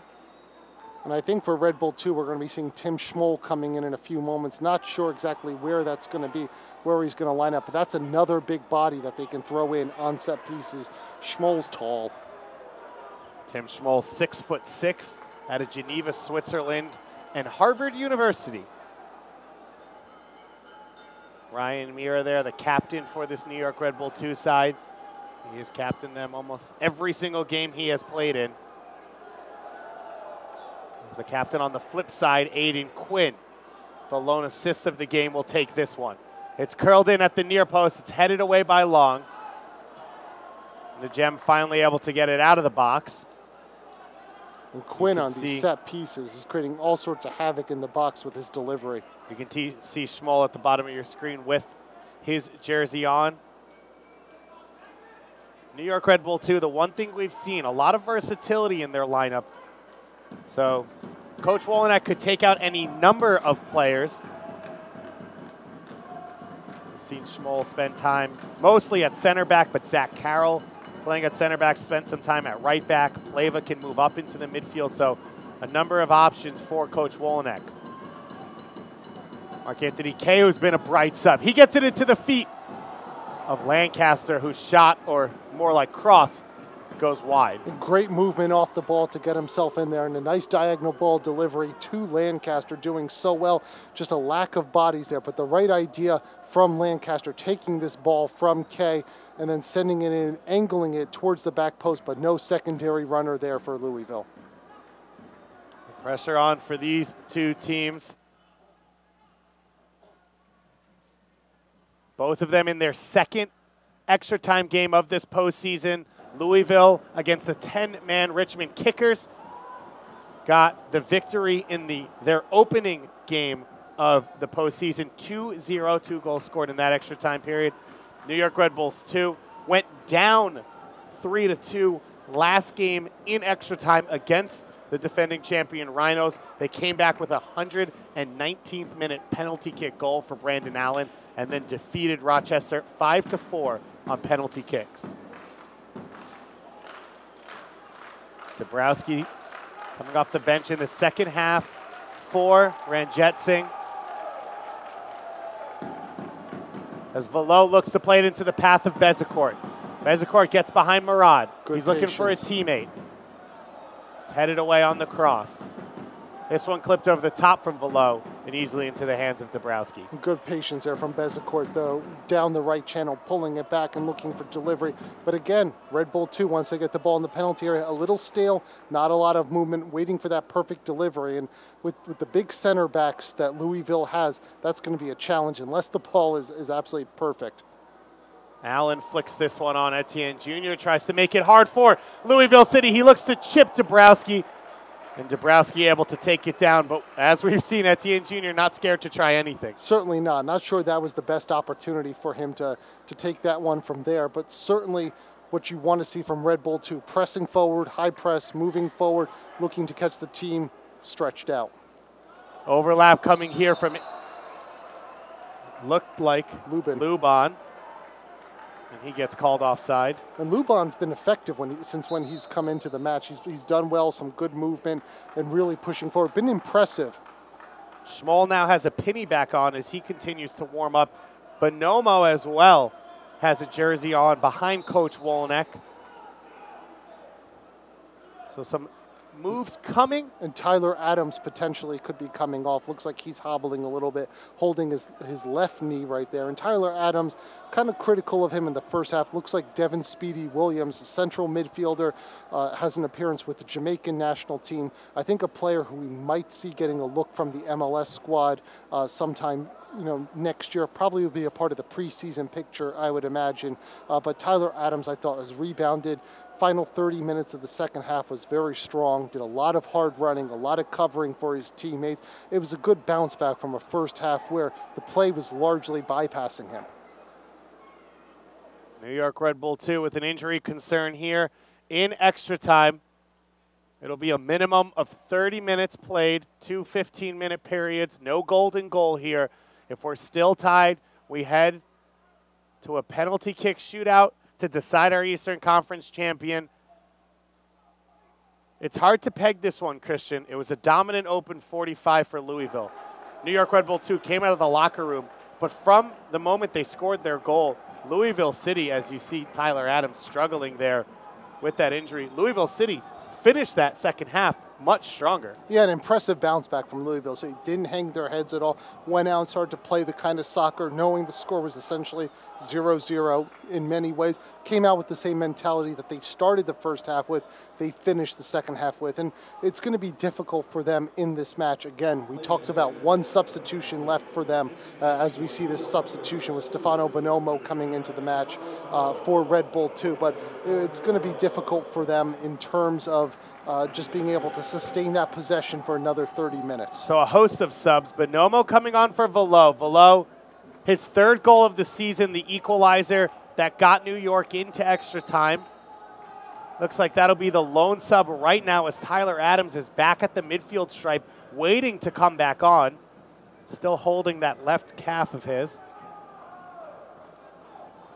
And I think for Red Bull 2, we're going to be seeing Tim Schmoll coming in a few moments. Not sure exactly where that's going to be, where he's going to line up, but that's another big body that they can throw in on set pieces. Schmoll's tall. Tim Schmoll, 6'6", out of Geneva, Switzerland, and Harvard University. Ryan Mira there, the captain for this New York Red Bull 2 side. He has captained them almost every single game he has played in. As the captain on the flip side, Aiden Quinn, the lone assist of the game, will take this one. It's curled in at the near post. It's headed away by Long. Najem finally able to get it out of the box. And Quinn on these set pieces is creating all sorts of havoc in the box with his delivery. You can see Schmoll at the bottom of your screen with his jersey on. New York Red Bull 2, the one thing we've seen, a lot of versatility in their lineup. So Coach Wolenek could take out any number of players. We've seen Schmoll spend time mostly at center back, but Zach Carroll playing at center back, spent some time at right back. Pleva can move up into the midfield, so a number of options for Coach Wolenek. Mark-Anthony Kay, who's been a bright sub. He gets it into the feet of Lancaster, whose shot, or more like cross, goes wide. And great movement off the ball to get himself in there, and a nice diagonal ball delivery to Lancaster, doing so well. Just a lack of bodies there, but the right idea from Lancaster, taking this ball from Kay and then sending it in, angling it towards the back post, but no secondary runner there for Louisville. The pressure on for these two teams. Both of them in their second extra time game of this postseason. Louisville against the 10-man Richmond Kickers got the victory in their opening game of the postseason. 2-0, 2 goals scored in that extra time period. New York Red Bulls 2 went down 3-2 last game in extra time against the defending champion Rhinos. They came back with a 119th minute penalty kick goal for Brandon Allen and then defeated Rochester 5-4 on penalty kicks. Dabrowski coming off the bench in the second half for Ranjitsingh. As Velo looks to play it into the path of Bezecourt. Bezecourt gets behind Murad. He's looking for a teammate. It's headed away on the cross. This one clipped over the top from Velo and easily into the hands of Dabrowski. Good patience there from Bezecourt, though, down the right channel, pulling it back and looking for delivery. But again, Red Bull 2, once they get the ball in the penalty area, a little stale, not a lot of movement, waiting for that perfect delivery. And with the big center backs that Louisville has, that's going to be a challenge unless the ball is absolutely perfect. Allen flicks this one on. Etienne Jr. tries to make it hard for Louisville City. He looks to chip Dabrowski, and Dabrowski able to take it down. But as we've seen, Etienne Jr. not scared to try anything. Certainly not. Not sure that was the best opportunity for him to take that one from there, but certainly what you want to see from Red Bull 2, pressing forward, high press, moving forward, looking to catch the team stretched out. Overlap coming here from, looked like Lubon. And he gets called offside. And Lubon's been effective since when he's come into the match. He's done well, some good movement, and really pushing forward. Been impressive. Schmoll now has a penny back on as he continues to warm up. Bonomo as well has a jersey on behind Coach Wolenek. So some moves coming. And Tyler Adams potentially could be coming off. Looks like he's hobbling a little bit, holding his left knee right there. And Tyler Adams, kind of critical of him in the first half. Looks like Devin Speedy Williams, a central midfielder, has an appearance with the Jamaican national team. I think a player who we might see getting a look from the MLS squad sometime next year. Probably will be a part of the preseason picture, I would imagine. But Tyler Adams, I thought, has rebounded. Final 30 minutes of the second half was very strong, did a lot of hard running, a lot of covering for his teammates. It was a good bounce back from a first half where the play was largely bypassing him. New York Red Bull 2 with an injury concern here in extra time. It'll be a minimum of 30 minutes played, 2 15-minute periods, no golden goal here. If we're still tied, we head to a penalty kick shootout to decide our Eastern Conference champion. It's hard to peg this one, Christian. It was a dominant open 45 for Louisville. New York Red Bull 2 came out of the locker room, but from the moment they scored their goal, Louisville City, as you see Tyler Adams struggling there with that injury, Louisville City finished that second half much stronger. Yeah, an impressive bounce back from Louisville. So he didn't hang their heads at all, went out and started to play the kind of soccer, knowing the score was essentially 0-0 in many ways. Came out with the same mentality that they started the first half with, they finished the second half with. And it's going to be difficult for them in this match. Again, we talked about one substitution left for them as we see this substitution with Stefano Bonomo coming into the match for Red Bull 2. But it's going to be difficult for them in terms of just being able to sustain that possession for another 30 minutes. So a host of subs. Bonomo coming on for Velo. Velo, his third goal of the season, the equalizer that got New York into extra time. Looks like that'll be the lone sub right now as Tyler Adams is back at the midfield stripe, waiting to come back on. Still holding that left calf of his.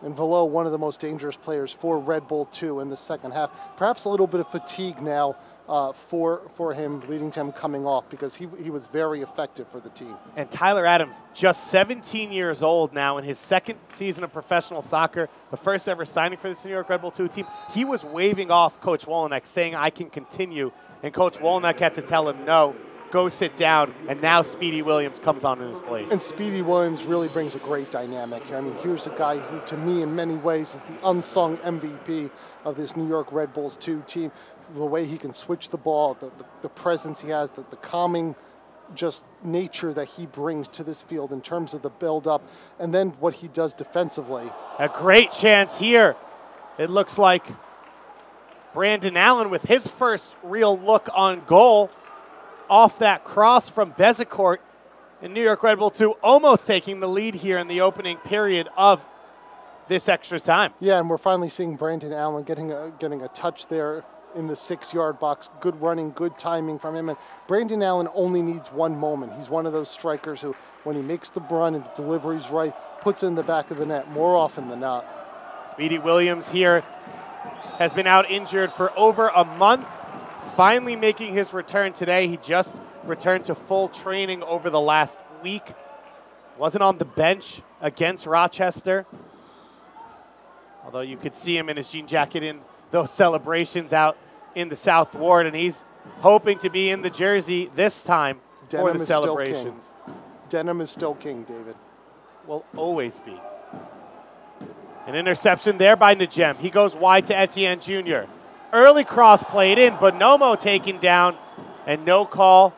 And Velo, one of the most dangerous players for Red Bull 2 in the second half. Perhaps a little bit of fatigue now for him, leading to him coming off because he was very effective for the team. And Tyler Adams, just 17 years old now in his second season of professional soccer, the first ever signing for this New York Red Bull 2 team. He was waving off Coach Wolenek, saying, I can continue. And Coach Wolenek had to tell him, no, go sit down, and now Speedy Williams comes on in his place. And Speedy Williams really brings a great dynamic here. I mean, here's a guy who, to me, in many ways, is the unsung MVP of this New York Red Bulls 2 team. The way he can switch the ball, the presence he has, the calming just nature that he brings to this field in terms of the build-up, and then what he does defensively. A great chance here. It looks like Brandon Allen with his first real look on goal, off that cross from Bezecourt, and New York Red Bull 2 almost taking the lead here in the opening period of this extra time. Yeah, and we're finally seeing Brandon Allen getting a touch there in the 6-yard box. Good running, good timing from him. And Brandon Allen only needs one moment. He's one of those strikers who, when he makes the run and the delivery's right, puts it in the back of the net more often than not. Speedy Williams here has been out injured for over a month. Finally making his return today. He just returned to full training over the last week. Wasn't on the bench against Rochester. Although you could see him in his jean jacket in those celebrations out in the South Ward. And he's hoping to be in the jersey this time for the celebrations. Denim is still king, David. Will always be. An interception there by Najem. He goes wide to Etienne Jr. Early cross played in, Bonomo taken down, and no call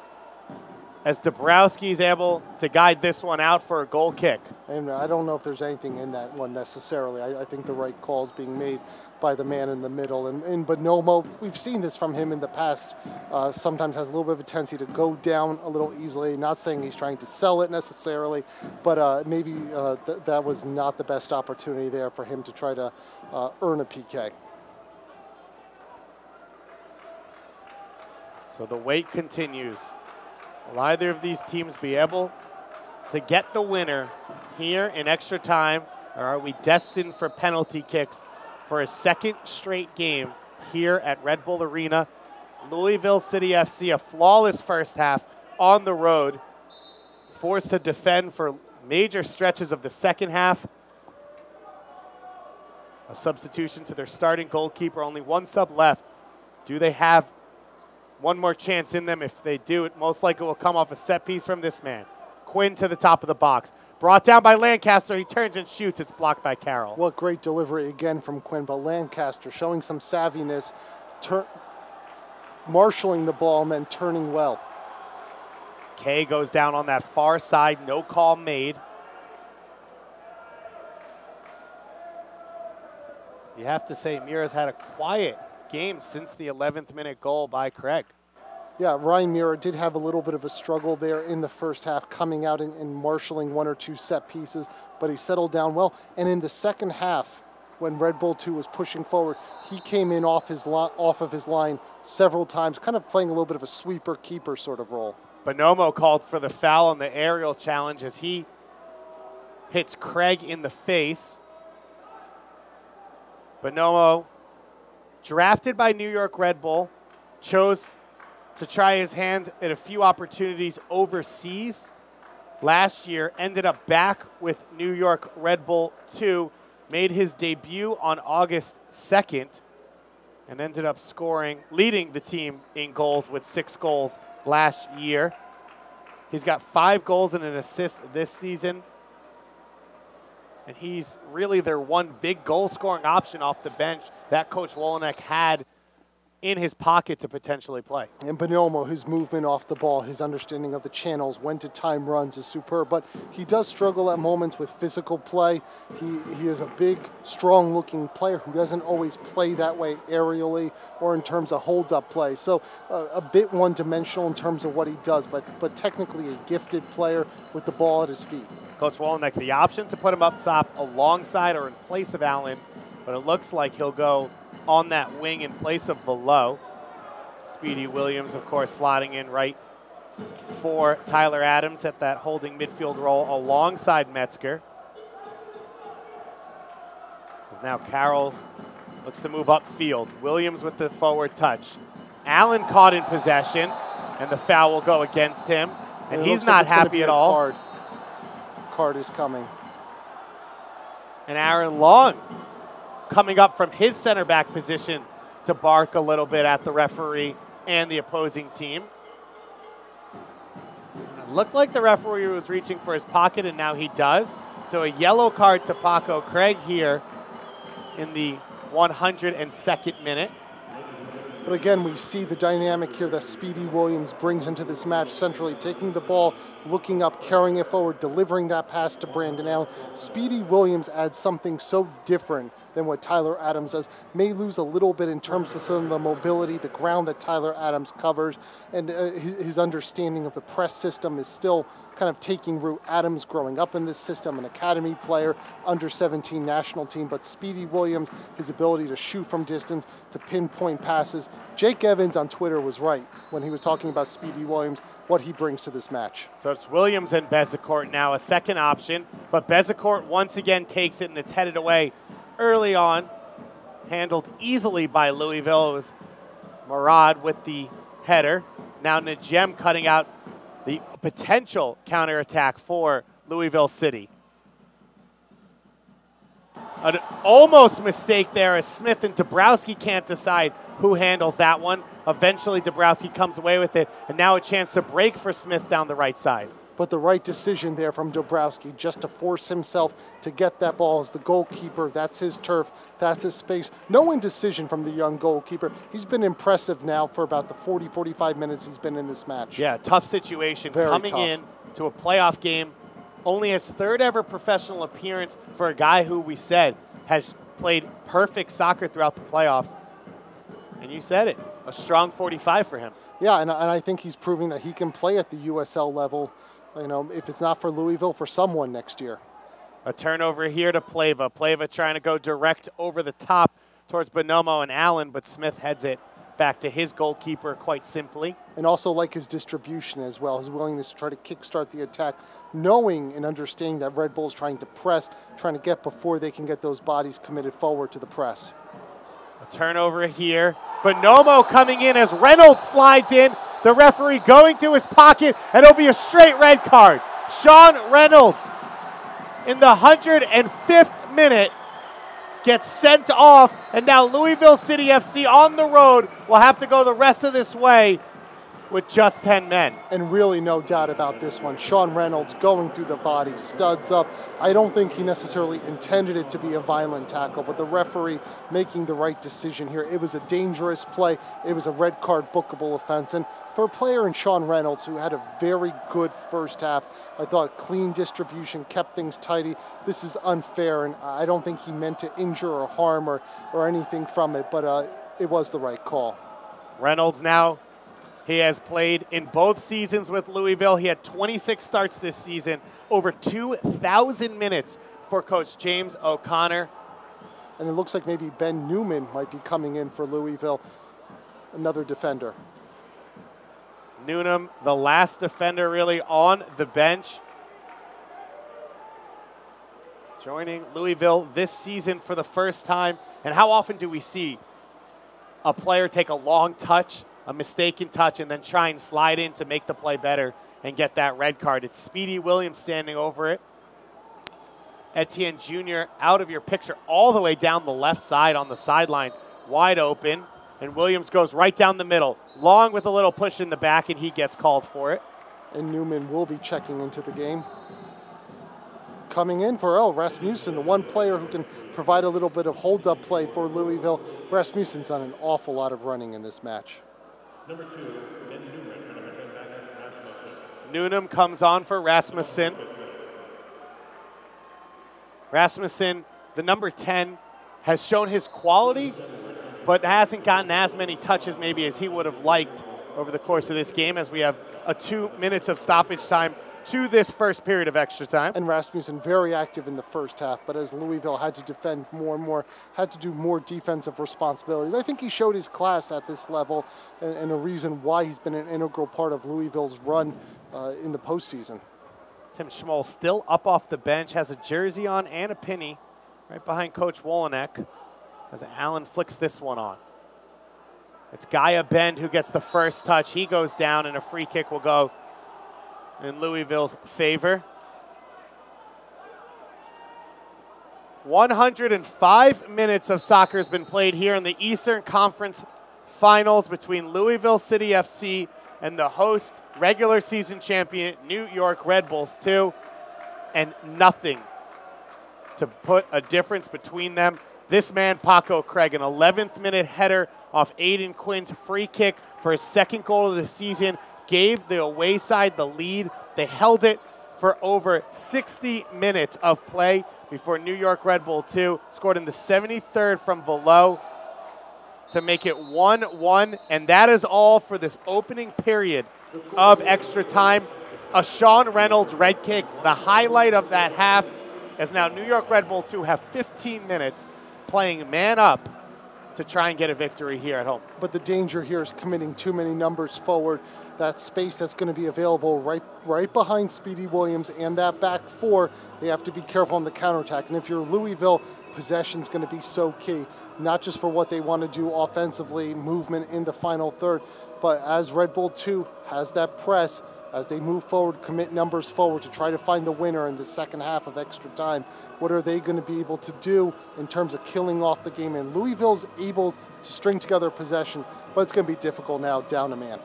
as Dabrowski is able to guide this one out for a goal kick. And I don't know if there's anything in that one necessarily. I think the right call is being made by the man in the middle. And Bonomo, we've seen this from him in the past, sometimes has a little bit of a tendency to go down a little easily. Not saying he's trying to sell it necessarily, but maybe that was not the best opportunity there for him to try to earn a PK. So the wait continues. Will either of these teams be able to get the winner here in extra time, or are we destined for penalty kicks for a second straight game here at Red Bull Arena? Louisville City FC, a flawless first half on the road, forced to defend for major stretches of the second half. A substitution to their starting goalkeeper, only one sub left. Do they have one more chance in them? If they do, it most likely will come off a set piece from this man. Quinn to the top of the box. Brought down by Lancaster. He turns and shoots. It's blocked by Carroll. What great delivery again from Quinn, but Lancaster showing some savviness, marshaling the ball and then turning well. Kay goes down on that far side. No call made. You have to say Mira's had a quiet game since the 11th minute goal by Craig. Yeah, Ryan Mira did have a little bit of a struggle there in the first half, coming out and marshaling one or two set pieces, but he settled down well. And in the second half, when Red Bull 2 was pushing forward, he came in off of his line several times, kind of playing a little bit of a sweeper-keeper sort of role. Bonomo called for the foul on the aerial challenge as he hits Craig in the face. Bonomo, drafted by New York Red Bull, chose to try his hand at a few opportunities overseas last year, ended up back with New York Red Bull 2, made his debut on August 2nd, and ended up leading the team in goals with 6 goals last year. He's got 5 goals and an assist this season, and he's really their one big goal-scoring option off the bench that Coach Wolenek had in his pocket to potentially play. And Bonomo, his movement off the ball, his understanding of the channels, when to time runs is superb, but he does struggle at moments with physical play. He is a big, strong-looking player who doesn't always play that way aerially or in terms of hold-up play. So a bit one-dimensional in terms of what he does, but technically a gifted player with the ball at his feet. Coach Wolenek, the option to put him up top alongside or in place of Allen, but it looks like he'll go on that wing in place of Below. Speedy Williams, of course, slotting in right for Tyler Adams at that holding midfield role alongside Metzger. As now Carroll looks to move upfield. Williams with the forward touch. Allen caught in possession, and the foul will go against him. And he's not happy at all. Card is coming. And Aaron Long coming up from his center back position to bark a little bit at the referee and the opposing team. It looked like the referee was reaching for his pocket, and now he does. So a yellow card to Paco Craig here in the 102nd minute. But again, we see the dynamic here that Speedy Williams brings into this match centrally, taking the ball, looking up, carrying it forward, delivering that pass to Brandon Allen. Speedy Williams adds something so different than what Tyler Adams does. May lose a little bit in terms of some of the mobility, the ground that Tyler Adams covers, and his understanding of the press system is still kind of taking root. Adams growing up in this system, an academy player, under 17 national team, but Speedy Williams, his ability to shoot from distance, to pinpoint passes. Jake Evans on Twitter was right when he was talking about Speedy Williams, what he brings to this match. So it's Williams and Bezecourt now, a second option, but Bezecourt once again takes it and it's headed away early on. Handled easily by Louisville. It was Murad with the header. Now Najem cutting out the potential counterattack for Louisville City. An almost mistake there as Smith and Dabrowski can't decide who handles that one. Eventually Dabrowski comes away with it, and now a chance to break for Smith down the right side. but the right decision there from Dabrowski just to force himself to get that ball as the goalkeeper. That's his turf, that's his space. No indecision from the young goalkeeper. He's been impressive now for about the 40, 45 minutes he's been in this match. Yeah, tough situation. Very Coming tough. in to a playoff game, only his third ever professional appearance for a guy who we said has played perfect soccer throughout the playoffs. And you said it, a strong 45 for him. Yeah, and I think he's proving that he can play at the USL level, you know, if it's not for Louisville, for someone next year. A turnover here to Pleva. Pleva trying to go direct over the top towards Bonomo and Allen, but Smith heads it back to his goalkeeper quite simply. And also like his distribution as well, his willingness to try to kickstart the attack, knowing and understanding that Red Bull's trying to press, trying to get before they can get those bodies committed forward to the press. A turnover here. Bonomo coming in as Reynolds slides in. The referee going to his pocket, and it'll be a straight red card. Sean Reynolds, in the 105th minute, gets sent off, and now Louisville City FC on the road will have to go the rest of this way with just 10 men. And really no doubt about this one. Sean Reynolds going through the body, studs up. I don't think he necessarily intended it to be a violent tackle, but the referee making the right decision here. It was a dangerous play. It was a red card bookable offense. And for a player in Sean Reynolds who had a very good first half, I thought clean distribution, kept things tidy. This is unfair, and I don't think he meant to injure or harm or anything from it, but it was the right call. Reynolds now, he has played in both seasons with Louisville. He had 26 starts this season, over 2,000 minutes for Coach James O'Connor. And it looks like maybe Ben Newman might be coming in for Louisville, another defender. Newnham, the last defender really on the bench. Joining Louisville this season for the first time. And how often do we see a player take a long touch, a mistaken touch, and then try and slide in to make the play better and get that red card? It's Speedy Williams standing over it. Etienne Jr. out of your picture all the way down the left side on the sideline, wide open. And Williams goes right down the middle, long with a little push in the back, and he gets called for it. And Newman will be checking into the game. Coming in for Rasmussen, the one player who can provide a little bit of hold-up play for Louisville. Rasmussen's done an awful lot of running in this match. Number 2, Ben Newman, going to return back as Rasmussen. Newnham comes on for Rasmussen. Rasmussen, the number 10, has shown his quality, but hasn't gotten as many touches maybe as he would have liked over the course of this game, as we have 2 minutes of stoppage time to this first period of extra time. And Rasmussen very active in the first half, but as Louisville had to defend more and more, had to do more defensive responsibilities. I think he showed his class at this level and a reason why he's been an integral part of Louisville's run in the postseason. Tim Schmoll still up off the bench, has a jersey on and a penny right behind Coach Wolonek as Allen flicks this one on. It's Gaia Bend who gets the first touch. He goes down, and a free kick will go in Louisville's favor. 105 minutes of soccer has been played here in the Eastern Conference Finals between Louisville City FC and the host regular season champion New York Red Bulls 2, and nothing to put a difference between them. This man, Paco Craig, an 11th minute header off Aiden Quinn's free kick for his second goal of the season, gave the away side the lead. They held it for over 60 minutes of play before New York Red Bull 2 scored in the 73rd from Velo to make it 1-1. And that is all for this opening period of extra time. A Sean Reynolds red kick, the highlight of that half, as now New York Red Bull 2 have 15 minutes playing man up to try and get a victory here at home. But the danger here is committing too many numbers forward. That space that's going to be available right behind Speedy Williams and that back four, they have to be careful on the counterattack. And if you're Louisville, possession's going to be so key, not just for what they want to do offensively, movement in the final third, but as Red Bull 2 has that press, as they move forward, commit numbers forward to try to find the winner in the second half of extra time. What are they going to be able to do in terms of killing off the game? And Louisville's able to string together possession, but it's going to be difficult now, down a man.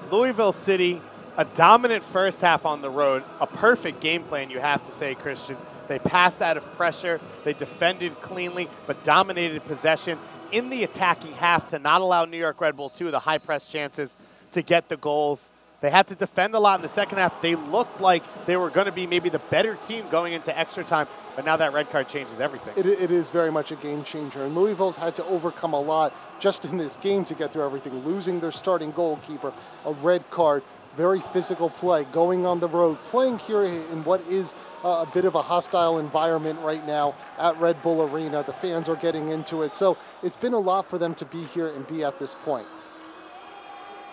Louisville City, A dominant first half on the road, a perfect game plan, you have to say, Christian. They passed out of pressure, they defended cleanly, but dominated possession in the attacking half to not allow New York Red Bull 2 the high press chances to get the goals. They had to defend a lot in the second half. They looked like they were going to be maybe the better team going into extra time, but now that red card changes everything. It is very much a game changer, and Louisville's had to overcome a lot just in this game to get through everything, losing their starting goalkeeper, a red card, very physical play, going on the road, playing here in what is a bit of a hostile environment right now at Red Bull Arena. The fans are getting into it, so it's been a lot for them to be here and be at this point.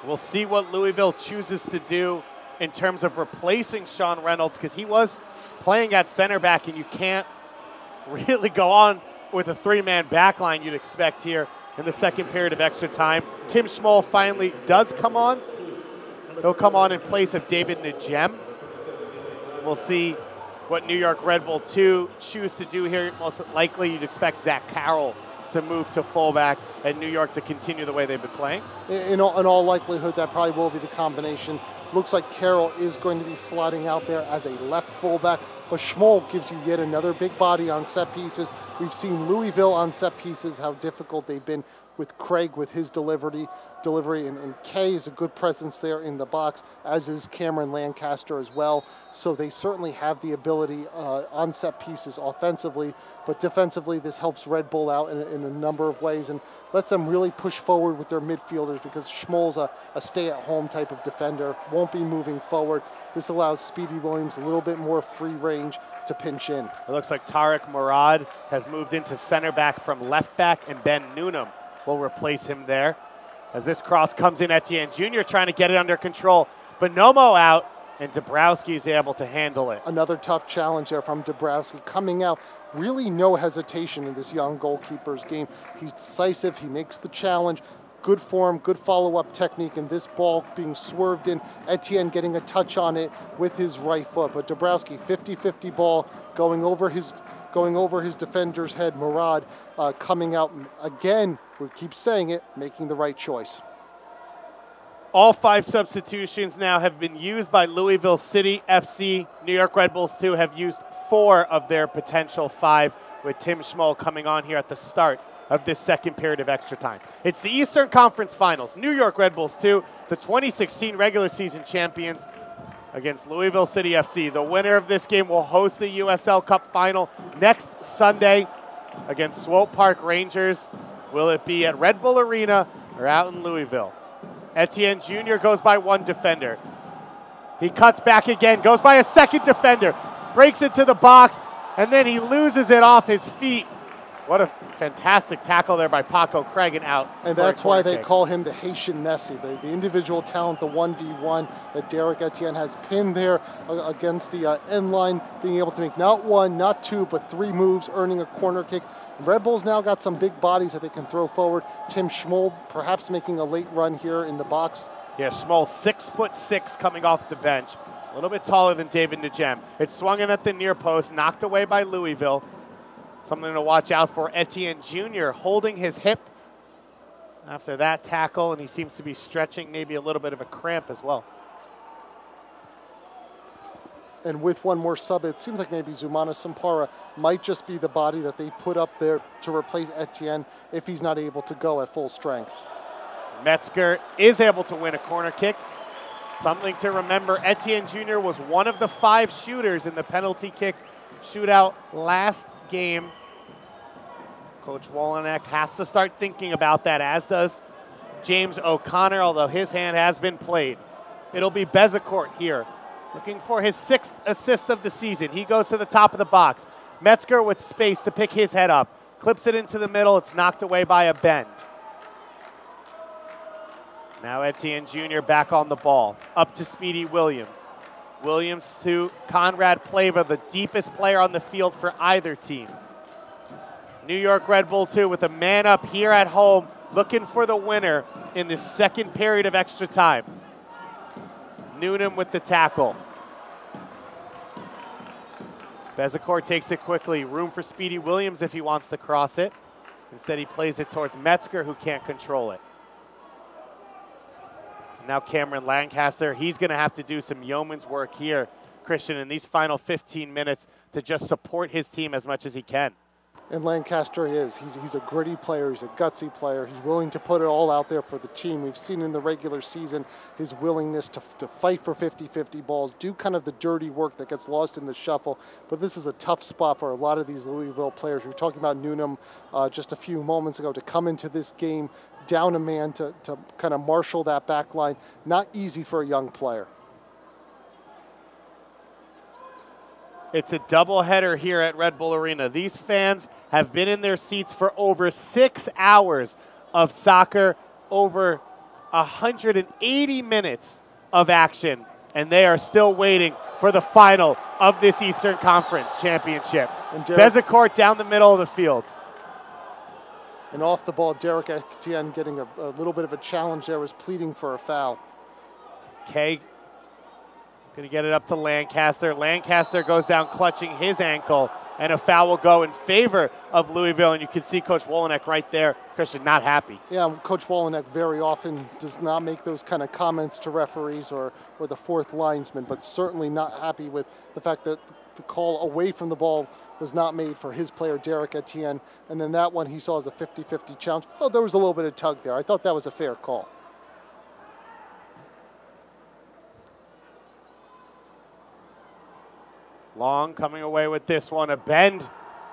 We'll see what Louisville chooses to do in terms of replacing Sean Reynolds, because he was playing at center back, and you can't really go on with a three-man back line you'd expect here in the second period of extra time. Tim Schmoll finally does come on. He'll come on in place of David Najem. We'll see what New York Red Bull 2 choose to do here. Most likely you'd expect Zach Carroll to move to fullback and New York to continue the way they've been playing. In all likelihood, that probably will be the combination. Looks like Carroll is going to be slotting out there as a left fullback, but Schmoll gives you yet another big body on set pieces. We've seen Louisville on set pieces, how difficult they've been with Craig with his delivery, and Kay is a good presence there in the box, as is Cameron Lancaster as well. So they certainly have the ability on set pieces offensively, but defensively this helps Red Bull out in a number of ways and lets them really push forward with their midfielders, because Schmoll's a stay-at-home type of defender, won't be moving forward. This allows Speedy Williams a little bit more free range to pinch in. It looks like Tariq Murad has moved into center back from left back, and Ben Noonan will replace him there. As this cross comes in, Etienne Jr. trying to get it under control. Bonomo out, and Dabrowski is able to handle it. Another tough challenge there from Dabrowski, coming out, really no hesitation in this young goalkeeper's game. He's decisive, he makes the challenge, good form, good follow-up technique, and this ball being swerved in, Etienne getting a touch on it with his right foot. But Dabrowski, 50-50 ball, going over his defender's head. Murad coming out again, we keep saying it, making the right choice. All 5 substitutions now have been used by Louisville City FC. New York Red Bulls 2 have used 4 of their potential 5, with Tim Schmoll coming on here at the start of this second period of extra time. It's the Eastern Conference Finals. New York Red Bulls 2, the 2016 regular season champions, against Louisville City FC. The winner of this game will host the USL Cup final next Sunday against Swope Park Rangers. Will it be at Red Bull Arena or out in Louisville? Etienne Jr. goes by one defender. He cuts back again, goes by a second defender, breaks it to the box, and then he loses it off his feet. What a fantastic tackle there by Paco Craig, and out. And that's why they call him the Haitian Messi, the individual talent, the 1v1 that Derek Etienne has pinned there against the end line, being able to make not 1, not 2, but 3 moves, earning a corner kick. Red Bull's now got some big bodies that they can throw forward. Tim Schmoll perhaps making a late run here in the box. Yeah, Schmoll, 6'6", coming off the bench. A little bit taller than David Najem. It's swung in at the near post, knocked away by Louisville. Something to watch out for. Etienne Jr. holding his hip after that tackle, and he seems to be stretching maybe a little bit of a cramp as well. And with one more sub, it seems like maybe Zumana Sampara might just be the body that they put up there to replace Etienne if he's not able to go at full strength. Metzger is able to win a corner kick. Something to remember, Etienne Jr. was one of the 5 shooters in the penalty kick shootout last game. Coach Wolenek has to start thinking about that, as does James O'Connor, although his hand has been played. It'll be Bezecourt here, looking for his 6th assist of the season. He goes to the top of the box. Metzger with space to pick his head up. Clips it into the middle. It's knocked away by a bend. Now Etienne Jr. back on the ball. Up to Speedy Williams. Williams to Conrad Plava, the deepest player on the field for either team. New York Red Bull 2 with a man up here at home, looking for the winner in this second period of extra time. Noonan with the tackle. Bezecourt takes it quickly. Room for Speedy Williams if he wants to cross it. Instead, he plays it towards Metzger, who can't control it. Now Cameron Lancaster, he's going to have to do some yeoman's work here, Christian, in these final 15 minutes to just support his team as much as he can. And Lancaster is. He's a gritty player. He's a gutsy player. He's willing to put it all out there for the team. We've seen in the regular season his willingness to fight for 50-50 balls, do kind of the dirty work that gets lost in the shuffle. But this is a tough spot for a lot of these Louisville players. We were talking about Newnham just a few moments ago, to come into this game down a man to kind of marshal that back line. Not easy for a young player. It's a doubleheader here at Red Bull Arena. These fans have been in their seats for over 6 hours of soccer, over 180 minutes of action, and they are still waiting for the final of this Eastern Conference Championship. Bezecourt down the middle of the field. And off the ball, Derek Etienne getting a little bit of a challenge there, was pleading for a foul. Okay. Going to get it up to Lancaster. Lancaster goes down clutching his ankle, and a foul will go in favor of Louisville. And you can see Coach Wolenek right there. Christian, not happy. Yeah, Coach Wolenek very often does not make those kind of comments to referees or the fourth linesman, but certainly not happy with the fact that the call away from the ball was not made for his player, Derek Etienne. And then that one he saw as a 50-50 challenge. I thought there was a little bit of tug there. I thought that was a fair call. Long coming away with this one. A bend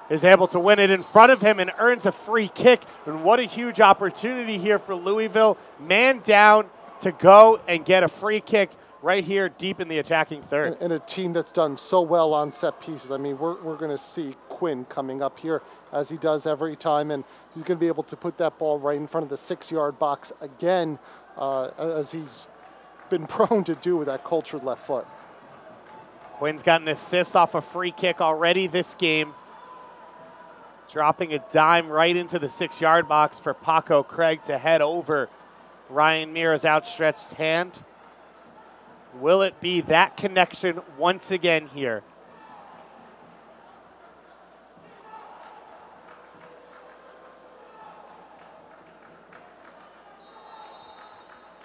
is able to win it in front of him and earns a free kick. And what a huge opportunity here for Louisville. Man down to go and get a free kick right here deep in the attacking third. And a team that's done so well on set pieces. I mean, we're going to see Quinn coming up here as he does every time, and he's going to be able to put that ball right in front of the 6-yard box again, as he's been prone to do with that cultured left foot. Quinn's got an assist off a free kick already this game. Dropping a dime right into the 6-yard box for Paco Craig to head over Ryan Mira's outstretched hand. Will it be that connection once again here?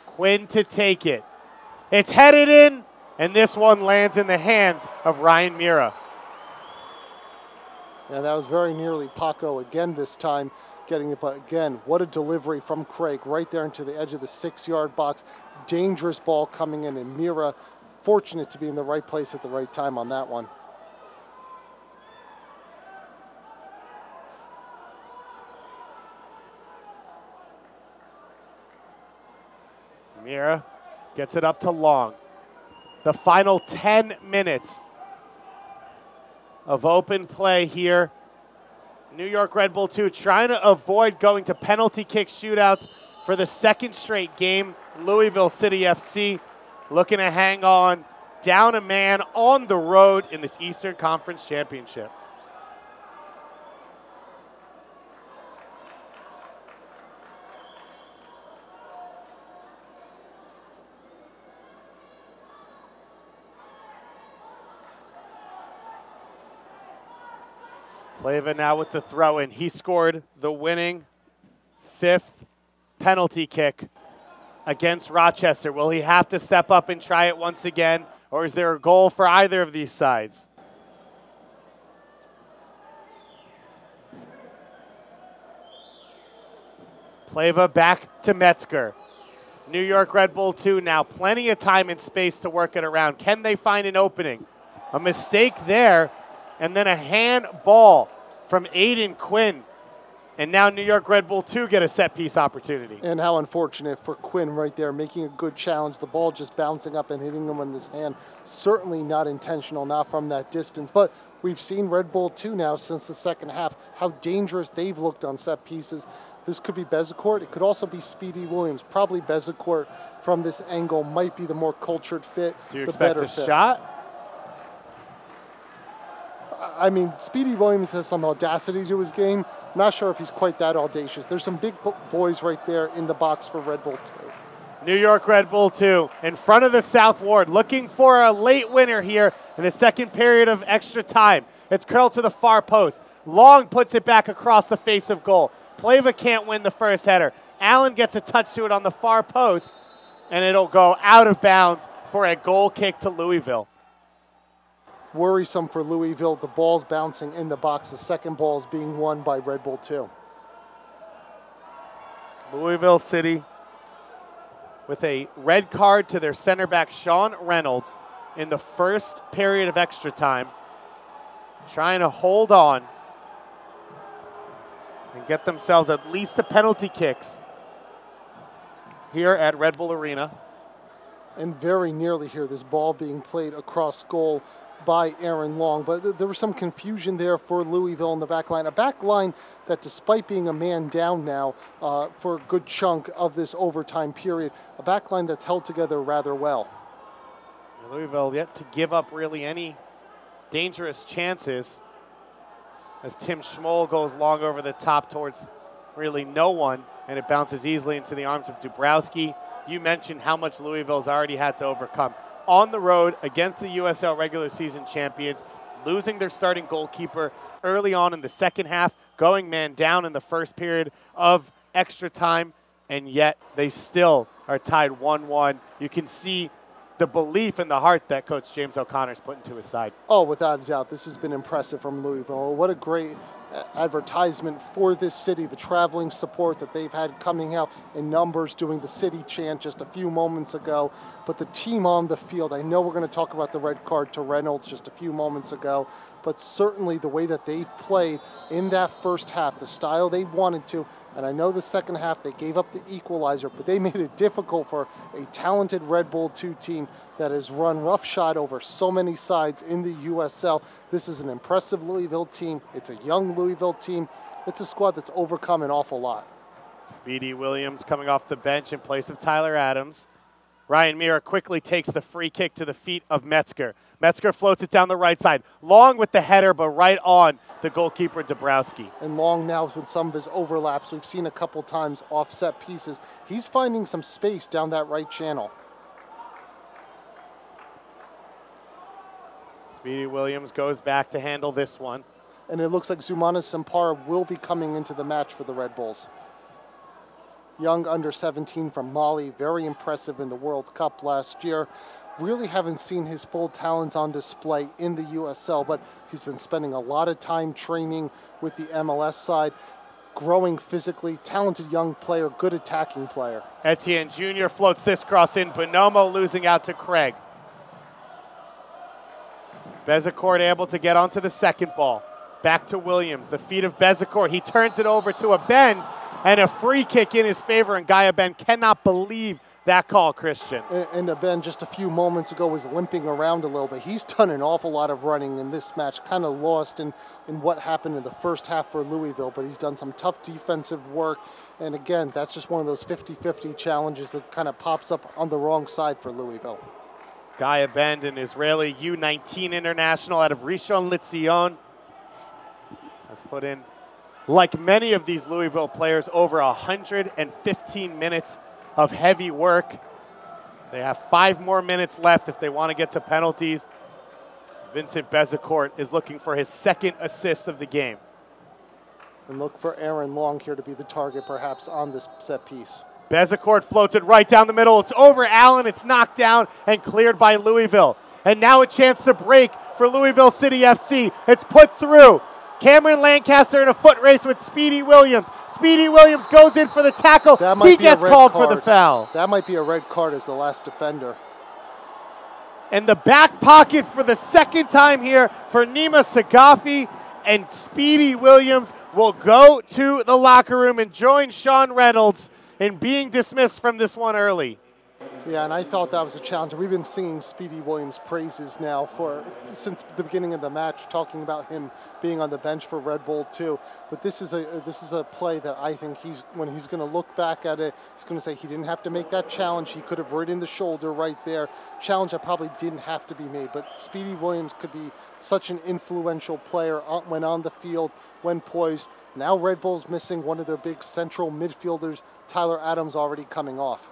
Quinn to take it. It's headed in. And this one lands in the hands of Ryan Mira. Yeah, that was very nearly Paco again this time getting it. But again, what a delivery from Craig right there into the edge of the 6-yard box. Dangerous ball coming in, and Mira fortunate to be in the right place at the right time on that one. Mira gets it up to Long. The final 10 minutes of open play here. New York Red Bull 2 trying to avoid going to penalty kick shootouts for the second straight game. Louisville City FC looking to hang on, down a man on the road in this Eastern Conference Championship. Pleva now with the throw-in. He scored the winning 5th penalty kick against Rochester. Will he have to step up and try it once again, or is there a goal for either of these sides? Pleva back to Metzger. New York Red Bull 2 now. Plenty of time and space to work it around. Can they find an opening? A mistake there. And then a handball from Aiden Quinn. And now New York Red Bull 2 get a set-piece opportunity. And how unfortunate for Quinn right there, making a good challenge. The ball just bouncing up and hitting him in his hand. Certainly not intentional, not from that distance. But we've seen Red Bull 2 now since the second half, how dangerous they've looked on set pieces. This could be Bezecourt. It could also be Speedy Williams. Probably Bezecourt from this angle might be the more cultured fit. Do you expect a shot? I mean, Speedy Williams has some audacity to his game. I'm not sure if he's quite that audacious. There's some big boys right there in the box for Red Bull 2. New York Red Bull 2 in front of the South Ward, looking for a late winner here in the second period of extra time. It's curled to the far post. Long puts it back across the face of goal. Pleva can't win the first header. Allen gets a touch to it on the far post, and it'll go out of bounds for a goal kick to Louisville. Worrisome for Louisville. The ball's bouncing in the box. The second ball is being won by Red Bull 2. Louisville City with a red card to their center back, Sean Reynolds, in the first period of extra time, trying to hold on and get themselves at least the penalty kicks here at Red Bull Arena. And very nearly here, this ball being played across goal by Aaron Long. But there was some confusion there for Louisville in the back line. A back line that, despite being a man down now for a good chunk of this overtime period, a back line that's held together rather well. Louisville yet to give up really any dangerous chances as Tim Schmoll goes long over the top towards really no one, and it bounces easily into the arms of Dubrowski. You mentioned how much Louisville's already had to overcome. On the road against the USL regular season champions, losing their starting goalkeeper early on in the second half, going man down in the first period of extra time, and yet they still are tied 1-1. You can see the belief and the heart that Coach James O'Connor's put into his side. Oh, without a doubt, this has been impressive from Louisville. What a great advertisement for this city, the traveling support that they've had coming out in numbers, doing the city chant just a few moments ago. But the team on the field, I know we're going to talk about the red card to Reynolds just a few moments ago, but certainly the way that they've played in that first half, the style they wanted to, and I know the second half they gave up the equalizer, but they made it difficult for a talented Red Bull 2 team that has run roughshod over so many sides in the USL. This is an impressive Louisville team. It's a young Louisville team. It's a squad that's overcome an awful lot. Speedy Williams coming off the bench in place of Tyler Adams. Ryan Meara quickly takes the free kick to the feet of Metzger. Metzger floats it down the right side. Long with the header, but right on the goalkeeper, Dubrowski. And Long now with some of his overlaps, we've seen a couple times offset pieces. He's finding some space down that right channel. Speedy Williams goes back to handle this one. And it looks like Zumana Sampara will be coming into the match for the Red Bulls. Young under 17 from Mali, very impressive in the World Cup last year. Really haven't seen his full talents on display in the USL, but he's been spending a lot of time training with the MLS side, growing physically, talented young player, good attacking player. Etienne Jr. floats this cross in, Bonomo losing out to Craig. Bezecourt able to get onto the second ball. Back to Williams, the feet of Bezecourt. He turns it over to a bend, and a free kick in his favor, and Gaia Ben cannot believe that call, Christian. And Ben just a few moments ago was limping around a little bit. He's done an awful lot of running in this match, kind of lost in what happened in the first half for Louisville, but he's done some tough defensive work. And again, that's just one of those 50-50 challenges that kind of pops up on the wrong side for Louisville. Gaia Ben, an Israeli U19 international out of Rishon LeZion, has put in, like many of these Louisville players, over 115 minutes of heavy work. They have 5 more minutes left if they want to get to penalties. Vincent Bezecourt is looking for his second assist of the game. And look for Aaron Long here to be the target perhaps on this set piece. Bezecourt floats it right down the middle. It's over Allen. It's knocked down and cleared by Louisville. And now a chance to break for Louisville City FC. It's put through. Cameron Lancaster in a foot race with Speedy Williams. Speedy Williams goes in for the tackle. He gets called for the foul. That might be a red card as the last defender. And the back pocket for the second time here for Nima Sagafi, and Speedy Williams will go to the locker room and join Sean Reynolds in being dismissed from this one early. Yeah, and I thought that was a challenge. We've been singing Speedy Williams' praises now since the beginning of the match, talking about him being on the bench for Red Bull 2. But this is a play that I think when he's going to look back at it, he's going to say he didn't have to make that challenge. He could have ridden the shoulder right there. Challenge that probably didn't have to be made. But Speedy Williams could be such an influential player when on the field, when poised. Now Red Bull's missing one of their big central midfielders, Tyler Adams, already coming off.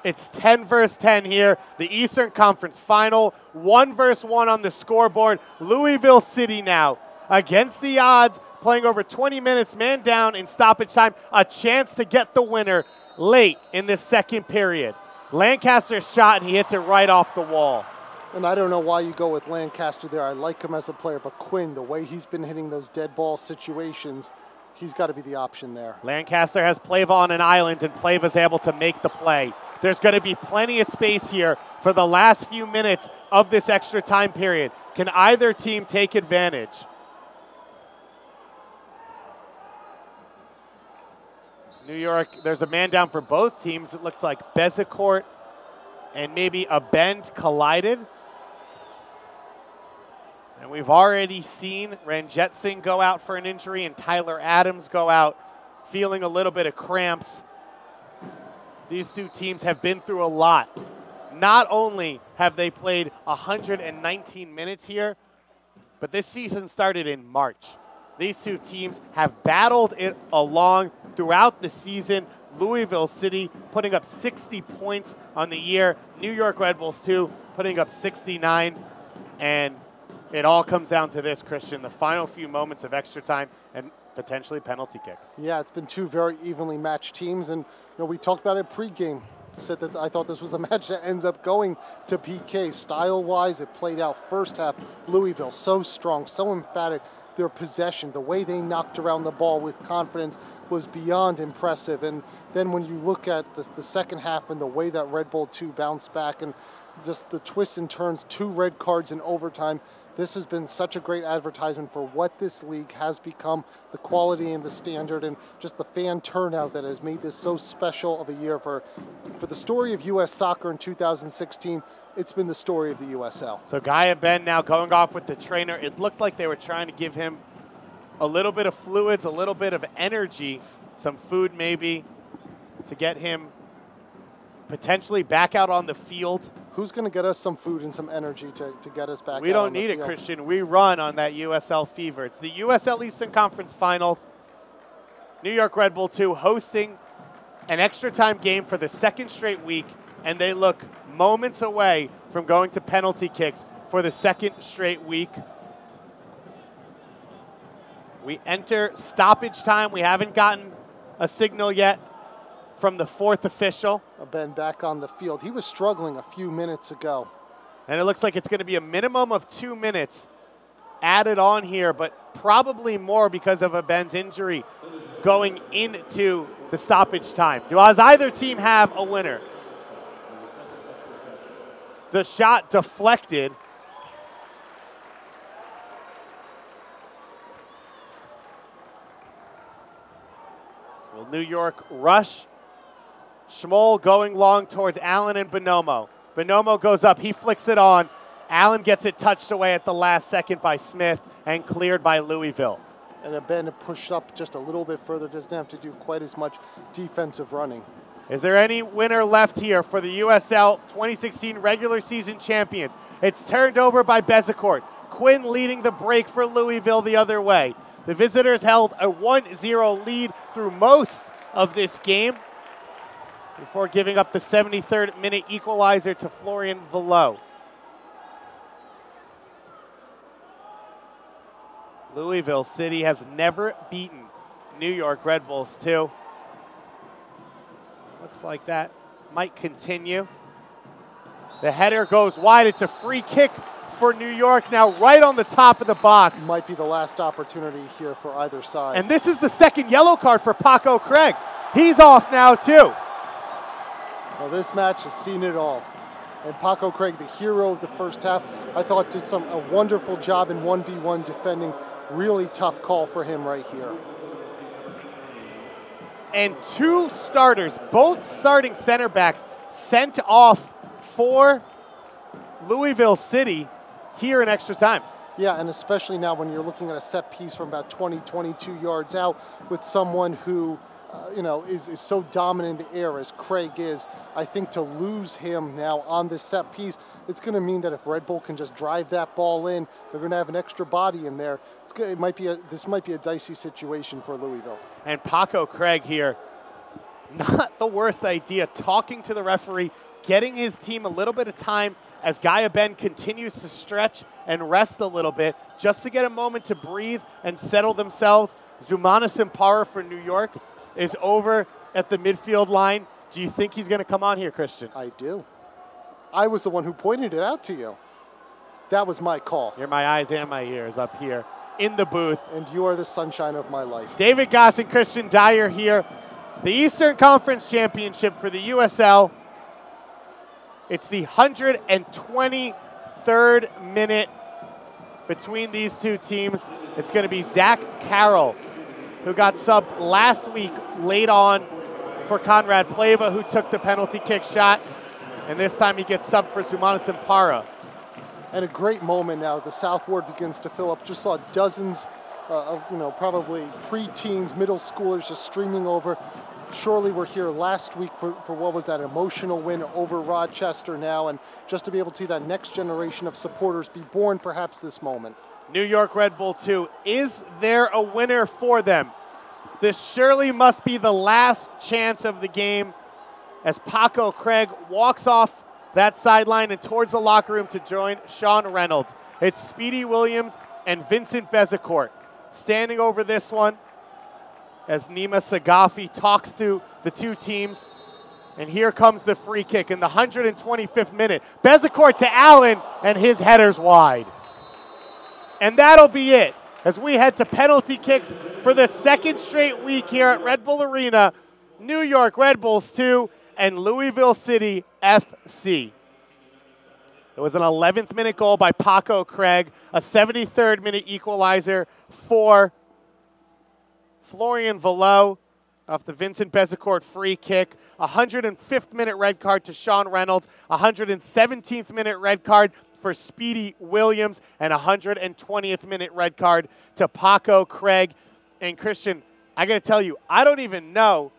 It's 10 versus 10 here. The Eastern Conference Final, 1 versus 1 on the scoreboard. Louisville City now against the odds, playing over 20 minutes, man down in stoppage time. A chance to get the winner late in the second period. Lancaster's shot, and he hits it right off the wall. And I don't know why you go with Lancaster there. I like him as a player, but Quinn, the way he's been hitting those dead ball situations, he's got to be the option there. Lancaster has Plava on an island, and Plava's able to make the play. There's going to be plenty of space here for the last few minutes of this extra time period. Can either team take advantage? New York, there's a man down for both teams. It looked like Bezecourt and maybe a bend collided. And we've already seen Ranjitsingh go out for an injury and Tyler Adams go out feeling a little bit of cramps. These two teams have been through a lot. Not only have they played 119 minutes here, but this season started in March. These two teams have battled it along throughout the season. Louisville City putting up 60 points on the year. New York Red Bulls, too, putting up 69. And it all comes down to this, Christian, the final few moments of extra time and potentially penalty kicks. Yeah, it's been two very evenly matched teams. And we talked about it pregame. Said that I thought this was a match that ends up going to PK. Style-wise, it played out first half. Louisville, so strong, so emphatic. Their possession, the way they knocked around the ball with confidence was beyond impressive. And then when you look at the second half and the way that Red Bull 2 bounced back and just the twists and turns, 2 red cards in overtime, this has been such a great advertisement for what this league has become, the quality and the standard, and just the fan turnout that has made this so special of a year for the story of U.S. soccer in 2016. It's been the story of the USL. So Guy Ben now going off with the trainer. It looked like they were trying to give him a little bit of fluids, a little bit of energy, some food maybe, to get him potentially back out on the field. Who's going to get us some food and some energy to get us back out on the field? We don't need it, Christian. We run on that USL fever. It's the USL Eastern Conference Finals. New York Red Bull 2 hosting an extra time game for the second straight week, and they look moments away from going to penalty kicks for the second straight week. We enter stoppage time. We haven't gotten a signal yet from the fourth official. Ben back on the field. He was struggling a few minutes ago. And it looks like it's going to be a minimum of 2 minutes added on here, but probably more because of a Ben's injury going into the stoppage time. Does either team have a winner? The shot deflected. Will New York rush? Schmoll going long towards Allen and Bonomo. Bonomo goes up. He flicks it on. Allen gets it touched away at the last second by Smith and cleared by Louisville. And Ben pushed up just a little bit further. Doesn't have to do quite as much defensive running. Is there any winner left here for the USL 2016 regular season champions? It's turned over by Bezecourt. Quinn leading the break for Louisville the other way. The visitors held a 1-0 lead through most of this game before giving up the 73rd minute equalizer to Florian Villot. Louisville City has never beaten New York Red Bulls 2. Looks like that might continue. The header goes wide. It's a free kick for New York now right on the top of the box. Might be the last opportunity here for either side. And this is the second yellow card for Paco Craig. He's off now too. Well, this match has seen it all. And Paco Craig, the hero of the first half, I thought did a wonderful job in 1v1 defending. Really tough call for him right here. And 2 starters, both starting center backs, sent off for Louisville City here in extra time. Yeah, and especially now when you're looking at a set piece from about 20, 22 yards out with someone who, is so dominant in the air as Craig is. I think to lose him now on this set piece, it's going to mean that if Red Bull can just drive that ball in, they're going to have an extra body in there. This might be a dicey situation for Louisville. And Paco Craig here, not the worst idea, talking to the referee, getting his team a little bit of time as Guy Ben continues to stretch and rest a little bit, just to get a moment to breathe and settle themselves. Zumana Simpara for New York is over at the midfield line. Do you think he's going to come on here, Christian? I do. I was the one who pointed it out to you. That was my call. You're my eyes and my ears up here in the booth. And you are the sunshine of my life. David Goss and Christian Dyer here. The Eastern Conference Championship for the USL. It's the 123rd minute between these two teams. It's going to be Zach Carroll, who got subbed last week late on for Conrad Pleva, who took the penalty kick shot. And this time he gets subbed for Zumana Simpara. And a great moment now. The South Ward begins to fill up. Just saw dozens of, probably pre-teens, middle schoolers just streaming over. Surely we're here last week for what was that emotional win over Rochester now, and just to be able to see that next generation of supporters be born perhaps this moment. New York Red Bull 2, is there a winner for them? This surely must be the last chance of the game as Paco Craig walks off that sideline and towards the locker room to join Sean Reynolds. It's Speedy Williams and Vincent Bezecourt standing over this one as Nima Sagafi talks to the two teams. And here comes the free kick in the 125th minute. Bezecourt to Allen, and his header's wide. And that'll be it as we head to penalty kicks for the second straight week here at Red Bull Arena. New York Red Bulls 2 and Louisville City FC. It was an 11th minute goal by Paco Craig, a 73rd minute equalizer for Florian Velo off the Vincent Bezecourt free kick, 105th minute red card to Sean Reynolds, 117th minute red card for Speedy Williams, and 120th minute red card to Paco Craig. And Christian, I got to tell you, I don't even know.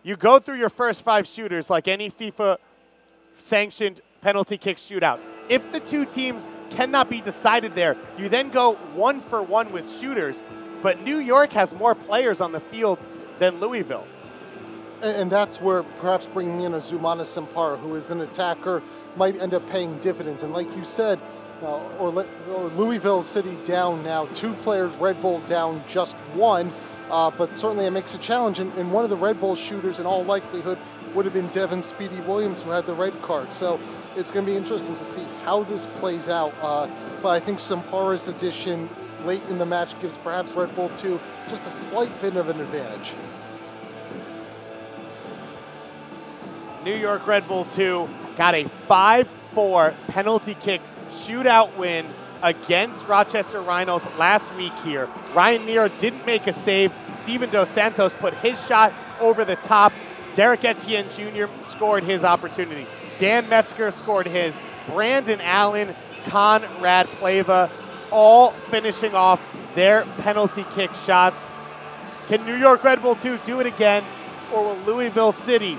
You go through your first 5 shooters like any FIFA-sanctioned penalty kick shootout. If the two teams cannot be decided there, you then go 1-for-1 with shooters. But New York has more players on the field than Louisville. And that's where perhaps bringing in a Zumana Simpara, who is an attacker, might end up paying dividends. And like you said, or Louisville City down now, 2 players, Red Bull down just 1. But certainly it makes a challenge. And one of the Red Bull shooters, in all likelihood, would have been Devin Speedy Williams, who had the red card. So it's going to be interesting to see how this plays out. But I think Simpara's addition late in the match gives perhaps Red Bull 2 just a slight bit of an advantage. New York Red Bull 2 got a 5-4 penalty kick shootout win against Rochester Rhinos last week here. Ryan Mira didn't make a save. Steven Dos Santos put his shot over the top. Derek Etienne Jr. scored his opportunity. Dan Metzger scored his. Brandon Allen, Conrad Pleva, all finishing off their penalty kick shots. Can New York Red Bull 2 do it again, or will Louisville City,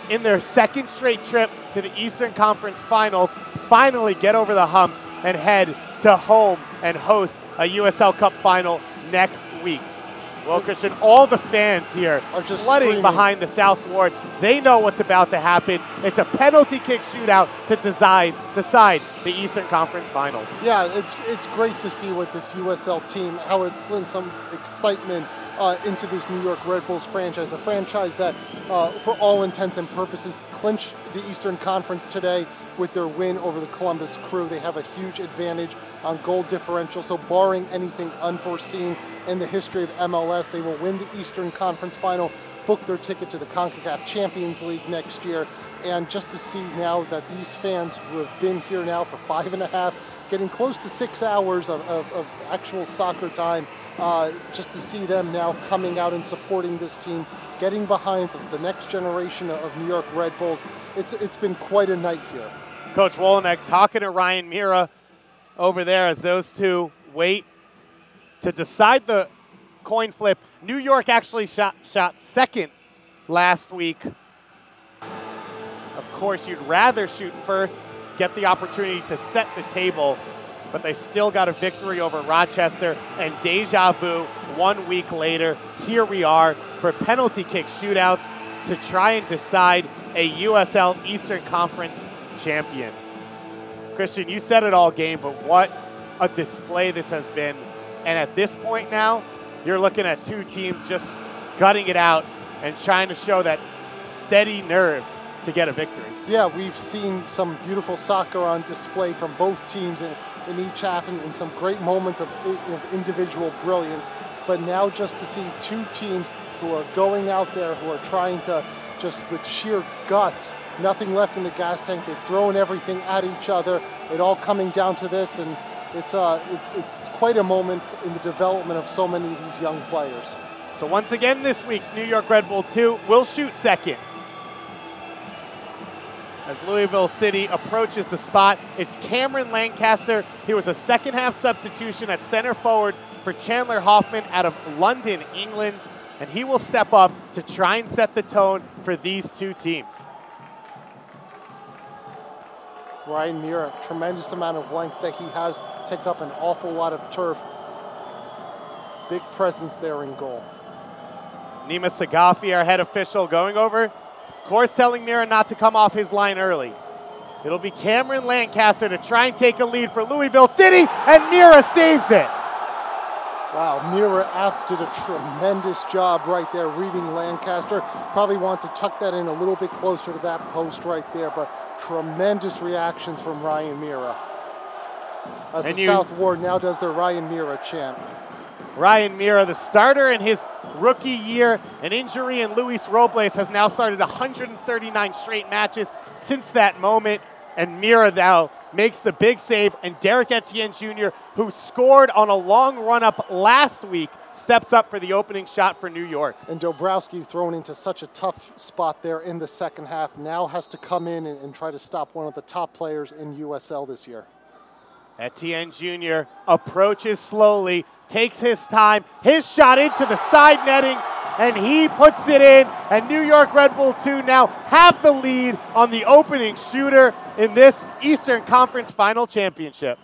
in their second straight trip to the Eastern Conference Finals, finally get over the hump and head to home and host a USL Cup final next week? Well, Christian, all the fans here are just flooding screaming behind the South Ward. They know what's about to happen. It's a penalty kick shootout to decide the Eastern Conference Finals. Yeah, it's great to see what this USL team, how it's lent some excitement into this New York Red Bulls franchise, a franchise that, for all intents and purposes, clinched the Eastern Conference today with their win over the Columbus Crew. They have a huge advantage on goal differential, so barring anything unforeseen in the history of MLS, they will win the Eastern Conference Final, book their ticket to the CONCACAF Champions League next year. And just to see now that these fans who have been here now for 5.5, getting close to 6 hours of actual soccer time, just to see them now coming out and supporting this team, getting behind the next generation of New York Red Bulls. It's been quite a night here. Coach Wolenek talking to Ryan Mira over there as those two wait to decide the coin flip. New York actually shot second last week. Of course, you'd rather shoot first, get the opportunity to set the table, but they still got a victory over Rochester, and deja vu 1 week later. Here we are for penalty kick shootouts to try and decide a USL Eastern Conference champion. Christian, you said it all game, but what a display this has been. And at this point now, you're looking at two teams just gutting it out and trying to show that steady nerves to get a victory. Yeah, we've seen some beautiful soccer on display from both teams in each half, and some great moments of individual brilliance. But now just to see two teams who are going out there, who are trying to just with sheer guts, nothing left in the gas tank. They've thrown everything at each other. It all coming down to this, and it's quite a moment in the development of so many of these young players. So once again this week, New York Red Bull 2 will shoot second. As Louisville City approaches the spot, it's Cameron Lancaster. He was a second half substitution at center forward for Chandler Hoffman out of London, England, and he will step up to try and set the tone for these two teams. Ryan Mira, tremendous amount of length that he has, takes up an awful lot of turf. Big presence there in goal. Nima Sagafi, our head official, going over, of course telling Mira not to come off his line early. It'll be Cameron Lancaster to try and take a lead for Louisville City, and Mira saves it. Wow, Mira did a tremendous job right there reading Lancaster. Probably want to tuck that in a little bit closer to that post right there, but tremendous reactions from Ryan Mira. As the South Ward now does their Ryan Mira chant. Ryan Mira, the starter in his rookie year. An injury in Luis Robles has now started 139 straight matches since that moment. And Mira now makes the big save. And Derek Etienne Jr., who scored on a long run-up last week, steps up for the opening shot for New York. And Dobrowski, thrown into such a tough spot there in the second half, now has to come in and try to stop one of the top players in USL this year. Etienne Jr. approaches slowly, takes his time, his shot into the side netting, and he puts it in. And New York Red Bull 2 now have the lead on the opening shooter in this Eastern Conference Final Championship.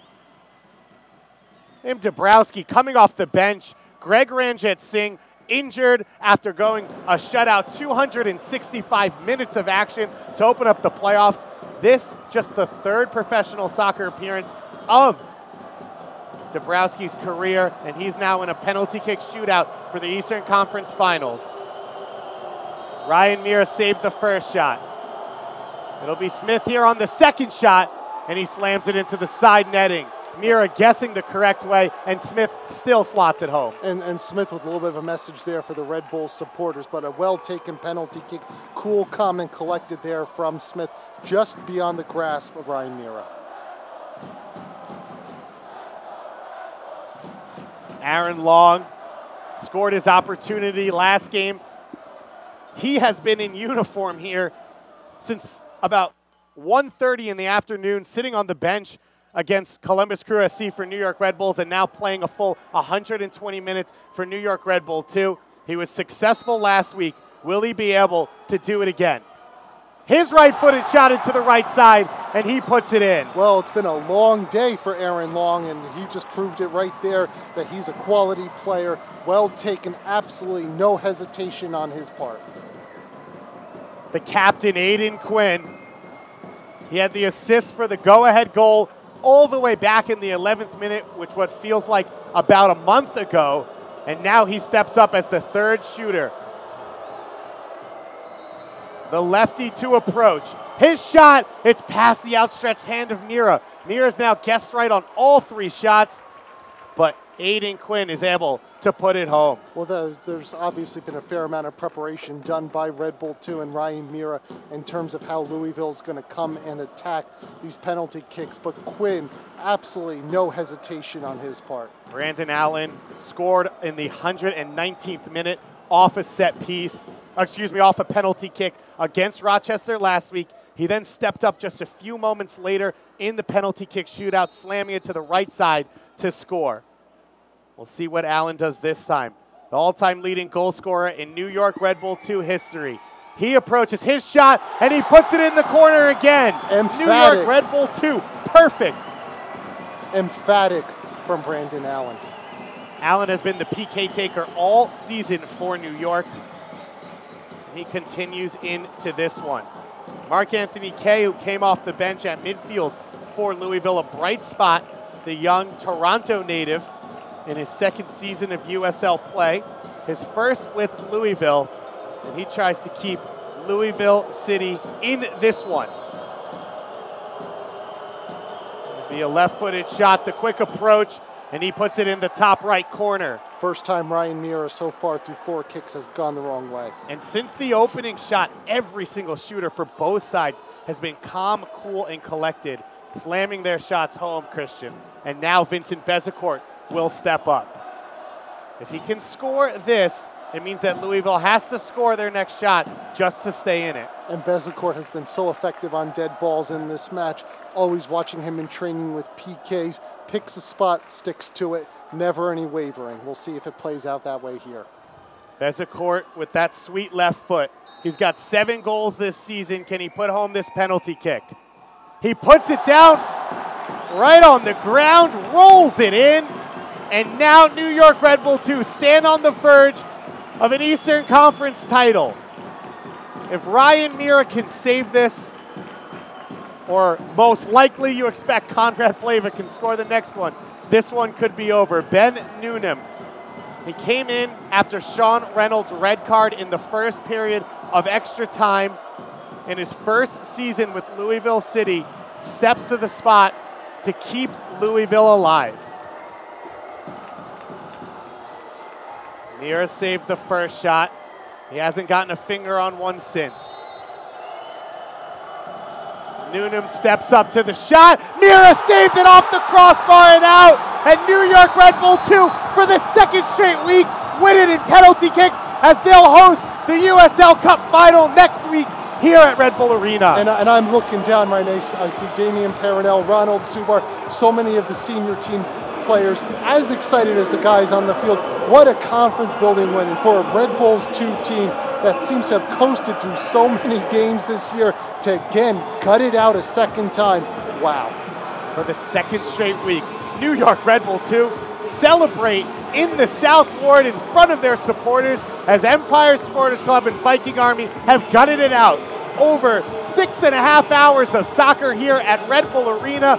Tim Dobrowski coming off the bench. Greg Ranjit Singh injured after going a shutout, 265 minutes of action to open up the playoffs. This just the third professional soccer appearance of Dobrowski's career, and he's now in a penalty kick shootout for the Eastern Conference Finals. Ryan Mira saved the first shot. It'll be Smith here on the second shot, and he slams it into the side netting. Mira guessing the correct way, and Smith still slots it home. And Smith with a little bit of a message there for the Red Bull supporters, but a well-taken penalty kick. Cool, calm, and collected there from Smith, just beyond the grasp of Ryan Mira. Aaron Long scored his opportunity last game. He has been in uniform here since about 1:30 in the afternoon, sitting on the bench against Columbus Crew SC for New York Red Bulls, and now playing a full 120 minutes for New York Red Bull 2. He was successful last week. Will he be able to do it again? His right-footed shot into the right side, and he puts it in. Well, it's been a long day for Aaron Long, and he just proved it right there that he's a quality player. Well taken, absolutely no hesitation on his part. The captain, Aiden Quinn, he had the assist for the go-ahead goal all the way back in the 11th minute, which what feels like about a month ago, and now he steps up as the third shooter. The lefty to approach. His shot, it's past the outstretched hand of Mira. Mira's now guessed right on all three shots, but Aiden Quinn is able to put it home. Well, there's obviously been a fair amount of preparation done by Red Bull 2 and Ryan Mira in terms of how Louisville's going to come and attack these penalty kicks, but Quinn, absolutely no hesitation on his part. Brandon Allen scored in the 119th minute off a set piece, off a penalty kick against Rochester last week. He then stepped up just a few moments later in the penalty kick shootout, slamming it to the right side to score. We'll see what Allen does this time. The all-time leading goal scorer in New York Red Bull 2 history. He approaches his shot, and he puts it in the corner again. Emphatic. New York Red Bull 2, perfect. Emphatic from Brandon Allen. Allen has been the PK taker all season for New York. He continues into this one. Mark Anthony Kay, who came off the bench at midfield for Louisville, a bright spot, the young Toronto native in his second season of USL play. His first with Louisville, and he tries to keep Louisville City in this one. It'll be a left-footed shot, the quick approach, and he puts it in the top right corner. First time Ryan Meara so far through 4 kicks has gone the wrong way. And since the opening shot, every single shooter for both sides has been calm, cool, and collected, slamming their shots home, Christian. And now Vincent Bezecourt will step up. If he can score this, it means that Louisville has to score their next shot just to stay in it. And Bezecourt has been so effective on dead balls in this match. Always watching him in training with PKs. Picks a spot, sticks to it, never any wavering. We'll see if it plays out that way here. Bezecourt with that sweet left foot. He's got 7 goals this season. Can he put home this penalty kick? He puts it down right on the ground, rolls it in, and now New York Red Bull 2 stand on the verge of an Eastern Conference title. If Ryan Meara can save this, or most likely you expect Conrad Plava can score the next one, this one could be over. Ben Noonan, he came in after Sean Reynolds' red card in the first period of extra time in his first season with Louisville City, steps to the spot to keep Louisville alive. Meara saved the first shot. He hasn't gotten a finger on one since. Noonan steps up to the shot. Meara saves it off the crossbar and out. And New York Red Bull 2, for the second straight week, win it in penalty kicks as they'll host the USL Cup final next week here at Red Bull Arena. And I'm looking down right now. I see Damian Paranel, Ronald Subar, so many of the senior team players as excited as the guys on the field. What a conference building win. And for a Red Bulls 2 team that seems to have coasted through so many games this year to again gut it out a second time. Wow. For the second straight week, New York Red Bull 2 celebrate in the South Ward in front of their supporters as Empire Supporters Club and Viking Army have gutted it out. Over 6.5 hours of soccer here at Red Bull Arena.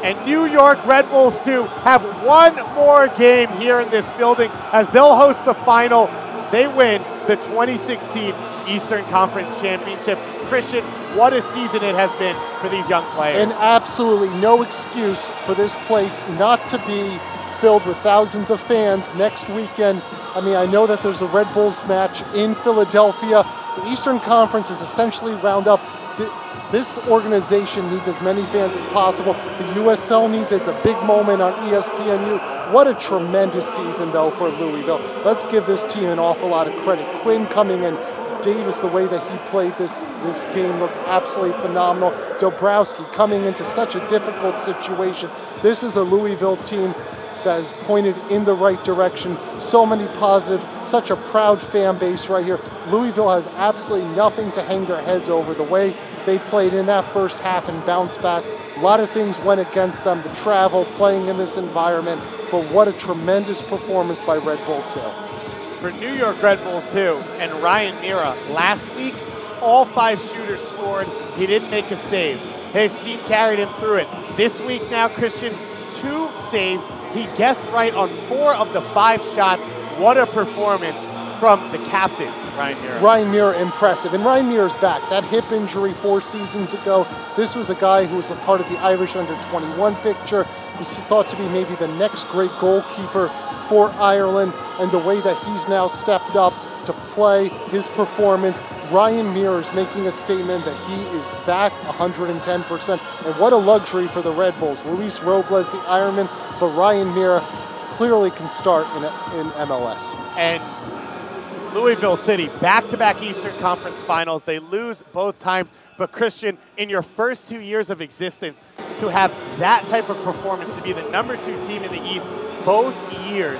And New York Red Bulls 2 have one more game here in this building as they'll host the final. They win the 2016 Eastern Conference Championship. Christian, what a season it has been for these young players. And absolutely no excuse for this place not to be filled with thousands of fans next weekend. I mean, I know that there's a Red Bulls match in Philadelphia. The Eastern Conference is essentially wound up. This organization needs as many fans as possible. The USL needs it. It's a big moment on ESPNU. What a tremendous season, though, for Louisville. Let's give this team an awful lot of credit. Quinn coming in. Davis, the way that he played this game looked absolutely phenomenal. Dobrowski coming into such a difficult situation. This is a Louisville team that is pointed in the right direction. So many positives, such a proud fan base right here. Louisville has absolutely nothing to hang their heads over. The way they played in that first half and bounced back. A lot of things went against them, the travel, playing in this environment, but what a tremendous performance by Red Bull 2. For New York Red Bull 2 and Ryan Meara, last week, all 5 shooters scored. He didn't make a save. His team carried him through it. This week now, Christian, 2 saves. He guessed right on 4 of the 5 shots. What a performance from the captain, Ryan Meara. Ryan Meara, impressive. And Ryan Meara's back. That hip injury 4 seasons ago, this was a guy who was a part of the Irish under-21 picture. He's thought to be maybe the next great goalkeeper for Ireland, and the way that he's now stepped up to play his performance. Ryan Meara is making a statement that he is back 110%. And what a luxury for the Red Bulls. Luis Robles, the Ironman, but Ryan Meara clearly can start in MLS. And Louisville City, back-to-back Eastern Conference finals. They lose both times. But Christian, in your first 2 years of existence, to have that type of performance, to be the #2 team in the East both years,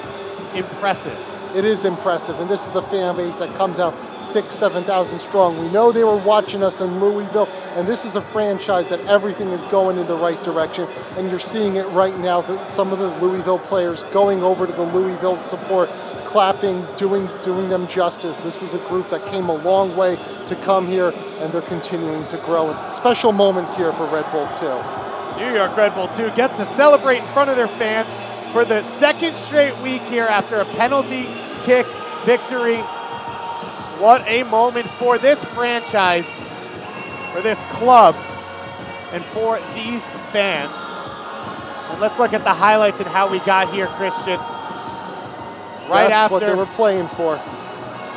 impressive. It is impressive, and this is a fan base that comes out 6,000, 7,000 strong. We know they were watching us in Louisville, and this is a franchise that everything is going in the right direction, and you're seeing it right now. Some of the Louisville players going over to the Louisville support, clapping, doing them justice. This was a group that came a long way to come here, and they're continuing to grow. A special moment here for Red Bull 2. New York Red Bull 2 get to celebrate in front of their fans for the second straight week here after a penalty kick victory. What a moment for this franchise, for this club, and for these fans. And let's look at the highlights and how we got here, Christian. Right That's after what they were playing for.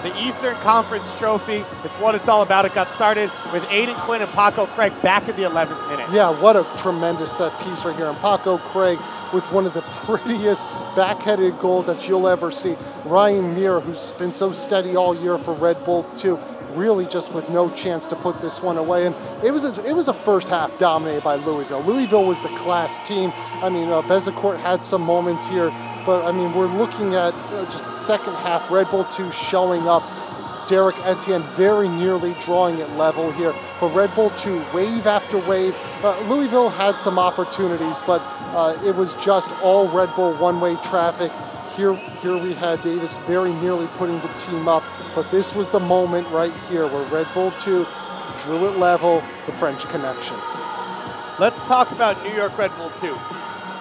The Eastern Conference Trophy, it's what it's all about. It got started with Aiden Quinn and Paco Craig back at the 11th minute. Yeah, what a tremendous set piece right here. And Paco Craig with one of the prettiest backheaded goals that you'll ever see. Ryan Mira, who's been so steady all year for Red Bull 2, really just with no chance to put this one away. And it was a first half dominated by Louisville. Louisville was the class team. I mean, Bezecourt had some moments here, but I mean, we're looking at just second half, Red Bull 2 showing up. Derek Etienne very nearly drawing it level here. But Red Bull 2, wave after wave. Louisville had some opportunities, but it was just all Red Bull one-way traffic. Here we had Davis very nearly putting the team up, but this was the moment right here where Red Bull 2 drew it level, the French Connection. Let's talk about New York Red Bull 2.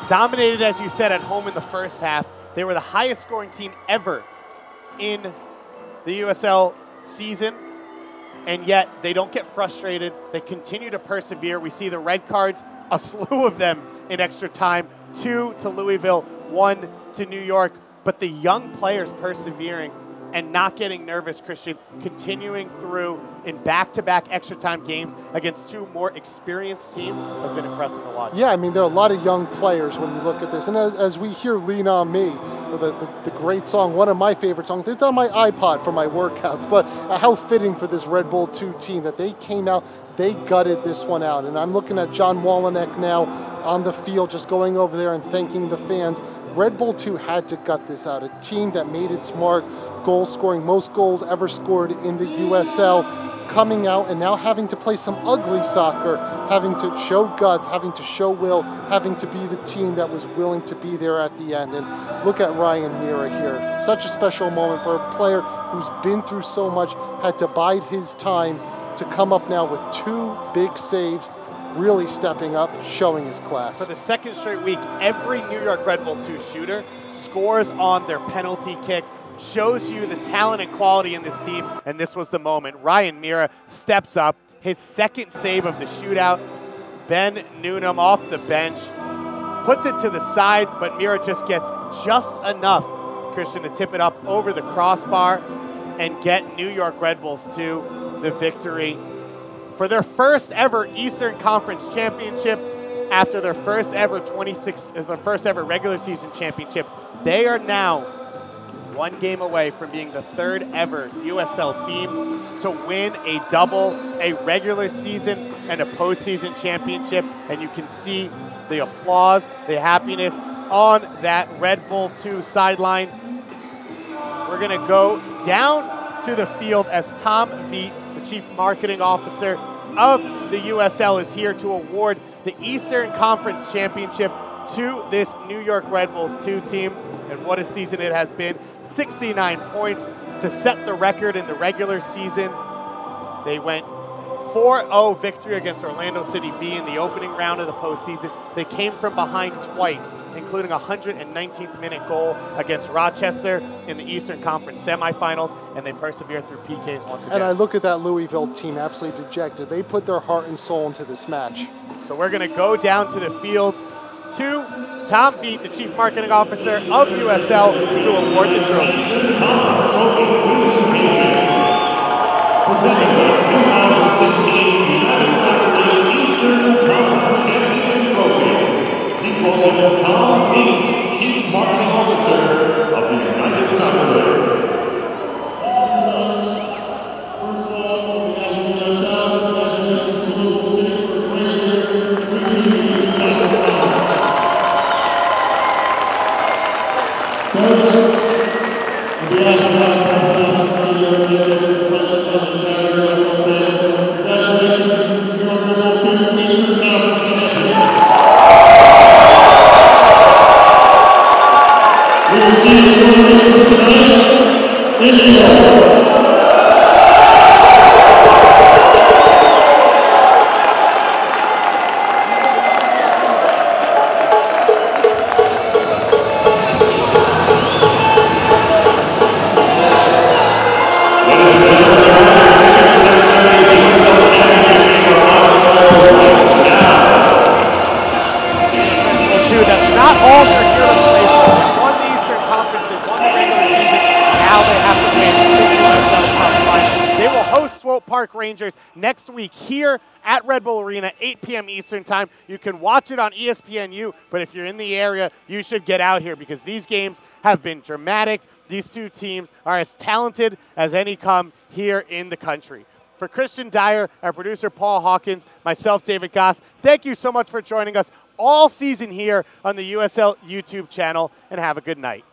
Dominated, as you said, at home in the first half. They were the highest scoring team ever in the USL season, and yet they don't get frustrated. They continue to persevere. We see the red cards, a slew of them in extra time, 2 to Louisville, 1 to New York. But the young players persevering and not getting nervous, Christian, continuing through in back-to-back extra time games against 2 more experienced teams has been impressive to watch. Yeah, I mean, there are a lot of young players when you look at this. And as we hear Lean On Me, the great song, one of my favorite songs, it's on my iPod for my workouts, but how fitting for this Red Bull 2 team that they came out, they gutted this one out. And I'm looking at John Walenek now on the field, just going over there and thanking the fans. Red Bull 2 had to gut this out. A team that made its mark, goal scoring, most goals ever scored in the USL, coming out and now having to play some ugly soccer, having to show guts, having to show will, having to be the team that was willing to be there at the end. And look at Ryan Mira here. Such a special moment for a player who's been through so much, had to bide his time to come up now with 2 big saves, really stepping up, showing his class. For the second straight week, every New York Red Bull 2 shooter scores on their penalty kick, shows you the talent and quality in this team, and this was the moment. Ryan Mira steps up, his second save of the shootout. Ben Noonan off the bench, puts it to the side, but Mira just gets just enough, Christian, to tip it up over the crossbar and get New York Red Bulls 2 the victory for their first ever Eastern Conference Championship after their first ever regular season championship. They are now 1 game away from being the 3rd ever USL team to win a double, a regular season and a postseason championship. And you can see the applause, the happiness on that Red Bull 2 sideline. We're gonna go down to the field as Tom Veet, the Chief Marketing Officer of the USL, is here to award the Eastern Conference Championship to this New York Red Bulls 2 team. And what a season it has been. 69 points to set the record in the regular season. They went 4-0 victory against Orlando City B in the opening round of the postseason. They came from behind twice, including a 119th minute goal against Rochester in the Eastern Conference semifinals, and they persevered through PKs once again. And I look at that Louisville team absolutely dejected. They put their heart and soul into this match. So we're gonna go down to the field to Tom Veet, the Chief Marketing Officer of USL, to award the trophy. Presenting the 2016 United Soccer Eastern Conference Championship Trophy, the award Tom Veet, Chief Marketing Officer of the United Soccer League. Ladies and gentlemen, next week here at Red Bull Arena, 8 p.m. Eastern Time. You can watch it on ESPNU, but if you're in the area, you should get out here because these games have been dramatic. These two teams are as talented as any come here in the country. For Christian Dyer, our producer Paul Hawkins, myself, David Goss, thank you so much for joining us all season here on the USL YouTube channel, and have a good night.